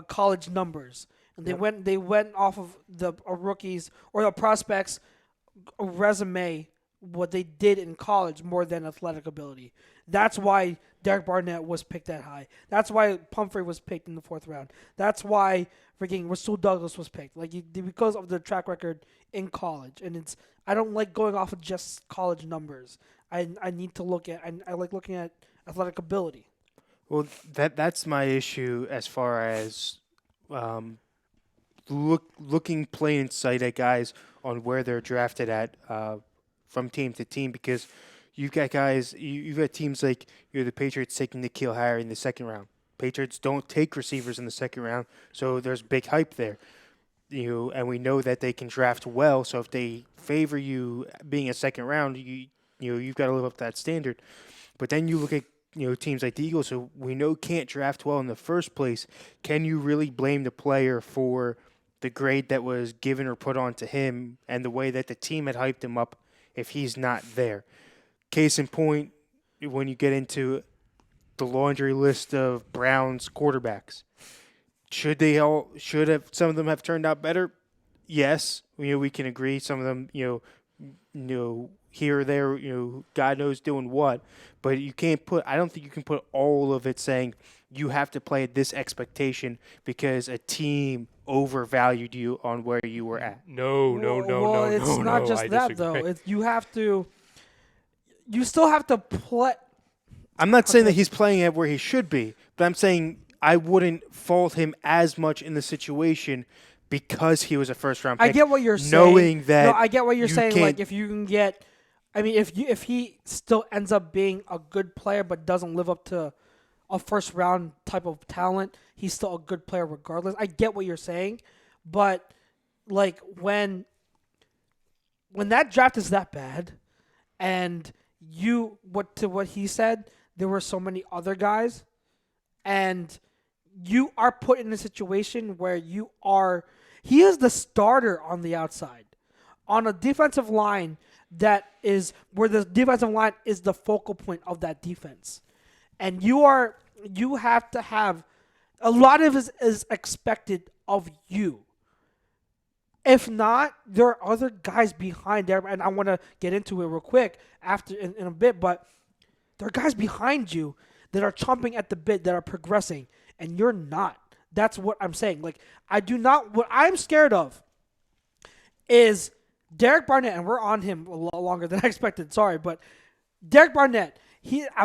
college numbers, and they went off of the rookies or the prospects' resume, what they did in college more than athletic ability. That's why Derek Barnett was picked that high. That's why Pumphrey was picked in the 4th round. That's why freaking Rasul Douglas was picked. Because of the track record in college. And I don't like going off of just college numbers. I need to look at I like looking at athletic ability. Well, that's my issue as far as looking plain in sight at guys on where they're drafted at from team to team, because you've got guys, you've got teams like the Patriots taking N'Keal Harry in the 2nd round. Patriots don't take receivers in the 2nd round, so there's big hype there. And we know that they can draft well. So if they favor you being a 2nd round, you've got to live up to that standard. But then you look at teams like the Eagles, who we know can't draft well in the first place. Can you really blame the player for the grade that was given or put onto him and the way that the team had hyped him up if he's not there? Case in point, when you get into the laundry list of Browns quarterbacks, should some of them have turned out better? Yes, we can agree. Some of them, here or there, God knows doing what. But I don't think you can put all of it saying you have to play at this expectation because a team overvalued you on where you were at. No. It's not just that, though. You still have to play. I'm not saying that he's playing at where he should be, but I'm saying I wouldn't fault him as much in the situation because he was a first-round pick. I get what you're saying. Knowing that I get what you're saying. Like, if you can get, if he still ends up being a good player but doesn't live up to a first-round type of talent, he's still a good player regardless. I get what you're saying, but like when that draft is that bad, and what he said, there were so many other guys, and you are put in a situation where he is the starter on the outside, on a defensive line that is where the defensive line is the focal point of that defense. And you have to have a lot of it is expected of you. If not, there are other guys behind there, and I want to get into it real quick after in a bit, but there are guys behind you that are chomping at the bit, that are progressing, and you're not. That's what I'm saying. Like, what I'm scared of is Derek Barnett, and we're on him a lot longer than I expected, sorry, but Derek Barnett,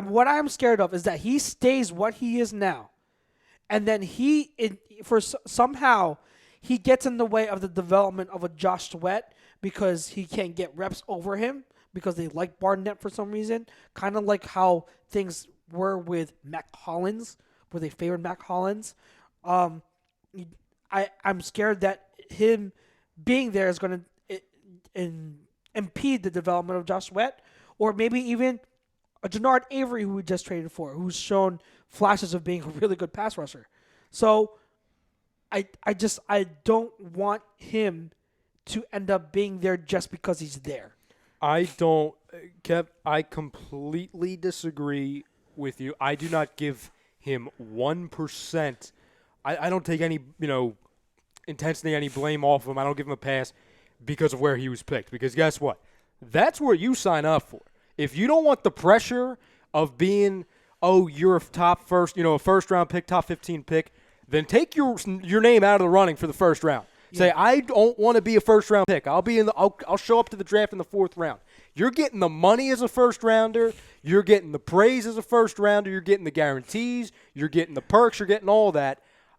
what I'm scared of is that he stays what he is now, and then somehow he gets in the way of the development of a Josh Sweat because he can't get reps over him because they like Barnett for some reason. Kind of like how things were with Mac Hollins, where they favored Mac Hollins. I'm scared that him being there is going to impede the development of Josh Sweat, or maybe even a Jannard Avery who we just traded for, who's shown flashes of being a really good pass rusher. So I don't want him to end up being there just because he's there. I don't, Kev. I completely disagree with you. I do not give him 1%. I don't take any intensity, any blame off of him. I don't give him a pass because of where he was picked. Because guess what? That's where you sign up for. If you don't want the pressure of being, you're a top first, a first round pick, top 15 pick, then take your name out of the running for the first round. Yeah. Say, I don't want to be a first round pick. I'll show up to the draft in the 4th round. You're getting the money as a first rounder. You're getting the praise as a first rounder. You're getting the guarantees. You're getting the perks. You're getting all that.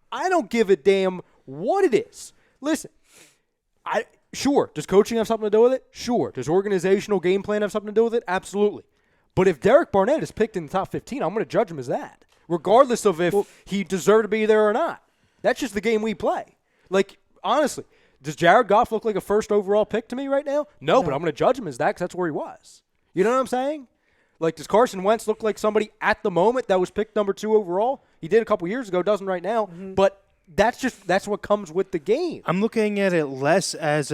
I don't give a damn what it is. Listen, sure, does coaching have something to do with it? Sure. Does organizational game plan have something to do with it? Absolutely. But if Derek Barnett is picked in the top 15, I'm going to judge him as that, regardless of if he deserved to be there or not. That's just the game we play. Like, honestly, does Jared Goff look like a first overall pick to me right now? No, but I'm going to judge him as that because that's where he was. You know what I'm saying? Like, does Carson Wentz look like somebody at the moment that was picked number 2 overall? He did a couple years ago, doesn't right now. Mm-hmm. But that's what comes with the game. I'm looking at it less as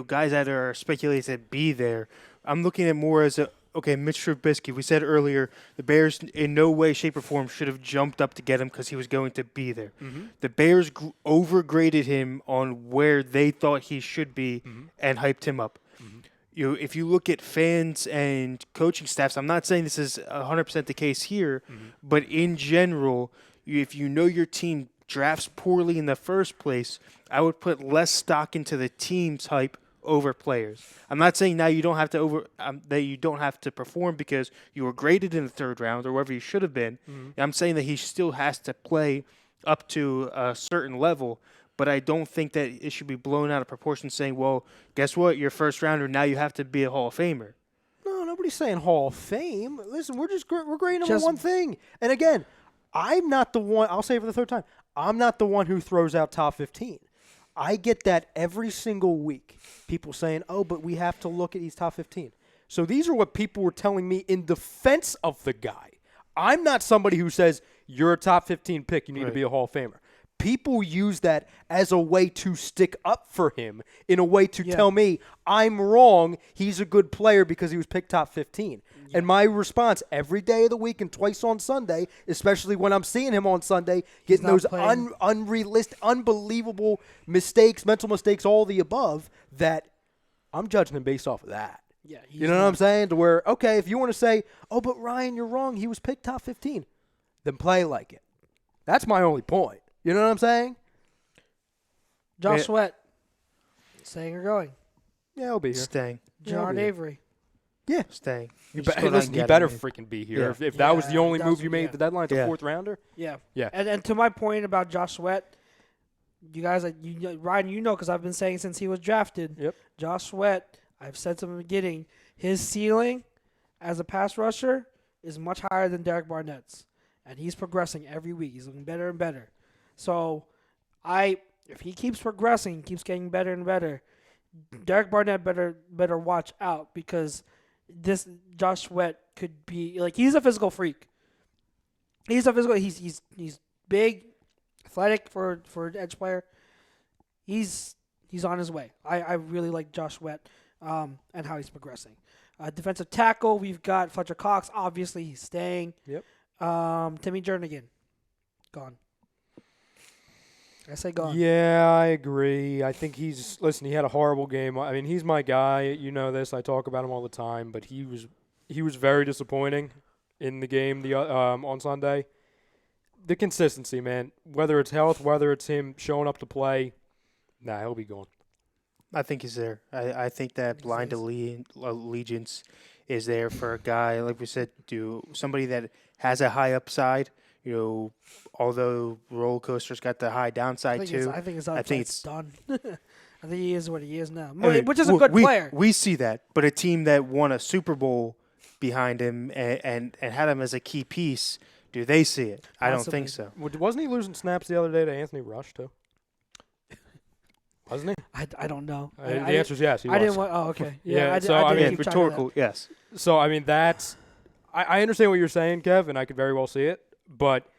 guys that are speculated to be there. I'm looking at it more as Mitch Trubisky. We said earlier the Bears in no way, shape, or form should have jumped up to get him because he was going to be there. Mm-hmm. The Bears overgraded him on where they thought he should be and hyped him up. Mm-hmm. If you look at fans and coaching staffs, I'm not saying this is 100% the case here, but in general, if you know your team drafts poorly in the first place, I would put less stock into the team's hype over players. I'm not saying now you don't have to that you don't have to perform because you were graded in the 3rd round or wherever you should have been. Mm-hmm. I'm saying that he still has to play up to a certain level, but I don't think that it should be blown out of proportion saying, well, guess what? You're first rounder, now you have to be a Hall of Famer. No, nobody's saying Hall of Fame. Listen, we're grading him on one thing. And again, I'm not the one, I'll say it for the 3rd time, I'm not the one who throws out top 15. I get that every single week. People saying, but we have to look at these top 15. So these are what people were telling me in defense of the guy. I'm not somebody who says, you're a top 15 pick, you need to be a Hall of Famer. People use that as a way to stick up for him, in a way to tell me I'm wrong, he's a good player because he was picked top 15. Yeah. And my response every day of the week and twice on Sunday, especially when I'm seeing him on Sunday, getting those unrealistic, unbelievable mistakes, mental mistakes, all the above, that I'm judging him based off of that. Yeah, you know what I'm saying? To where, okay, if you want to say, but Ryan, you're wrong, he was picked top 15, then play like it. That's my only point. You know what I'm saying? Josh Sweat, staying or going? Yeah, he'll be here. Staying. Gerard Avery. Yeah. Staying. He better freaking be here. Yeah. If that was the only move you made at the deadline, it's a 4th rounder. Yeah. Yeah. And to my point about Josh Sweat, you guys, Ryan, because I've been saying since he was drafted, yep. Josh Sweat, I've said from the beginning, his ceiling as a pass rusher is much higher than Derek Barnett's. And he's progressing every week. He's looking better and better. So, if he keeps progressing, keeps getting better and better, Derek Barnett better watch out because this Josh Sweat could be he's a physical freak. He's big, athletic for an edge player. He's on his way. I really like Josh Sweat and how he's progressing. Defensive tackle, we've got Fletcher Cox. Obviously, he's staying. Yep. Timmy Jernigan, gone. I say gone. Yeah, I agree. I think he had a horrible game. I mean, he's my guy. You know this. I talk about him all the time. But he was very disappointing in the game on Sunday. The consistency, man. Whether it's health, whether it's him showing up to play, he'll be gone. I think he's there. I think that blind allegiance is there for a guy, like we said, somebody that has a high upside. Although roller coaster's got the high downside too. I think his upside's done. I think he is what he is now, which is a good player. We see that, but a team that won a Super Bowl behind him and had him as a key piece, do they see it? I don't think so. Wasn't he losing snaps the other day to Anthony Rush too? Wasn't he? I don't know. The answer is yes. He was. I didn't want. Oh, okay. Yeah. I didn't keep rhetorical. Yes. So I mean that's. I understand what you're saying, Kev, and I could very well see it. But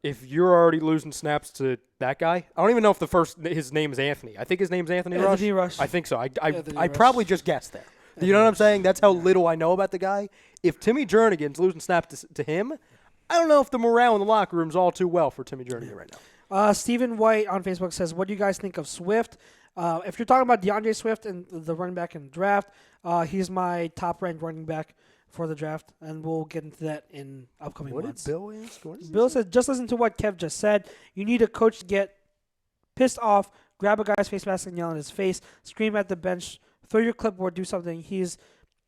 if you're already losing snaps to that guy, I don't even know if his name is Anthony. I think his name's Anthony Rush. Anthony Rush. I think so. I probably just guessed there. You know what I'm saying? That's how little I know about the guy. If Timmy Jernigan's losing snaps to him, I don't know if the morale in the locker room's all too well for Timmy Jernigan right now. Stephen White on Facebook says, what do you guys think of Swift? If you're talking about DeAndre Swift and the running back in the draft, he's my top-ranked running back for the draft, and we'll get into that in upcoming months. What did Bill ask? Bill said, just listen to what Kev just said. You need a coach to get pissed off, grab a guy's face mask and yell in his face, scream at the bench, throw your clipboard, do something. He's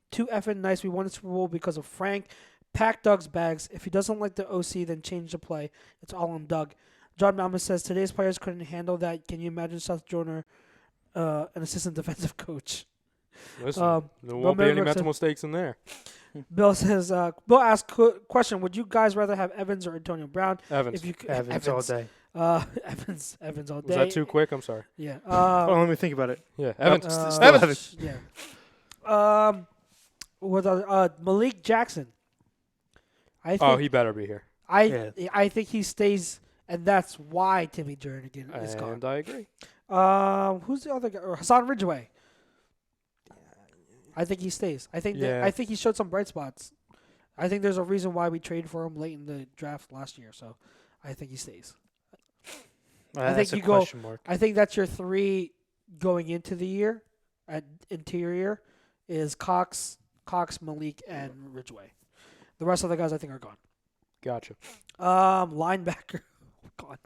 too effing nice. We won the Super Bowl because of Frank. Pack Doug's bags. If he doesn't like the OC, then change the play. It's all on Doug. John Malmus says, today's players couldn't handle that. Can you imagine Seth Joyner, an assistant defensive coach? Listen, there won't be any mental mistakes in there. Bill says, Bill asked question, would you guys rather have Evans or Antonio Brown? Evans. If you Evans all day. Evans all day. Was that too quick? I'm sorry. Yeah. Let me think about it. Yeah, Evans. Evans. Yeah. With Malik Jackson. I think, he better be here. I think he stays, and that's why Timmy Jernigan is gone. And I agree. Who's the other guy? Or Hassan Ridgeway. I think he stays. I think he showed some bright spots. I think there's a reason why we traded for him late in the draft last year. So, I think he stays. I think you go. I think that's your three going into the year at interior is Cox, Malik, and Ridgeway. The rest of the guys I think are gone. Gotcha. Linebacker, gone.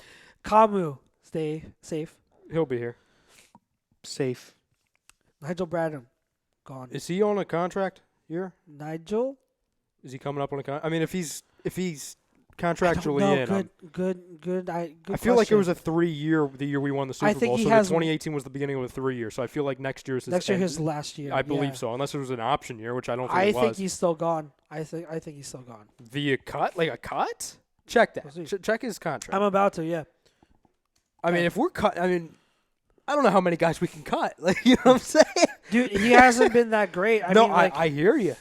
Kamu, stay safe. He'll be here. Safe. Nigel Bradham, gone. Is he on a contract year? Nigel? Is he coming up on a contract? I mean, if he's contractually in. Good. I feel like it was a 3-year. The year we won the Super Bowl, so 2018 was the beginning of a 3-year. So I feel like next year is his last year. I believe so, unless it was an option year, which I don't think it was. I think he's still gone. I think he's still gone. Via cut, like a cut. Check that. Check his contract. I'm about to. Yeah. I mean, if we're cut, I don't know how many guys we can cut. Like, you know what I'm saying? Dude, he hasn't been that great. I hear you.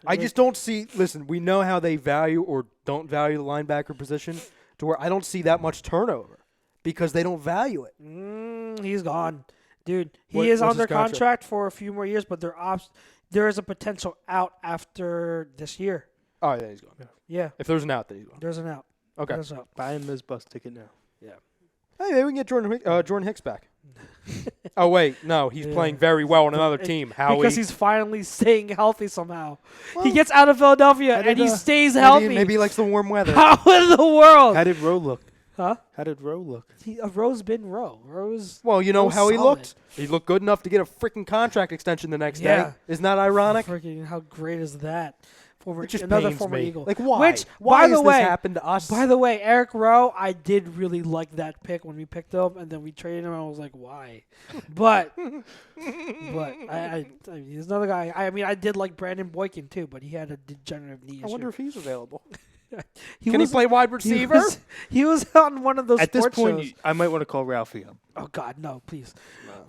I just don't see. Listen, we know how they value or don't value the linebacker position, to where I don't see that much turnover because they don't value it. He's gone, dude. He is under contract for a few more years, but there is a potential out after this year. Oh, yeah, he's gone. Yeah. If there's an out, then he's gone. There's an out. Okay. There's an out. Buy him his bus ticket now. Yeah. Hey, maybe we can get Jordan Hicks back. Oh, wait. No, he's playing very well on another team. Because he's finally staying healthy somehow. Well, he gets out of Philadelphia and he stays healthy. Maybe he likes the warm weather. How in the world? How did Rowe look? Huh? How did Rowe look? Rowe's been Rowe. Well, you know how he solid. looked? He looked good enough to get a freaking contract extension the next day. Isn't that ironic? Freaking, how great is that? Another former Eagle. Like, why? Which, why by the has way, this happened to us? By the way, Eric Rowe, I did really like that pick when we picked him, and then we traded him. I was like, why? But he's another guy. I did like Brandon Boykin too, but he had a degenerative knee issue. I wonder if he's available. Can he play wide receiver? He was on one of those At this sports point, shows. I might want to call Ralphie up. Oh God, no, please.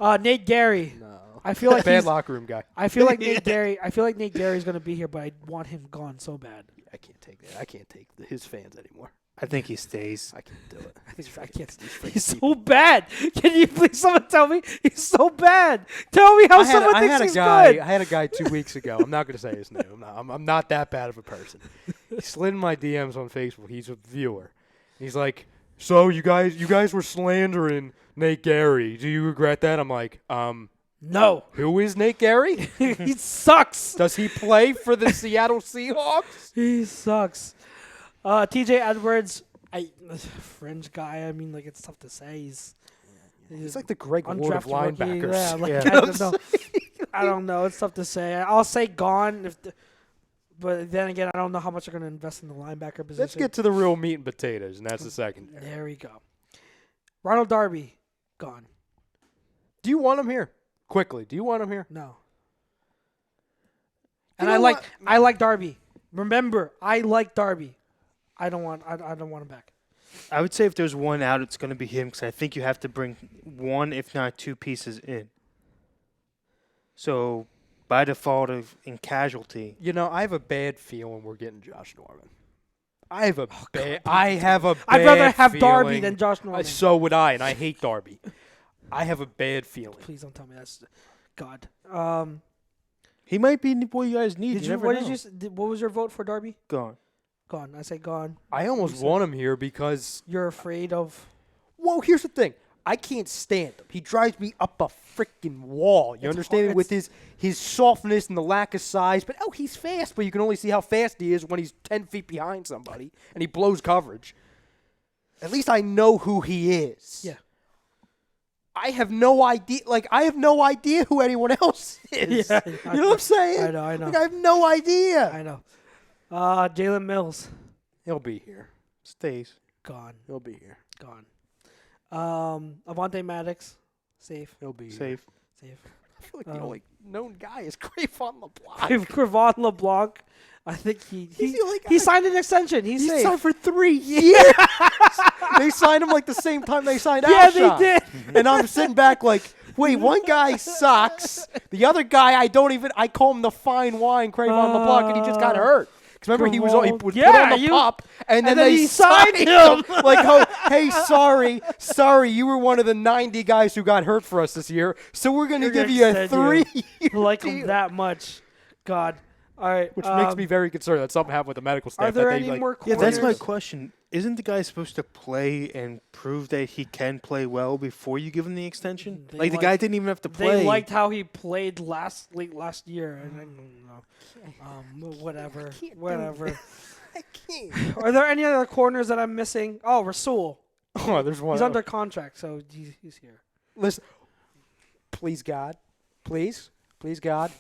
Nate Gary. No. I feel like bad locker room guy. I feel like Nate Gary. I feel like Nate Gary's gonna be here, but I want him gone so bad. I can't take that. I can't take his fans anymore. I think he stays. I can't do it. I can't. He's so bad. Can you please someone tell me he's so bad? Tell me how someone thinks he's good. I had a guy 2 weeks ago. I'm not going to say his name. I'm not that bad of a person. He slid in my DMs on Facebook. He's a viewer. He's like, so you guys were slandering Nate Gary. Do you regret that? I'm like, no. Who is Nate Gary? He sucks. Does he play for the Seattle Seahawks? He sucks. TJ Edwards, fringe guy. It's tough to say. He's like the Greg Ward of linebackers. I don't know. It's tough to say. I'll say gone. But then again, I don't know how much they're going to invest in the linebacker position. Let's get to the real meat and potatoes, and that's the secondary. There we go. Ronald Darby, gone. Do you want him here? Quickly, do you want him here? No. And I like Darby. Remember, I like Darby. I don't want him back. I would say if there's one out, it's going to be him because I think you have to bring one, if not two pieces in. So, by default, in casualty. You know, I have a bad feeling we're getting Josh Norman. I'd rather have Darby than Josh Norman. So would I, and I hate Darby. I have a bad feeling. Please don't tell me that's God. He might be what you guys need. Did you you? never What know. did you? What was your vote for Darby? Gone. Gone. I say gone. I almost want him here because, You're afraid of. well, here's the thing. I can't stand him. He drives me up a freaking wall. You It's understand hard- me? With his softness and the lack of size. But, he's fast, but you can only see how fast he is when he's 10 feet behind somebody and he blows coverage. At least I know who he is. Yeah. I have no idea. I have no idea whu anyone else is. Yeah, You know what I'm saying? I know. I have no idea. I know. Jalen Mills, He'll be here. Stays. gone. He'll be here. Gone. Avonte Maddox, safe. He'll be here. Safe. Safe. I feel like the only known guy is Crayvon LeBlanc. Crevon LeBlanc. I think He's the only guy. he signed an extension. He's He safe. signed for 3 years. They signed him the same time they signed Yeah, Alshon. they did. And I'm sitting back wait, one guy sucks. The other guy, I call him the fine wine, Crayvon LeBlanc, and he just got hurt. Because remember, he was put on the pop, and then they signed him. Hey, sorry, you were one of the 90 guys who got hurt for us this year, so we're going to give you a extend 3-year like him that much. God. All right. Which makes me very concerned that something happened with the medical staff. Are there that they, any more Yeah, corners? that's my question. Isn't the guy supposed to play and prove that he can play well before you give him the extension? They The guy didn't even have to play. They liked how he played late last year. And I don't know. Whatever. I can't. Are there any other corners that I'm missing? Oh, Rasul. Oh, there's one. He's under contract, so he's here. Listen, please, God, please, God,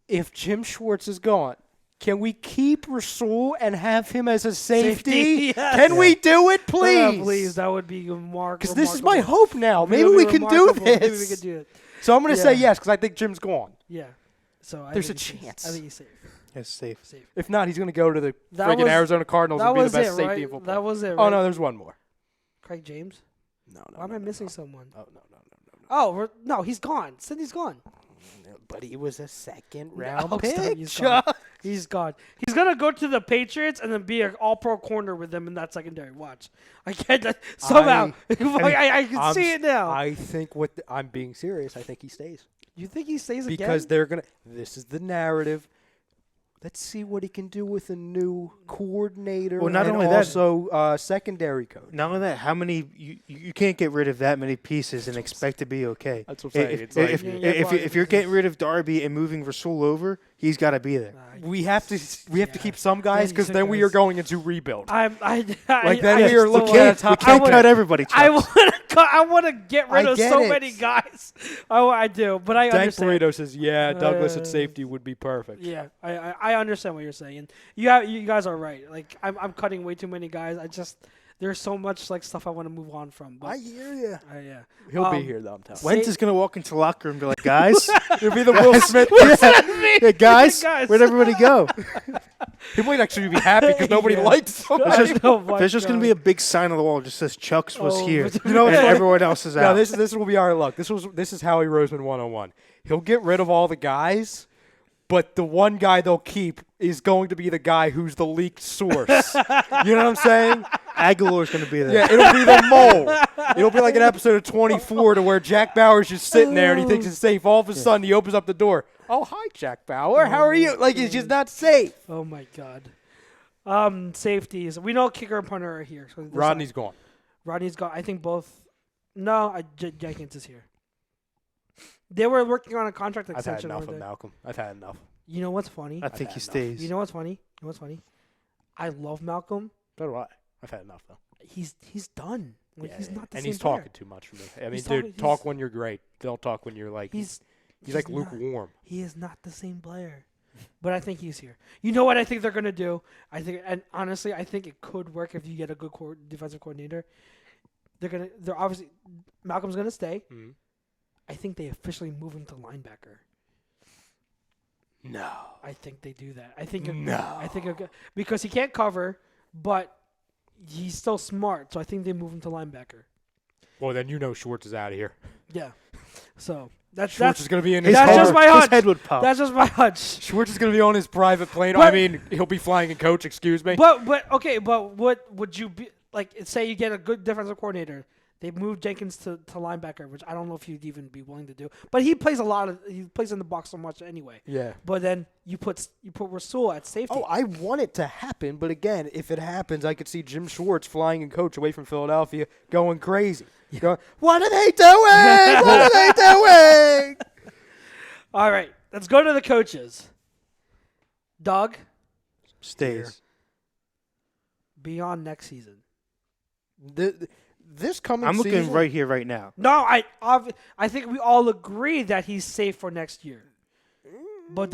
if Jim Schwartz is gone, can we keep Rasul and have him as a safety? Yes. Can we do it, please? Please, that would be remarkable. Because this is my hope now. Maybe we can do this. Maybe we can do it. So I'm going to say Yeah. yes because I think Jim's gone. Yeah. So There's think a he's safe. chance. I think he's safe. It's safe. Safe. If not, he's going to go to the That freaking was- Arizona Cardinals That and be the was best it, safety right? in football. That was it, right? Oh, no, there's one more. Craig James? No. Why am I missing someone? Oh, no. Oh, no, he's gone. Cindy's gone. But he was a second No, round stop. pick. He's gone. He's gone. He's gonna go to the Patriots and then be an all-pro corner with them in that secondary. Watch. I get that somehow. I can see it now. I think I'm being serious. I think he stays. You think he stays again? Because they're going to – this is the narrative. Let's see what he can do with a new coordinator Well, not and only that- also secondary coach. Not only that, how many you can't get rid of that many pieces and expect to be okay. That's what I'm saying. If, It's like- if, Yeah, if, yeah, if you're getting rid of Darby and moving Rasul over, he's got to be there. We have to keep some guys Yeah, because some then we guys. are going into rebuild. then we are We looking can't, at top we can't I cut everybody. I Chuck. want to get rid I of get so it. many guys. Oh, I do, but I Dank understand. Burrito says, yeah, Douglas at Uh, safety would be perfect. Yeah, I understand what you're saying. And you guys are right. Like I'm cutting way too many guys. There's so much stuff I want to move on from. But I hear you. yeah. He'll be here, though, I'm telling you. Wentz is going to walk into the locker room and be like, guys, He'll be the Will Smith. yeah, guys, Guys. where'd everybody go? He might actually be happy because nobody Yeah. likes him. There's just going to be a big sign on the wall that just says Chuck's was Oh, here. but- You know what's and funny? everyone else is No, out. this will be our luck. This is Howie Roseman 101. He'll get rid of all the guys, but the one guy they'll keep is going to be the guy who's the leaked source. You know what I'm saying? Agholor's going to be there. Yeah, it'll be the mole. It'll be like an episode of 24 to where Jack Bauer's just sitting there and he thinks it's safe. All of a sudden, he opens up the door. Oh, hi, Jack Bauer. How are you? Like, it's just not safe. Oh my god. Safeties. We know kicker and punter are here. So Rodney's gone. Rodney's gone. I think both. No, Jenkins is here. They were working on a contract I've had extension. enough weren't of they? Malcolm. I've had enough. You know what's funny? I think he enough. stays. You know what's funny? You know what's funny? I love Malcolm. So do I. I've had enough, though. He's done. Like, he's not the and same he's player. talking too much for me. I mean, He's dude, talking- talk he's- when you're great. Don't talk when you're like He's like not- lukewarm. He is not the same player. But I think he's here. You know what I think they're gonna do? I think, and honestly, I think it could work if you get a good defensive coordinator. They're obviously Malcolm's gonna stay. Mm-hmm. I think they officially move him to linebacker. No. I think they do that. I think No. because he can't cover, but he's still smart. So I think they move him to linebacker. Well, then you know Schwartz is out of here. Yeah. So that's Schwartz is going to be in His his That's head just would- my His hunch. head would pop. that's just my hunch. Schwartz is going to be on his private plane. I But- mean, he'll be flying in coach. Excuse me. But okay. But what would you be like? Say you get a good defensive coordinator. They moved Jenkins to linebacker, which I don't know if you'd even be willing to do. But he plays he plays in the box so much anyway. Yeah. But then you put Rasul at safety. Oh, I want it to happen, but again, if it happens, I could see Jim Schwartz flying and coach away from Philadelphia going crazy. Going, what are they doing? What are they doing? All right, let's go to the coaches. Doug, Stays. beyond next season. This coming I'm looking season, right here, right now. No, I think we all agree that he's safe for next year. But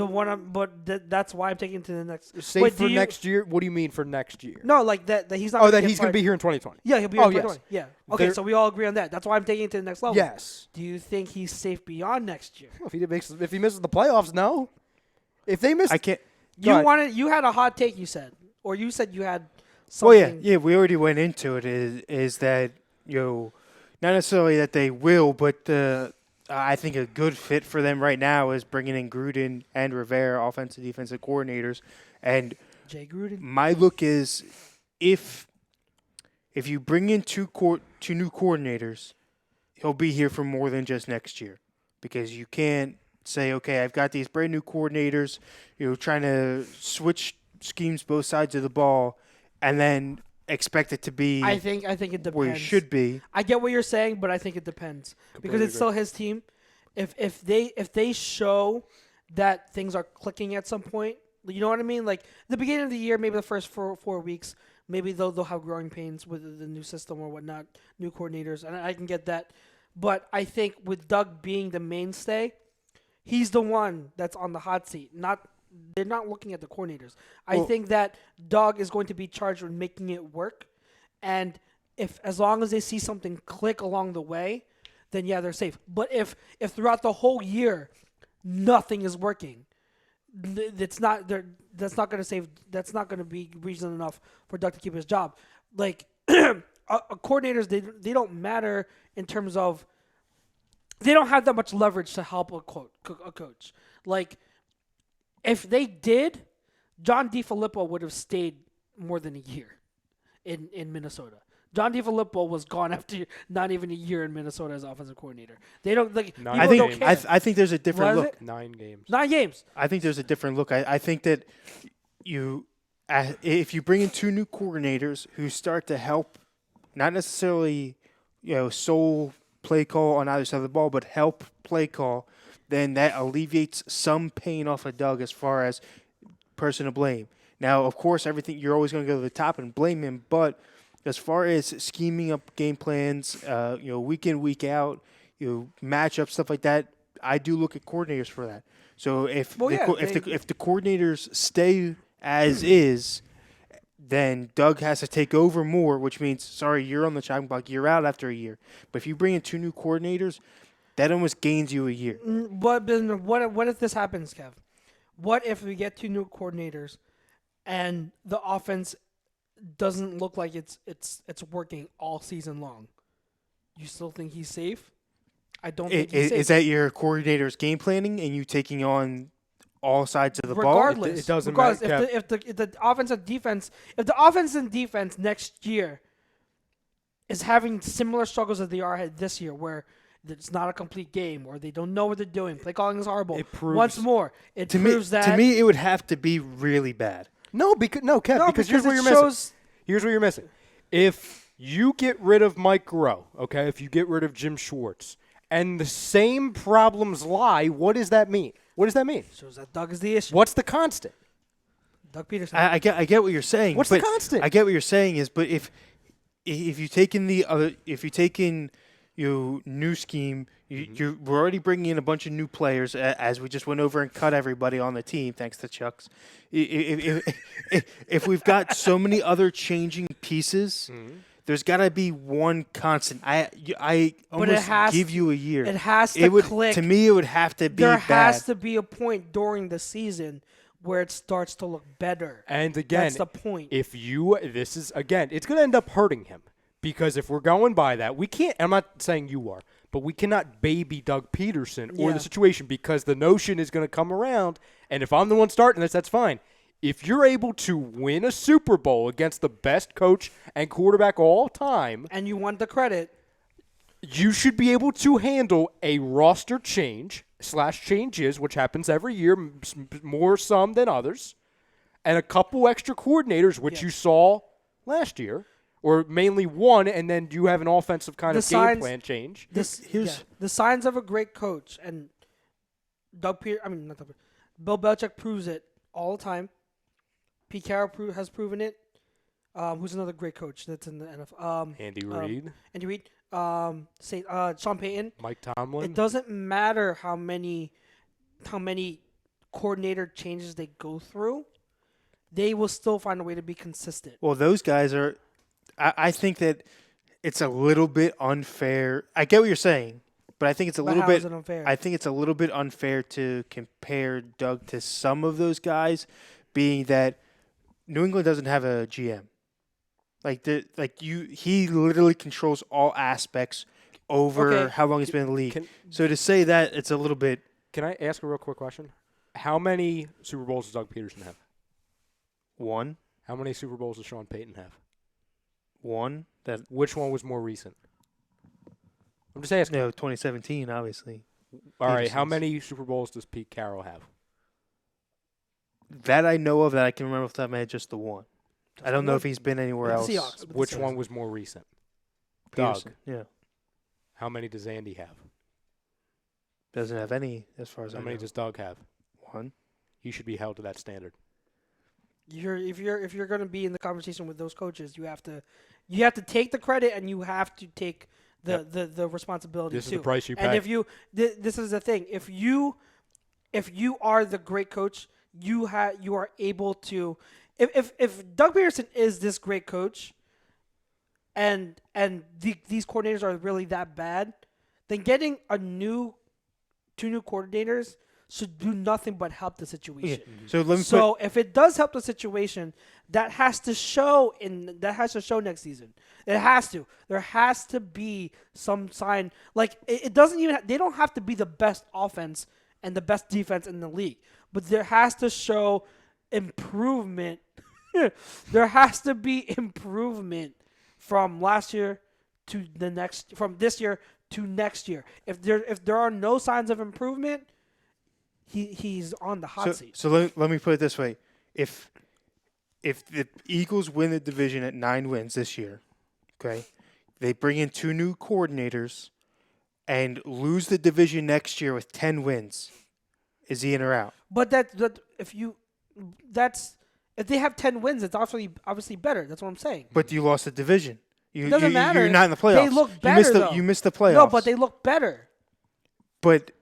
that's why I'm taking to the next. safe Wait, for next year. What do you mean for next year? No, like that he's not. Oh, that he's going to be here in 2020. Yeah, he'll be here in yes. 2020. Yeah. Okay, There- so we all agree on that. That's why I'm taking it to the next level. Yes. Do you think he's safe beyond next year? Well, if he misses the playoffs, no. If they miss, I can't. You had a hot take. You said, or you said you had. Well, Something. yeah. We already went into it. Is that not necessarily that they will, but I think a good fit for them right now is bringing in Gruden and Rivera, offensive defensive coordinators, and Jay Gruden. my look is if you bring in two new coordinators, he'll be here for more than just next year, because you can't say, okay, I've got these brand new coordinators, trying to switch schemes both sides of the ball, and then expect it to be I think it depends. where you should be. I get what you're saying, but I think it depends because it's still his team. If they show that things are clicking at some point, you know what I mean? Like the beginning of the year, maybe the first 4 weeks, maybe they'll have growing pains with the new system or whatnot, new coordinators, and I can get that. But I think with Doug being the mainstay, he's the one that's on the hot seat. They're not looking at the coordinators. I think that Doug is going to be charged with making it work, and as long as they see something click along the way, then yeah, they're safe. But if throughout the whole year nothing is working, that's not going to be reason enough for Doug to keep his job. Like coordinators, they don't matter in terms of they don't have that much leverage to help a coach. Like if they did, John DeFilippo would have stayed more than a year in Minnesota. John DeFilippo was gone after not even a year in Minnesota as offensive coordinator. They don't like. Nine I people think don't care. I think there's a different What is look. it? 9 games. 9 games. I think there's a different look. I think that if you bring in 2 new coordinators who start to help, not necessarily sole play call on either side of the ball, but help play call, then that alleviates some pain off of Doug as far as person to blame. Now, of course, everything you're always going to go to the top and blame him, but as far as scheming up game plans, week in, week out, matchup stuff like that, I do look at coordinators for that. So if the coordinators stay as is, then Doug has to take over more, which means, sorry, you're on the chopping block. You're out after a year. But if you bring in 2 new coordinators, that almost gains you a year. But what if this happens, Kev? What if we get 2 new coordinators and the offense doesn't look like it's working all season long? You still think he's safe? I don't think he's safe. Uh, Is that your coordinator's game planning and you taking on all sides of the ball? Regardless, It doesn't regardless, matter, if the offense and defense next year is having similar struggles as they are this year, where it's not a complete game, or they don't know what they're doing, play calling is horrible. It proves- Once more, it proves that To me, it would have to be really bad. No, Kev, because here's what you're missing. Here's what you're missing. If you get rid of Mike Groh, okay, if you get rid of Jim Schwartz, and the same problems lie, what does that mean? What does that mean? Shows that Doug is the issue. What's the constant? Doug Peterson. I get what you're saying. What's the but constant? I get what you're saying is, but if you take in your new scheme, we're already bringing in a bunch of new players, as we just went over and cut everybody on the team, thanks to Chuck's. If we've got so many other changing pieces, there's got to be one constant. I almost give you a year. It has to click. To me, it would have to be there bad. has to be a point during the season where it starts to look better. And again, that's the point. it's going to end up hurting him, because if we're going by that, we can't. I'm not saying you are, but we cannot baby Doug Peterson or the situation, because the notion is going to come around. And if I'm the one starting this, that's fine. If you're able to win a Super Bowl against the best coach and quarterback all time, and you want the credit, You should be able to handle a roster changes, which happens every year, more some than others, and a couple extra coordinators, which you saw last year, or mainly one, and then you have an offensive kind of game plan change. The signs of a great coach, and Bill Belichick proves it all the time. Pete Carroll has proven it. Who's another great coach that's in the NFL? Andy Reid. Andy Reid. Sean Payton. Mike Tomlin. It doesn't matter how many coordinator changes they go through. They will still find a way to be consistent. Well, those guys are. I think that it's a little bit unfair. I get what you're saying, but I think it's a little how bit is it unfair? I think it's a little bit unfair to compare Doug to some of those guys, being that New England doesn't have a GM. He literally controls all aspects over how long he's been in the league. So to say that, it's a little bit. Can I ask a real quick question? How many Super Bowls does Doug Peterson have? 1. How many Super Bowls does Sean Payton have? 1. Which one was more recent? I'm just asking. 2017, obviously. All right, how many Super Bowls does Pete Carroll have? That I know of, that I can remember off the top of my head, just the one. I don't know if he's been anywhere else. Which one was more recent? Peterson. Doug. Yeah. How many does Andy have? Doesn't have any, as far as I know. How many does Doug have? 1. He should be held to that standard. If you're going to be in the conversation with those coaches, you have to take the credit and you have to take the responsibility This too. is the price you pay. And if you this is the thing, if you are the great coach, you are able to. If Doug Peterson is this great coach, and these coordinators are really that bad, then getting two new coordinators should do nothing but help the situation. Yeah. So if it does help the situation, that has to show next season. It has to. There has to be some sign. Like it doesn't even. They don't have to be the best offense and the best defense in the league, but there has to show improvement. There has to be improvement from last year to from this year to next year. If there are no signs of improvement, he's on the hot seat. So let me put it this way: if the Eagles win the division at 9 wins this year, okay, they bring in 2 new coordinators and lose the division next year with 10 wins, is he in or out? But if they have 10 wins, it's obviously better. That's what I'm saying. But you lost the division. It doesn't matter. You're not in the playoffs. They look better. You missed the playoffs. No, but they look better. But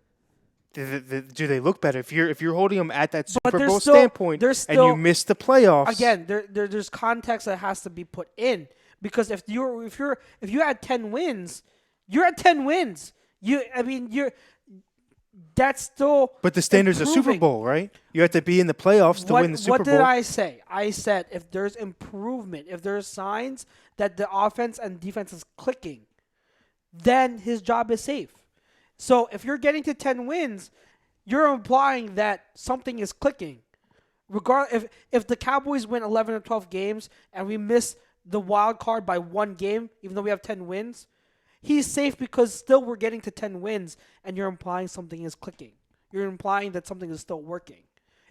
do they look better if you're holding them at that Super Bowl standpoint and you miss the playoffs? Again, there's context that has to be put in, because if you had 10 wins, you're at 10 wins. That's still. But the standard's a Super Bowl, right? You have to be in the playoffs to win the Super Bowl. What did I say? I said if there's improvement, if there's signs that the offense and defense is clicking, then his job is safe. So if you're getting to 10 wins, you're implying that something is clicking. If the Cowboys win 11 or 12 games and we miss the wild card by 1 game, even though we have 10 wins, he's safe because still we're getting to 10 wins, and you're implying something is clicking. You're implying that something is still working.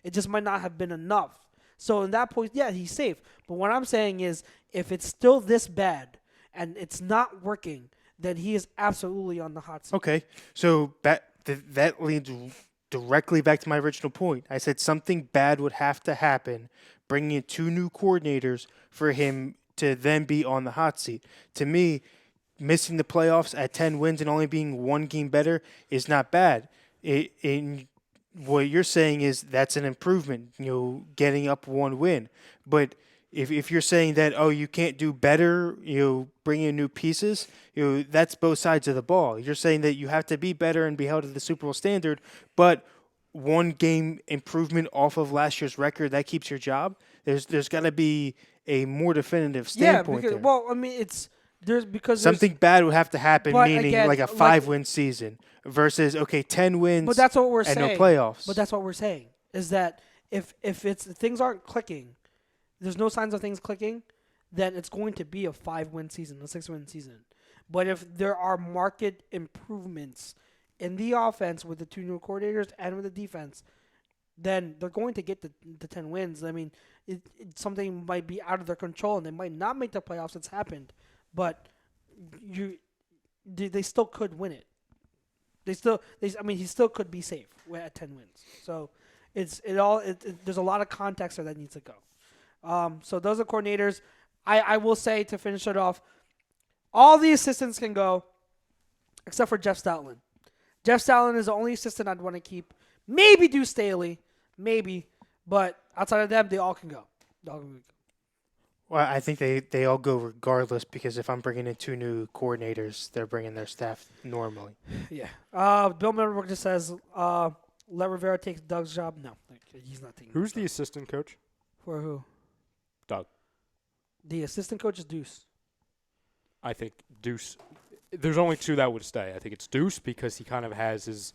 It just might not have been enough. So in that point, yeah, he's safe. But what I'm saying is, if it's still this bad and it's not working, then he is absolutely on the hot seat. Okay, so that leads directly back to my original point. I said something bad would have to happen, bringing in 2 new coordinators for him to then be on the hot seat. To me, missing the playoffs at 10 wins and only being 1 game better is not bad. What you're saying is that's an improvement, getting up 1 win. But if you're saying that, you can't do better, bring in new pieces, that's both sides of the ball. You're saying that you have to be better and be held to the Super Bowl standard, but 1 game improvement off of last year's record, that keeps your job. There's got to be a more definitive standpoint there. Well, I mean, because something bad would have to happen, meaning again, like a 5-win season versus 10 wins. But that's what we're saying. And no playoffs. But that's what we're saying is that if things aren't clicking, there's no signs of things clicking, then it's going to be a 5-win season, a 6-win season. But if there are market improvements in the offense with the 2 new coordinators and with the defense, then they're going to get the 10 wins. I mean, something might be out of their control and they might not make the playoffs. It's happened, but they still could win it. He still could be safe at 10 wins. So there's a lot of context there that needs to go. So those are coordinators. I will say, to finish it off, all the assistants can go except for Jeff Stoutland. Jeff Stoutland is the only assistant I'd want to keep. Maybe Deuce Staley. Maybe. But outside of them, they all can go. Well, I think they all go regardless, because if I'm bringing in 2 new coordinators, they're bringing their staff normally. Yeah. Bill Middlebrook just says, let Rivera take Doug's job. No, he's not taking Who's the assistant coach? For who? Doug. The assistant coach is Deuce. I think Deuce. There's only 2 that would stay. I think it's Deuce because he kind of has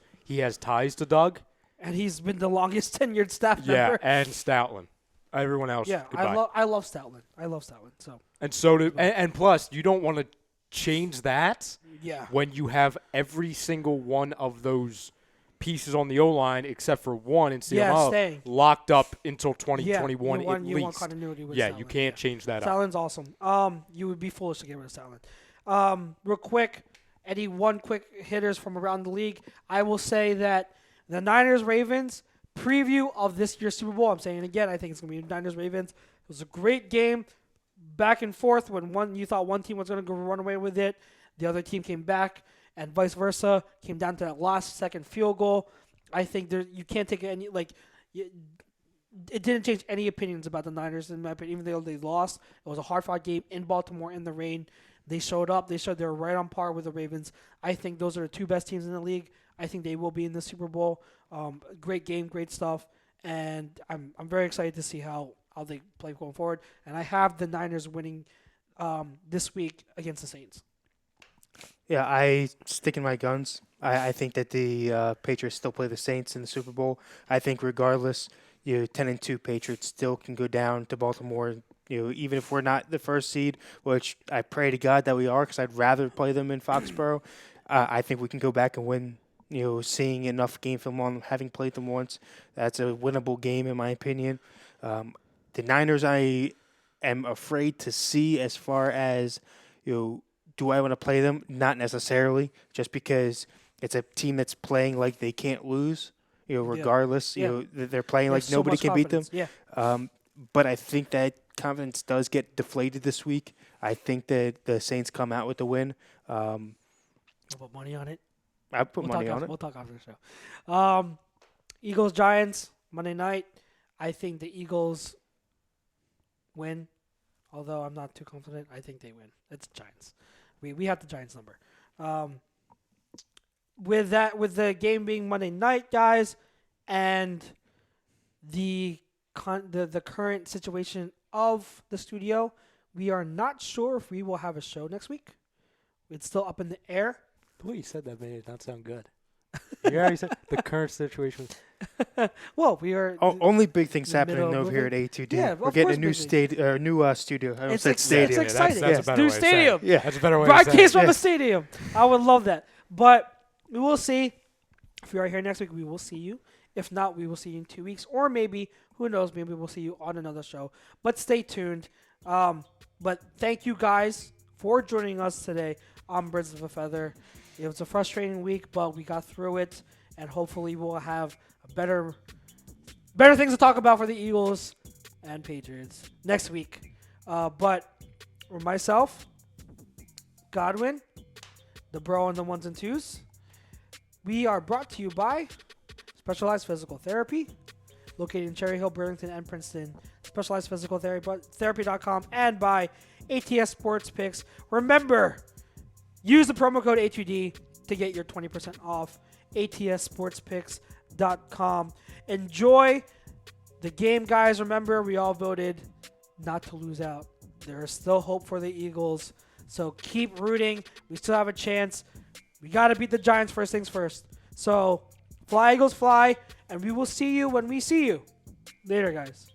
ties to Doug. And he's been the longest tenured staff member. Yeah, and Stoutland. Everyone else, yeah, goodbye. I love Stoutland. And plus, you don't want to change that Yeah. when you have every single one of those pieces on the O-line except for one in CMO staying. locked up until 2021 yeah, at you least. want continuity with Yeah, Stoutland. you can't change that up. Stoutland's awesome. You would be foolish to get rid of Stoutland. Real quick, Eddie, one quick hitters from around the league. I will say that the Niners-Ravens preview of this year's Super Bowl. I'm saying it again. I think it's going to be Niners-Ravens. It was a great game, back and forth. When you thought one team was going to go run away with it, the other team came back, and vice versa. Came down to that last second field goal. I think you can't take any it didn't change any opinions about the Niners in my opinion. Even though they lost, it was a hard-fought game in Baltimore in the rain. They showed up. They showed they were right on par with the Ravens. I think those are the 2 best teams in the league. I think they will be in the Super Bowl. Great game, great stuff, and I'm very excited to see how they play going forward. And I have the Niners winning this week against the Saints. Yeah, I stick in my guns. I think that the Patriots still play the Saints in the Super Bowl. I think regardless, 10-2 Patriots still can go down to Baltimore. Even if we're not the first seed, which I pray to God that we are, because I'd rather play them in Foxborough. I think we can go back and win. Seeing enough game film on them, having played them once, that's a winnable game in my opinion. The Niners, I am afraid to see as far as, do I want to play them? Not necessarily, just because it's a team that's playing like they can't lose, regardless. Yeah. They're playing like There's so nobody much can beat them. confidence. Yeah. But I think that confidence does get deflated this week. I think that the Saints come out with the win. We'll put money on it. I put money on it. We'll talk after the show. Eagles-Giants, Monday night. I think the Eagles win, although I'm not too confident. I think they win. It's Giants. We have the Giants number. With the game being Monday night, guys, and the current situation of the studio, we are not sure if we will have a show next week. It's still up in the air. The way you said that made it not sound good. You already said the current situation. Well, we are. Only big things happening middle over of here it. at A2D. Yeah, We're of getting a course new big things. new studio. I It's said stadium. exciting. That's a better New way to say it. stadium. Yeah. That's a better way to say Broadcast it. from the stadium. I would love that. But we will see. If you are here next week, we will see you. If not, we will see you in 2 weeks. Or maybe, who knows, maybe we'll see you on another show. But stay tuned. But thank you guys for joining us today on Birds of a Feather. It was a frustrating week, but we got through it. And hopefully we'll have better things to talk about for the Eagles and Patriots next week. But for myself, Godwin, the bro on the ones and twos, we are brought to you by Specialized Physical Therapy, located in Cherry Hill, Burlington, and Princeton. Specialized Physical Therapy.com, and by ATS Sports Picks. Remember, use the promo code HUD to get your 20% off. ATSSportsPicks.com. Enjoy the game, guys. Remember, we all voted not to lose out. There is still hope for the Eagles. So keep rooting. We still have a chance. We got to beat the Giants first things first. So fly, Eagles, fly. And we will see you when we see you. Later, guys.